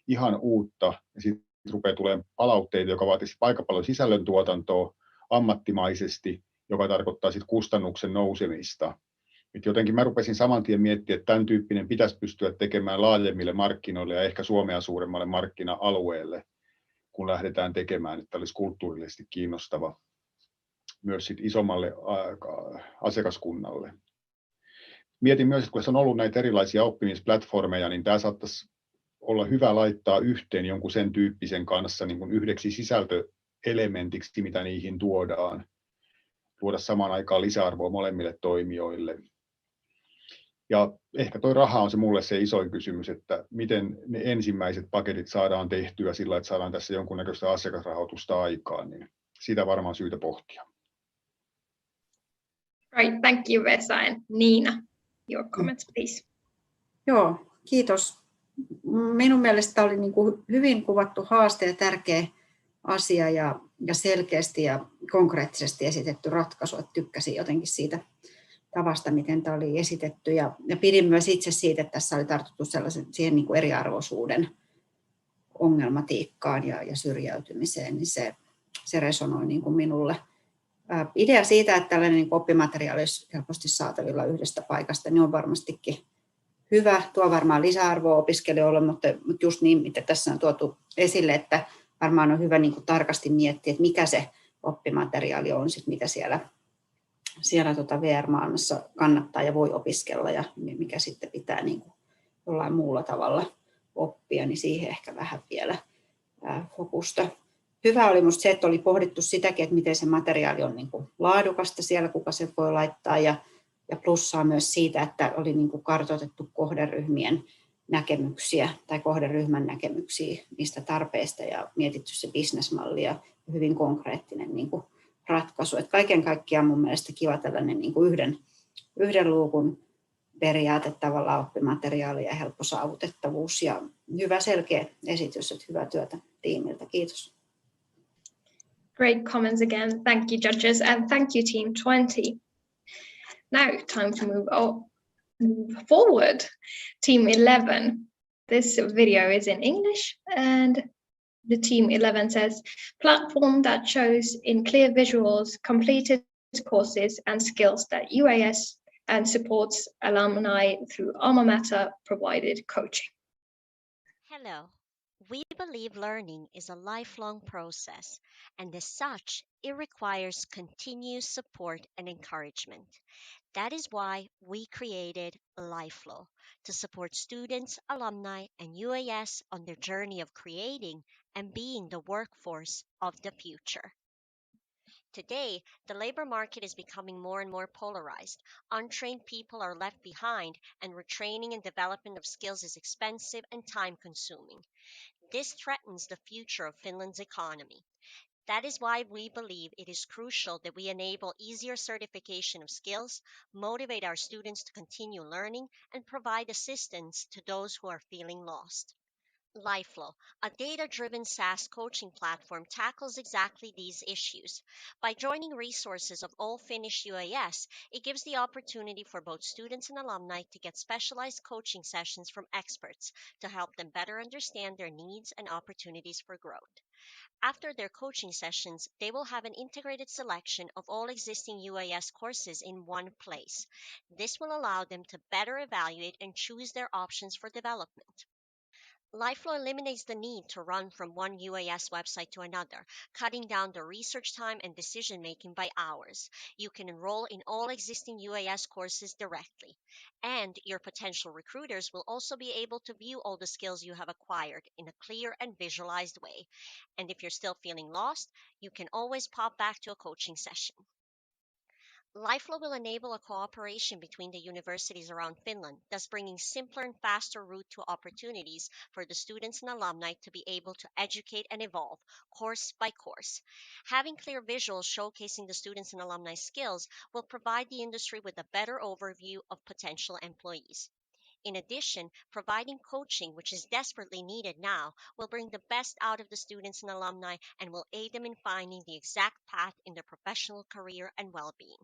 ihan uutta, ja sitten rupeaa tulemaan palautteita, joka vaatisi aika paljon sisällöntuotantoa ammattimaisesti, joka tarkoittaa sitten kustannuksen nousemista. Et jotenkin mä rupesin saman tien miettimään, että tämän tyyppinen pitäisi pystyä tekemään laajemmille markkinoille ja ehkä Suomea suuremmalle markkina-alueelle, kun lähdetään tekemään, että olisi kulttuurillisesti kiinnostava myös sit isommalle asiakaskunnalle. Mietin myös, että kun on ollut näitä erilaisia oppimisplatformeja, niin tämä saattaisi olla hyvä laittaa yhteen jonkun sen tyyppisen kanssa niin kuin yhdeksi sisältöelementiksi, mitä niihin tuodaan. Tuoda samaan aikaan lisäarvoa molemmille toimijoille. Ja ehkä tuo raha on se mulle se isoin kysymys, että miten ne ensimmäiset paketit saadaan tehtyä sillä, että saadaan tässä jonkunnäköistä asiakasrahoitusta aikaan, niin sitä varmaan syytä pohtia. Right, thank you Vesa and Niina. Your comments, please. Joo, kiitos. Minun mielestä oli niin kuin hyvin kuvattu haaste ja tärkeä asia ja selkeästi ja konkreettisesti esitetty ratkaisu. Että tykkäsin jotenkin siitä tavasta, miten tämä oli esitetty. Ja pidin myös itse siitä, että tässä oli tartuttu siihen niin kuin eriarvoisuuden ongelmatiikkaan ja syrjäytymiseen, niin se resonoi niin kuin minulle. Idea siitä, että tällainen niin kuin oppimateriaali olisi helposti saatavilla yhdestä paikasta, niin on varmastikin hyvä. Tuo varmaan lisäarvoa opiskelijoille, mutta just niin, mitä tässä on tuotu esille, että varmaan on hyvä niin kuin tarkasti miettiä, että mikä se oppimateriaali on, sit mitä siellä VR-maailmassa kannattaa ja voi opiskella ja mikä sitten pitää niin kuin jollain muulla tavalla oppia, niin siihen ehkä vähän vielä fokusta. Hyvä oli minusta se, että oli pohdittu sitäkin, että miten se materiaali on niin kuin laadukasta siellä, kuka se voi laittaa ja plussaa myös siitä, että oli niin kuin kartoitettu kohderyhmien näkemyksiä tai kohderyhmän näkemyksiä niistä tarpeista ja mietitty se bisnesmalli ja hyvin konkreettinen niin kuin ratkaisu. Että kaiken kaikkiaan mun mielestä kiva tällainen niin kuin yhden luukun periaate tavallaan oppimateriaali ja helppo saavutettavuus ja hyvä selkeä esitys, että hyvää työtä tiimiltä. Kiitos. Great comments again. Thank you, judges, and thank you, Team 20. Now, time to move move forward. Team 11. This video is in English, and the Team 11 says, platform that shows in clear visuals completed courses and skills that UAS and supports alumni through alma mater provided coaching. Hello. We believe learning is a lifelong process, and as such, it requires continuous support and encouragement. That is why we created LifeFlow to support students, alumni, and UAS on their journey of creating and being the workforce of the future. Today, the labor market is becoming more and more polarized. Untrained people are left behind, and retraining and development of skills is expensive and time-consuming. This threatens the future of Finland's economy. That is why we believe it is crucial that we enable easier certification of skills, motivate our students to continue learning, and provide assistance to those who are feeling lost. LifeFlow, a data-driven SaaS coaching platform, tackles exactly these issues. By joining resources of all Finnish UAS, it gives the opportunity for both students and alumni to get specialized coaching sessions from experts to help them better understand their needs and opportunities for growth. After their coaching sessions, they will have an integrated selection of all existing UAS courses in one place. This will allow them to better evaluate and choose their options for development. LifeFlow eliminates the need to run from one UAS website to another, cutting down the research time and decision-making by hours. You can enroll in all existing UAS courses directly, and your potential recruiters will also be able to view all the skills you have acquired in a clear and visualized way. And if you're still feeling lost, you can always pop back to a coaching session. LifeFlow will enable a cooperation between the universities around Finland, thus bringing simpler and faster route to opportunities for the students and alumni to be able to educate and evolve, course by course. Having clear visuals showcasing the students and alumni skills will provide the industry with a better overview of potential employees. In addition, providing coaching, which is desperately needed now, will bring the best out of the students and alumni and will aid them in finding the exact path in their professional career and well-being.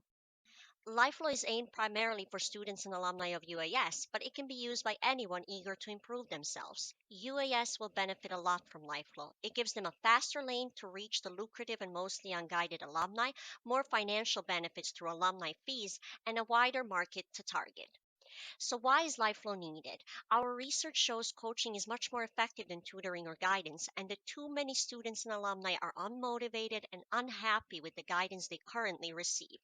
LifeFlow is aimed primarily for students and alumni of UAS, but it can be used by anyone eager to improve themselves. UAS will benefit a lot from LifeFlow. It gives them a faster lane to reach the lucrative and mostly unguided alumni, more financial benefits through alumni fees, and a wider market to target. So why is LifeFlow needed? Our research shows coaching is much more effective than tutoring or guidance, and that too many students and alumni are unmotivated and unhappy with the guidance they currently receive.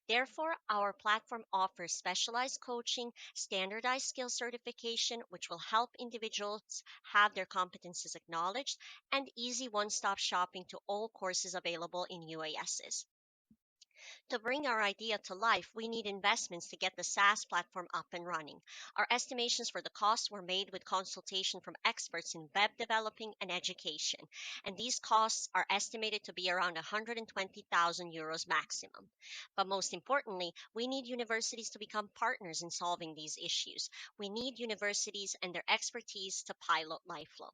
Therefore, our platform offers specialized coaching, standardized skill certification, which will help individuals have their competencies acknowledged, and easy one-stop shopping to all courses available in UASs. To bring our idea to life, we need investments to get the SaaS platform up and running. Our estimations for the costs were made with consultation from experts in web developing and education, and these costs are estimated to be around 120,000 euros maximum. But most importantly, we need universities to become partners in solving these issues. We need universities and their expertise to pilot LifeFlow.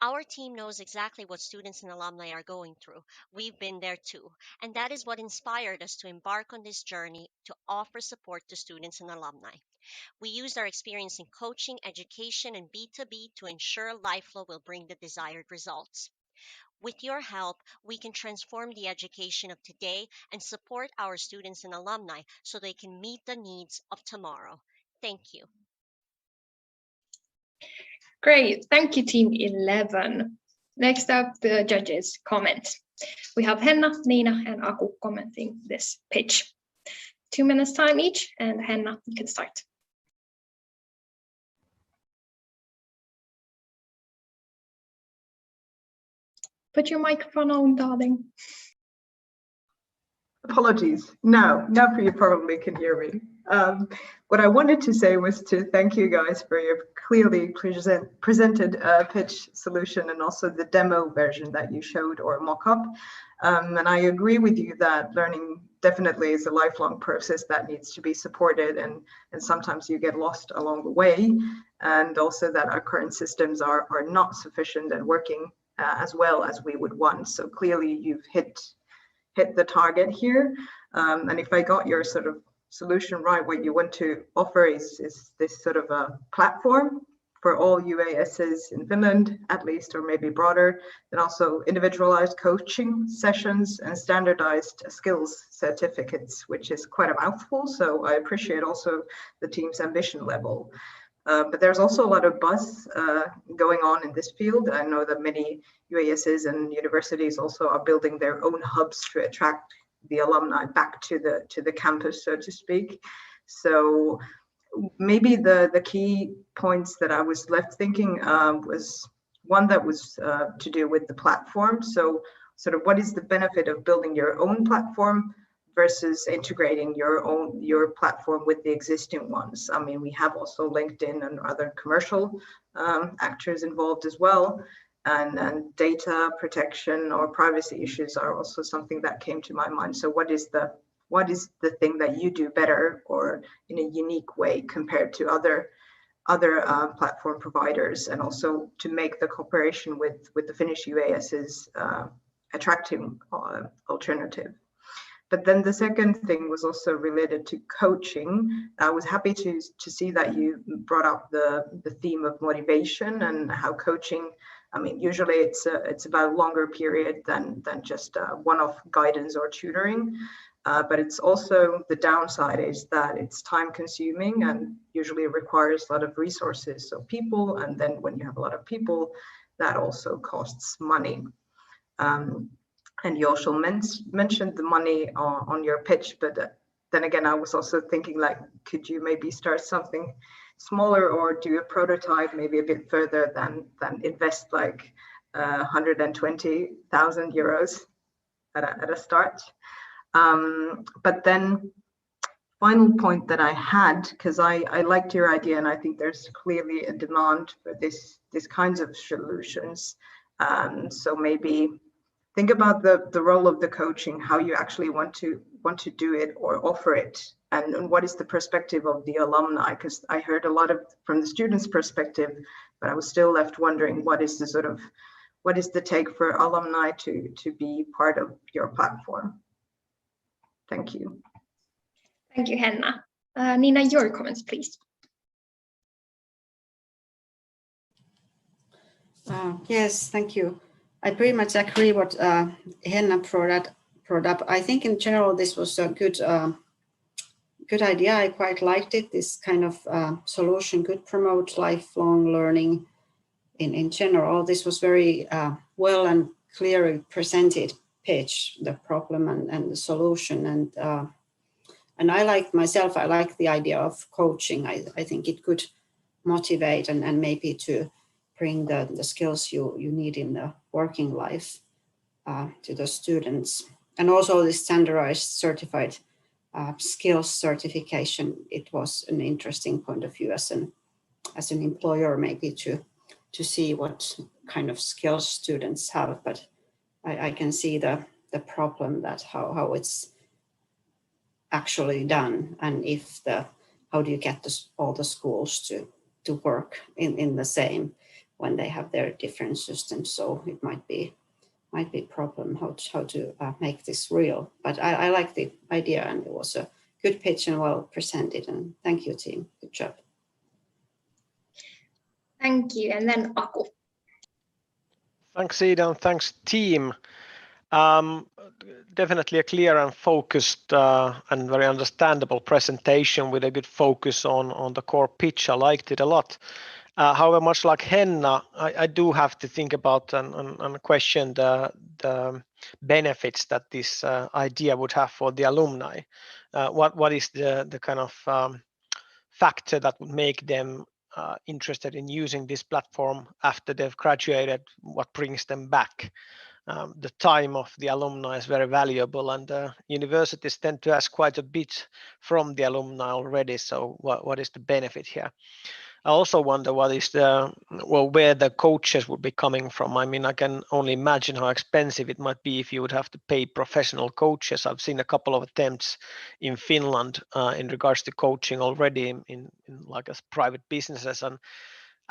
Our team knows exactly what students and alumni are going through. We've been there too, and that is what inspired us to embark on this journey to offer support to students and alumni. We used our experience in coaching, education, and B2B to ensure LifeFlow will bring the desired results. With your help, we can transform the education of today and support our students and alumni so they can meet the needs of tomorrow. Thank you. Great, thank you, Team 11. Next up, the judges' comments. We have Henna, Nina, and Aku commenting this pitch. 2 minutes time each, and Henna, you can start. Put your microphone on, darling. Apologies. Now you probably can hear me. What I wanted to say was to thank you guys for your clearly presented pitch solution and also the demo version that you showed or mock-up. And I agree with you that learning definitely is a lifelong process that needs to be supported, and sometimes you get lost along the way, and also that our current systems are not sufficient and working as well as we would want. So clearly you've hit the target here. And if I got your sort of solution right, what you want to offer is this sort of a platform for all UASs in Finland, at least, or maybe broader, and also individualized coaching sessions and standardized skills certificates, which is quite a mouthful. So I appreciate also the team's ambition level. But there's also a lot of buzz going on in this field. I know that many UASs and universities also are building their own hubs to attract the alumni back to the campus, so to speak. So maybe the key points that I was left thinking was one that was to do with the platform. So sort of what is the benefit of building your own platform versus integrating your platform with the existing ones? I mean, we have also LinkedIn and other commercial actors involved as well. And data protection or privacy issues are also something that came to my mind. So what is the thing that you do better or in a unique way compared to other platform providers, and also to make the cooperation with the Finnish UASs attractive alternative? But then the second thing was also related to coaching. I was happy to see that you brought up the theme of motivation and how coaching, I mean, usually it's about a longer period than just one-off guidance or tutoring. But it's also, the downside is that it's time consuming and usually requires a lot of resources, so people, and then when you have a lot of people, that also costs money. And you also mentioned the money on your pitch, but then again, I was also thinking, like, could you maybe start something smaller or do a prototype maybe a bit further than invest like 120,000 euros at a start? But then final point that I had, because I liked your idea and I think there's clearly a demand for this kinds of solutions. So maybe think about the role of the coaching, how you actually want to do it or offer it, and what is the perspective of the alumni? Because I heard a lot from the students' perspective, but I was still left wondering what is the take for alumni to be part of your platform? Thank you. Thank you, Henna. Nina, your comments, please. Yes, thank you. I pretty much agree what Henna brought up. I think in general this was a good idea. I quite liked it. This kind of solution could promote lifelong learning in general. This was very well and clearly presented pitch, the problem and the solution. And I like the idea of coaching. I think it could motivate and maybe to bring the skills you need in the working life to the students. And also this standardized certified skills certification, it was an interesting point of view as an employer, maybe to see what kind of skills students have. But I can see the problem that how it's actually done, and how do you get all the schools to work in the same when they have their different systems. So it might be a problem how to make this real. But I like the idea, and it was a good pitch and well presented. And thank you, team. Good job. Thank you. And then Aku. Thanks, Ida, and thanks, team. Definitely a clear and focused and very understandable presentation with a good focus on the core pitch. I liked it a lot. However, much like Henna, I do have to think about and question the benefits that this idea would have for the alumni. What is the kind of factor that would make them interested in using this platform after they've graduated? What brings them back? The time of the alumni is very valuable, and universities tend to ask quite a bit from the alumni already. So what is the benefit here? I also wonder what is where the coaches would be coming from. I mean, I can only imagine how expensive it might be if you would have to pay professional coaches. I've seen a couple of attempts in Finland in regards to coaching already in like as private businesses, and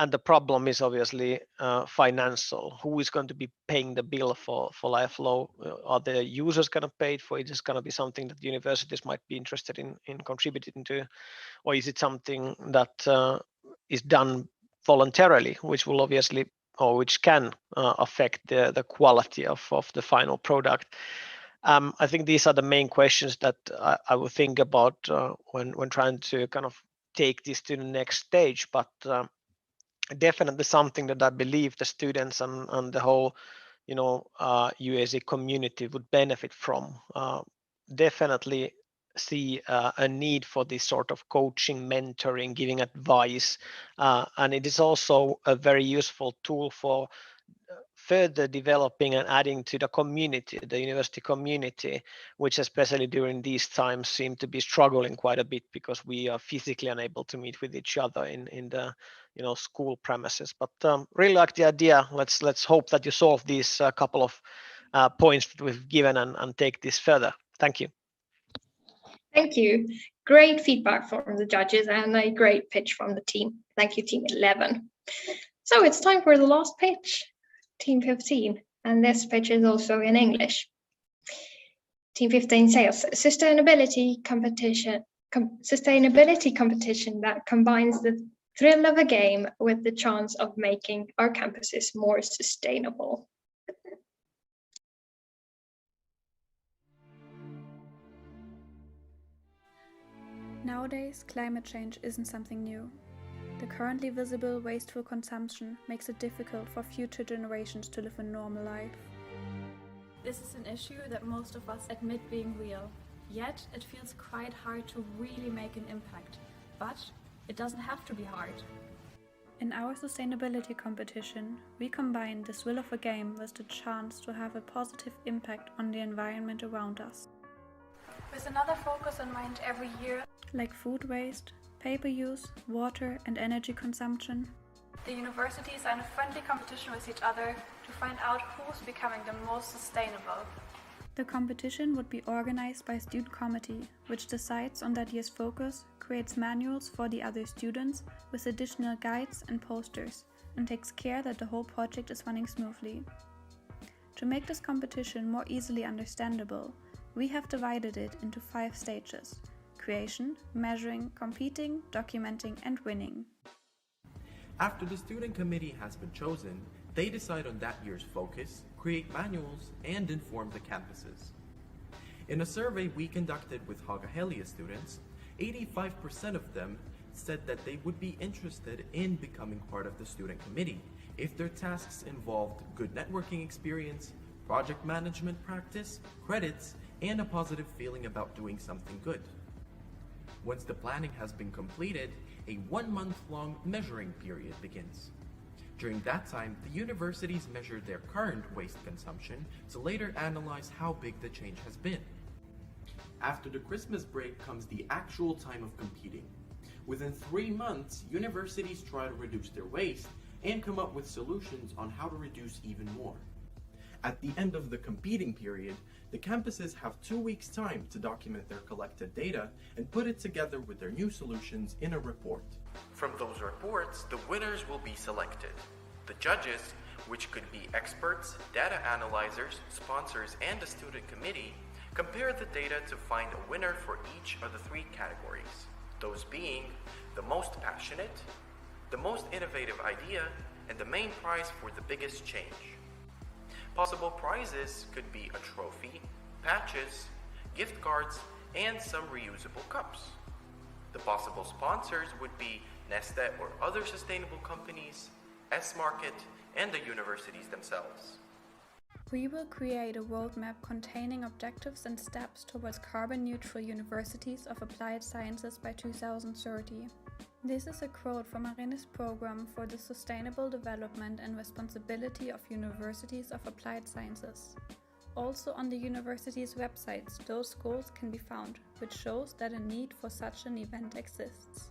And the problem is obviously financial. Who is going to be paying the bill for LifeFlow? Are the users going to pay it for it? Is it going to be something that universities might be interested in contributing to? Or is it something that is done voluntarily, which will obviously, or which can affect the quality of the final product? I think these are the main questions that I would think about when trying to kind of take this to the next stage. But definitely something that I believe the students and the whole, UAC community would benefit from. Definitely see a need for this sort of coaching, mentoring, giving advice, and it is also a very useful tool for further developing and adding to the community, the university community, which especially during these times seem to be struggling quite a bit because we are physically unable to meet with each other in the school premises. But really like the idea. Let's hope that you solve these couple of points that we've given and take this further. Thank you. Thank you. Great feedback from the judges and a great pitch from the team. Thank you, Team 11. So it's time for the last pitch, Team 15, and this pitch is also in English. Team 15 says sustainability competition that combines the thrill of a game with the chance of making our campuses more sustainable. Nowadays, climate change isn't something new. The currently visible wasteful consumption makes it difficult for future generations to live a normal life. This is an issue that most of us admit being real, yet it feels quite hard to really make an impact. But it doesn't have to be hard. In our sustainability competition, we combine the thrill of a game with the chance to have a positive impact on the environment around us. With another focus in mind every year, like food waste, paper use, water and energy consumption. The universities are in a friendly competition with each other to find out who's becoming the most sustainable. The competition would be organized by a student committee, which decides on that year's focus, creates manuals for the other students with additional guides and posters, and takes care that the whole project is running smoothly. To make this competition more easily understandable, we have divided it into 5 stages: creation, measuring, competing, documenting, and winning. After the student committee has been chosen, they decide on that year's focus, create manuals, and inform the campuses. In a survey we conducted with Haaga-Helia students, 85% of them said that they would be interested in becoming part of the student committee if their tasks involved good networking experience, project management practice, credits, and a positive feeling about doing something good. Once the planning has been completed, a 1-month-long measuring period begins. During that time, the universities measure their current waste consumption to later analyze how big the change has been. After the Christmas break comes the actual time of competing. Within 3 months, universities try to reduce their waste and come up with solutions on how to reduce even more. At the end of the competing period, the campuses have 2 weeks' time to document their collected data and put it together with their new solutions in a report. From those reports, the winners will be selected. The judges, which could be experts, data analyzers, sponsors, and a student committee, compare the data to find a winner for each of the 3 categories, those being the most passionate, the most innovative idea, and the main prize for the biggest change. Possible prizes could be a trophy, patches, gift cards, and some reusable cups. The possible sponsors would be Neste or other sustainable companies, S-Market, and the universities themselves. We will create a roadmap containing objectives and steps towards carbon-neutral universities of applied sciences by 2030. This is a quote from Arene's program for the sustainable development and responsibility of universities of applied sciences. Also on the university's websites, those goals can be found, which shows that a need for such an event exists.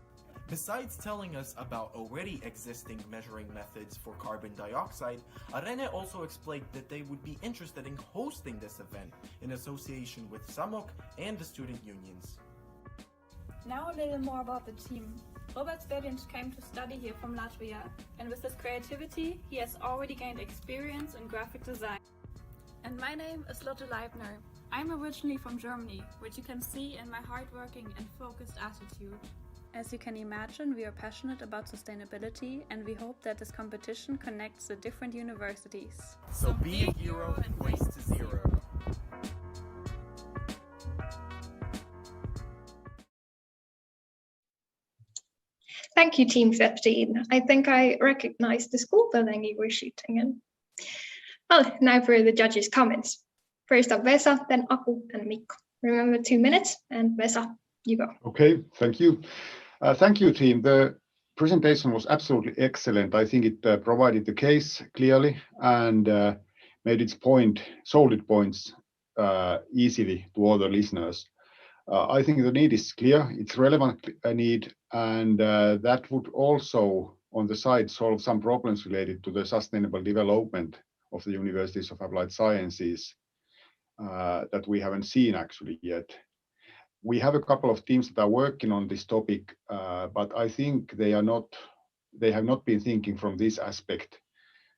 Besides telling us about already existing measuring methods for carbon dioxide, Arene also explained that they would be interested in hosting this event in association with SAMOK and the student unions. Now a little more about the team. Robert Svedins came to study here from Latvia, and with his creativity, he has already gained experience in graphic design. And my name is Lotte Leibner. I'm originally from Germany, which you can see in my hardworking and focused attitude. As you can imagine, we are passionate about sustainability, and we hope that this competition connects the different universities. So be a hero and waste to zero. Thank you, Team 15. I think I recognize the school building you were shooting in. Well, now for the judges' comments. First up, Vesa, then Aku and Mikko. Remember 2 minutes, and Vesa, you go. Okay, thank you. Thank you, team. The presentation was absolutely excellent. I think it provided the case clearly and made its solid points easily to all the listeners. I think the need is clear, it's relevant need, and that would also, on the side, solve some problems related to the sustainable development of the universities of applied sciences that we haven't seen actually yet. We have a couple of teams that are working on this topic, but I think they have not been thinking from this aspect.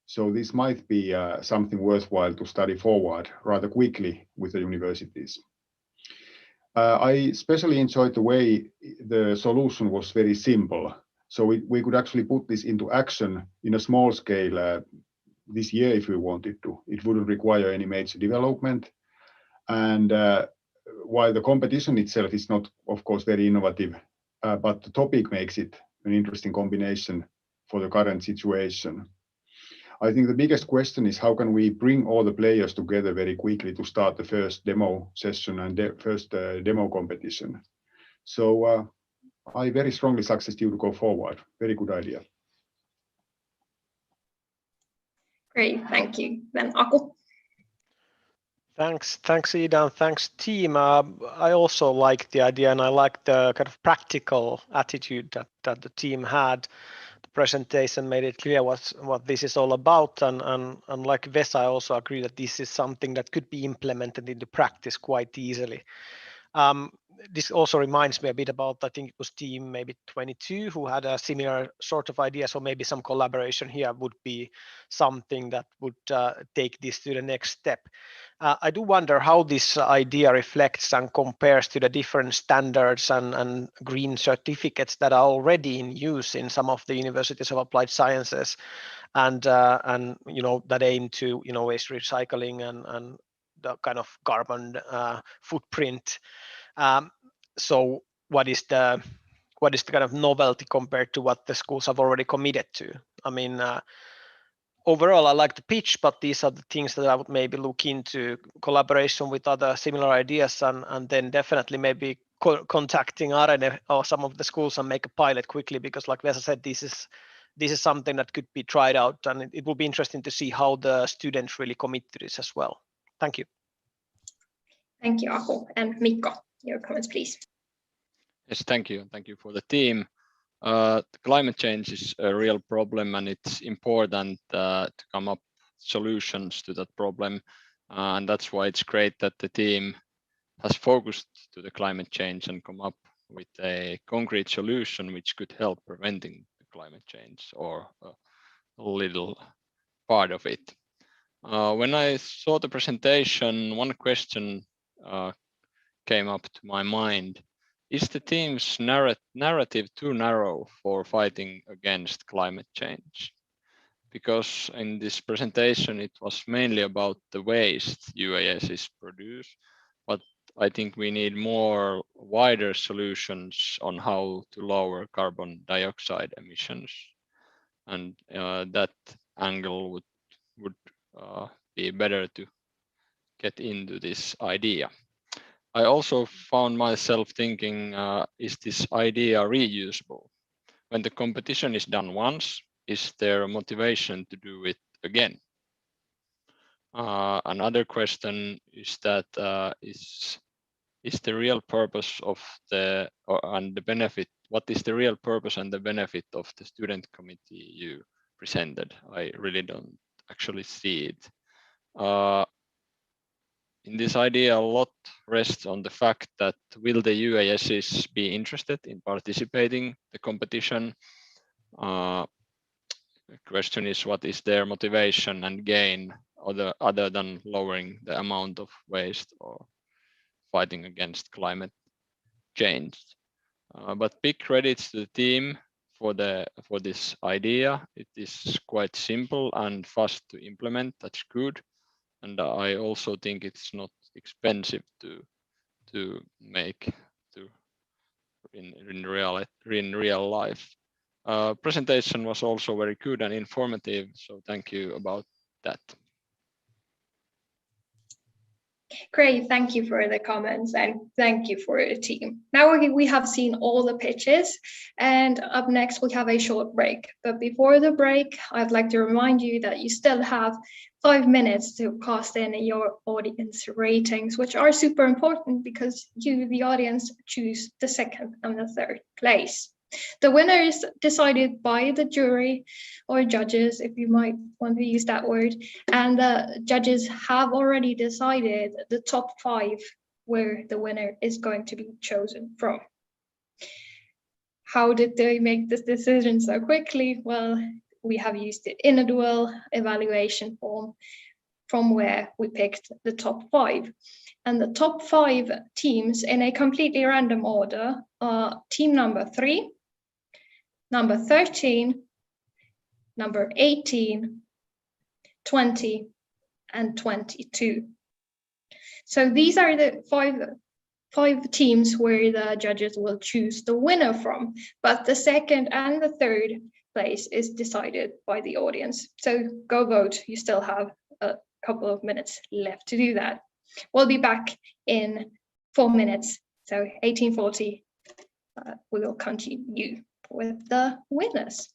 So this might be something worthwhile to study forward rather quickly with the universities. I especially enjoyed the way the solution was very simple. So we could actually put this into action in a small scale this year if we wanted to. It wouldn't require any major development. And while the competition itself is not, of course, very innovative, but the topic makes it an interesting combination for the current situation. I think the biggest question is how can we bring all the players together very quickly to start the first demo session and the first demo competition. So I very strongly suggest you to go forward. Very good idea. Great, thank you. Then Aku. Thanks, Ida, and thanks, team. I also like the idea, and I like the kind of practical attitude that the team had. The presentation made it clear what this is all about, and like Vesa, I also agree that this is something that could be implemented into practice quite easily. This also reminds me a bit about, I think it was team maybe 22 who had a similar sort of idea. So maybe some collaboration here would be something that would take this to the next step. I do wonder how this idea reflects and compares to the different standards and green certificates that are already in use in some of the universities of applied sciences, and that aim to waste recycling and the kind of carbon footprint. So what is the kind of novelty compared to what the schools have already committed to? I mean, overall, I like the pitch, but these are the things that I would maybe look into: collaboration with other similar ideas, and then definitely maybe contacting Arene or some of the schools and make a pilot quickly, because like Vesa said, this is something that could be tried out, and it will be interesting to see how the students really commit to this as well. Thank you. Thank you, Aku. And Mikko, your comments, please. Yes, thank you. Thank you for the team. Climate change is a real problem, and it's important to come up solutions to that problem. And that's why it's great that the team has focused to the climate change and come up with a concrete solution which could help preventing the climate change, or a little part of it. When I saw the presentation, one question came up to my mind. Is the team's narrative too narrow for fighting against climate change? Because in this presentation, it was mainly about the waste UASs produce, but I think we need more wider solutions on how to lower carbon dioxide emissions. And that angle would be better to get into this idea. I also found myself thinking, is this idea reusable? When the competition is done once, is there a motivation to do it again? Another question is that is the real purpose of and the benefit? What is the real purpose and the benefit of the student committee you presented? I really don't actually see it. in this idea, a lot rests on the fact that will the UASs be interested in participating the competition? The question is, what is their motivation and gain other than lowering the amount of waste or fighting against climate change? But big credits to the team for this idea. It is quite simple and fast to implement. That's good. And I also think it's not expensive to make in real life. Presentation was also very good and informative, so thank you about that. Great, thank you for the comments and thank you for the team. Now we have seen all the pitches, and up next we have a short break. But before the break, I'd like to remind you that you still have 5 minutes to cast in your audience ratings, which are super important because you, the audience, choose the second and the third place. The winner is decided by the jury or judges, if you might want to use that word, and the judges have already decided the top 5 where the winner is going to be chosen from. How did they make this decision so quickly? Well, we have used the individual evaluation form from where we picked the top 5. And the top 5 teams in a completely random order are team number 3, number 13, number 18, 20, and 22. So these are the five teams where the judges will choose the winner from, but the second and the third place is decided by the audience. So go vote, you still have a couple of minutes left to do that. We'll be back in 4 minutes, so 18:40, we will continue with the winners.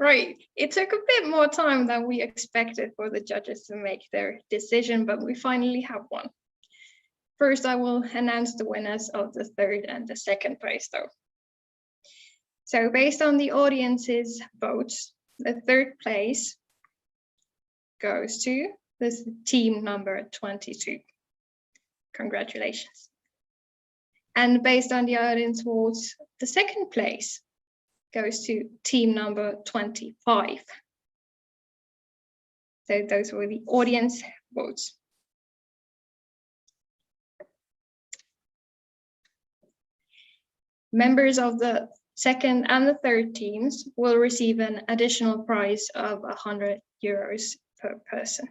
Right, it took a bit more time than we expected for the judges to make their decision, but we finally have one. First, I will announce the winners of the third and the second place though. So based on the audience's votes, the third place goes to this team number 22. Congratulations. And based on the audience votes, the second place goes to team number 25. So those were the audience votes. Members of the second and the third teams will receive an additional prize of €100 per person.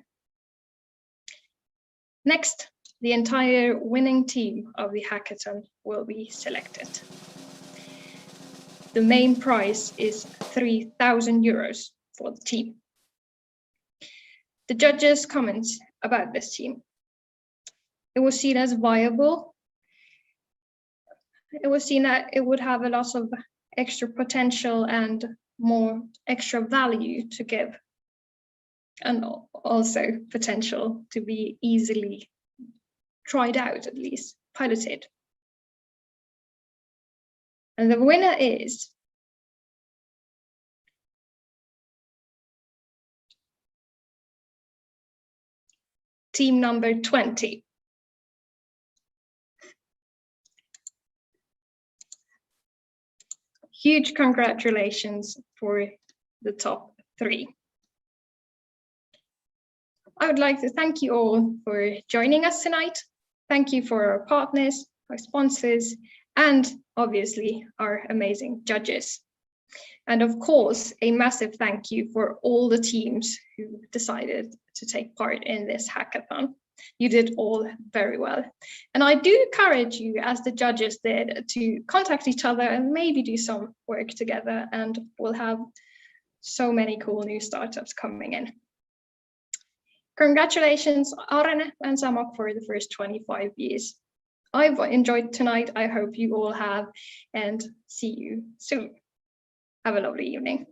Next, the entire winning team of the hackathon will be selected. The main prize is €3,000 for the team. The judges' comments about this team. It was seen as viable. It was seen that it would have a lot of extra potential and more extra value to give, and also potential to be easily tried out, at least piloted. And the winner is team number 20. Huge congratulations for the top 3. I would like to thank you all for joining us tonight. Thank you for our partners, our sponsors, and obviously our amazing judges. And of course, a massive thank you for all the teams who decided to take part in this hackathon. You did all very well. And I do encourage you, as the judges did, to contact each other and maybe do some work together, and we'll have so many cool new startups coming in. Congratulations, Arene and SAMOK, for the first 25 years. I've enjoyed tonight. I hope you all have, and see you soon. Have a lovely evening.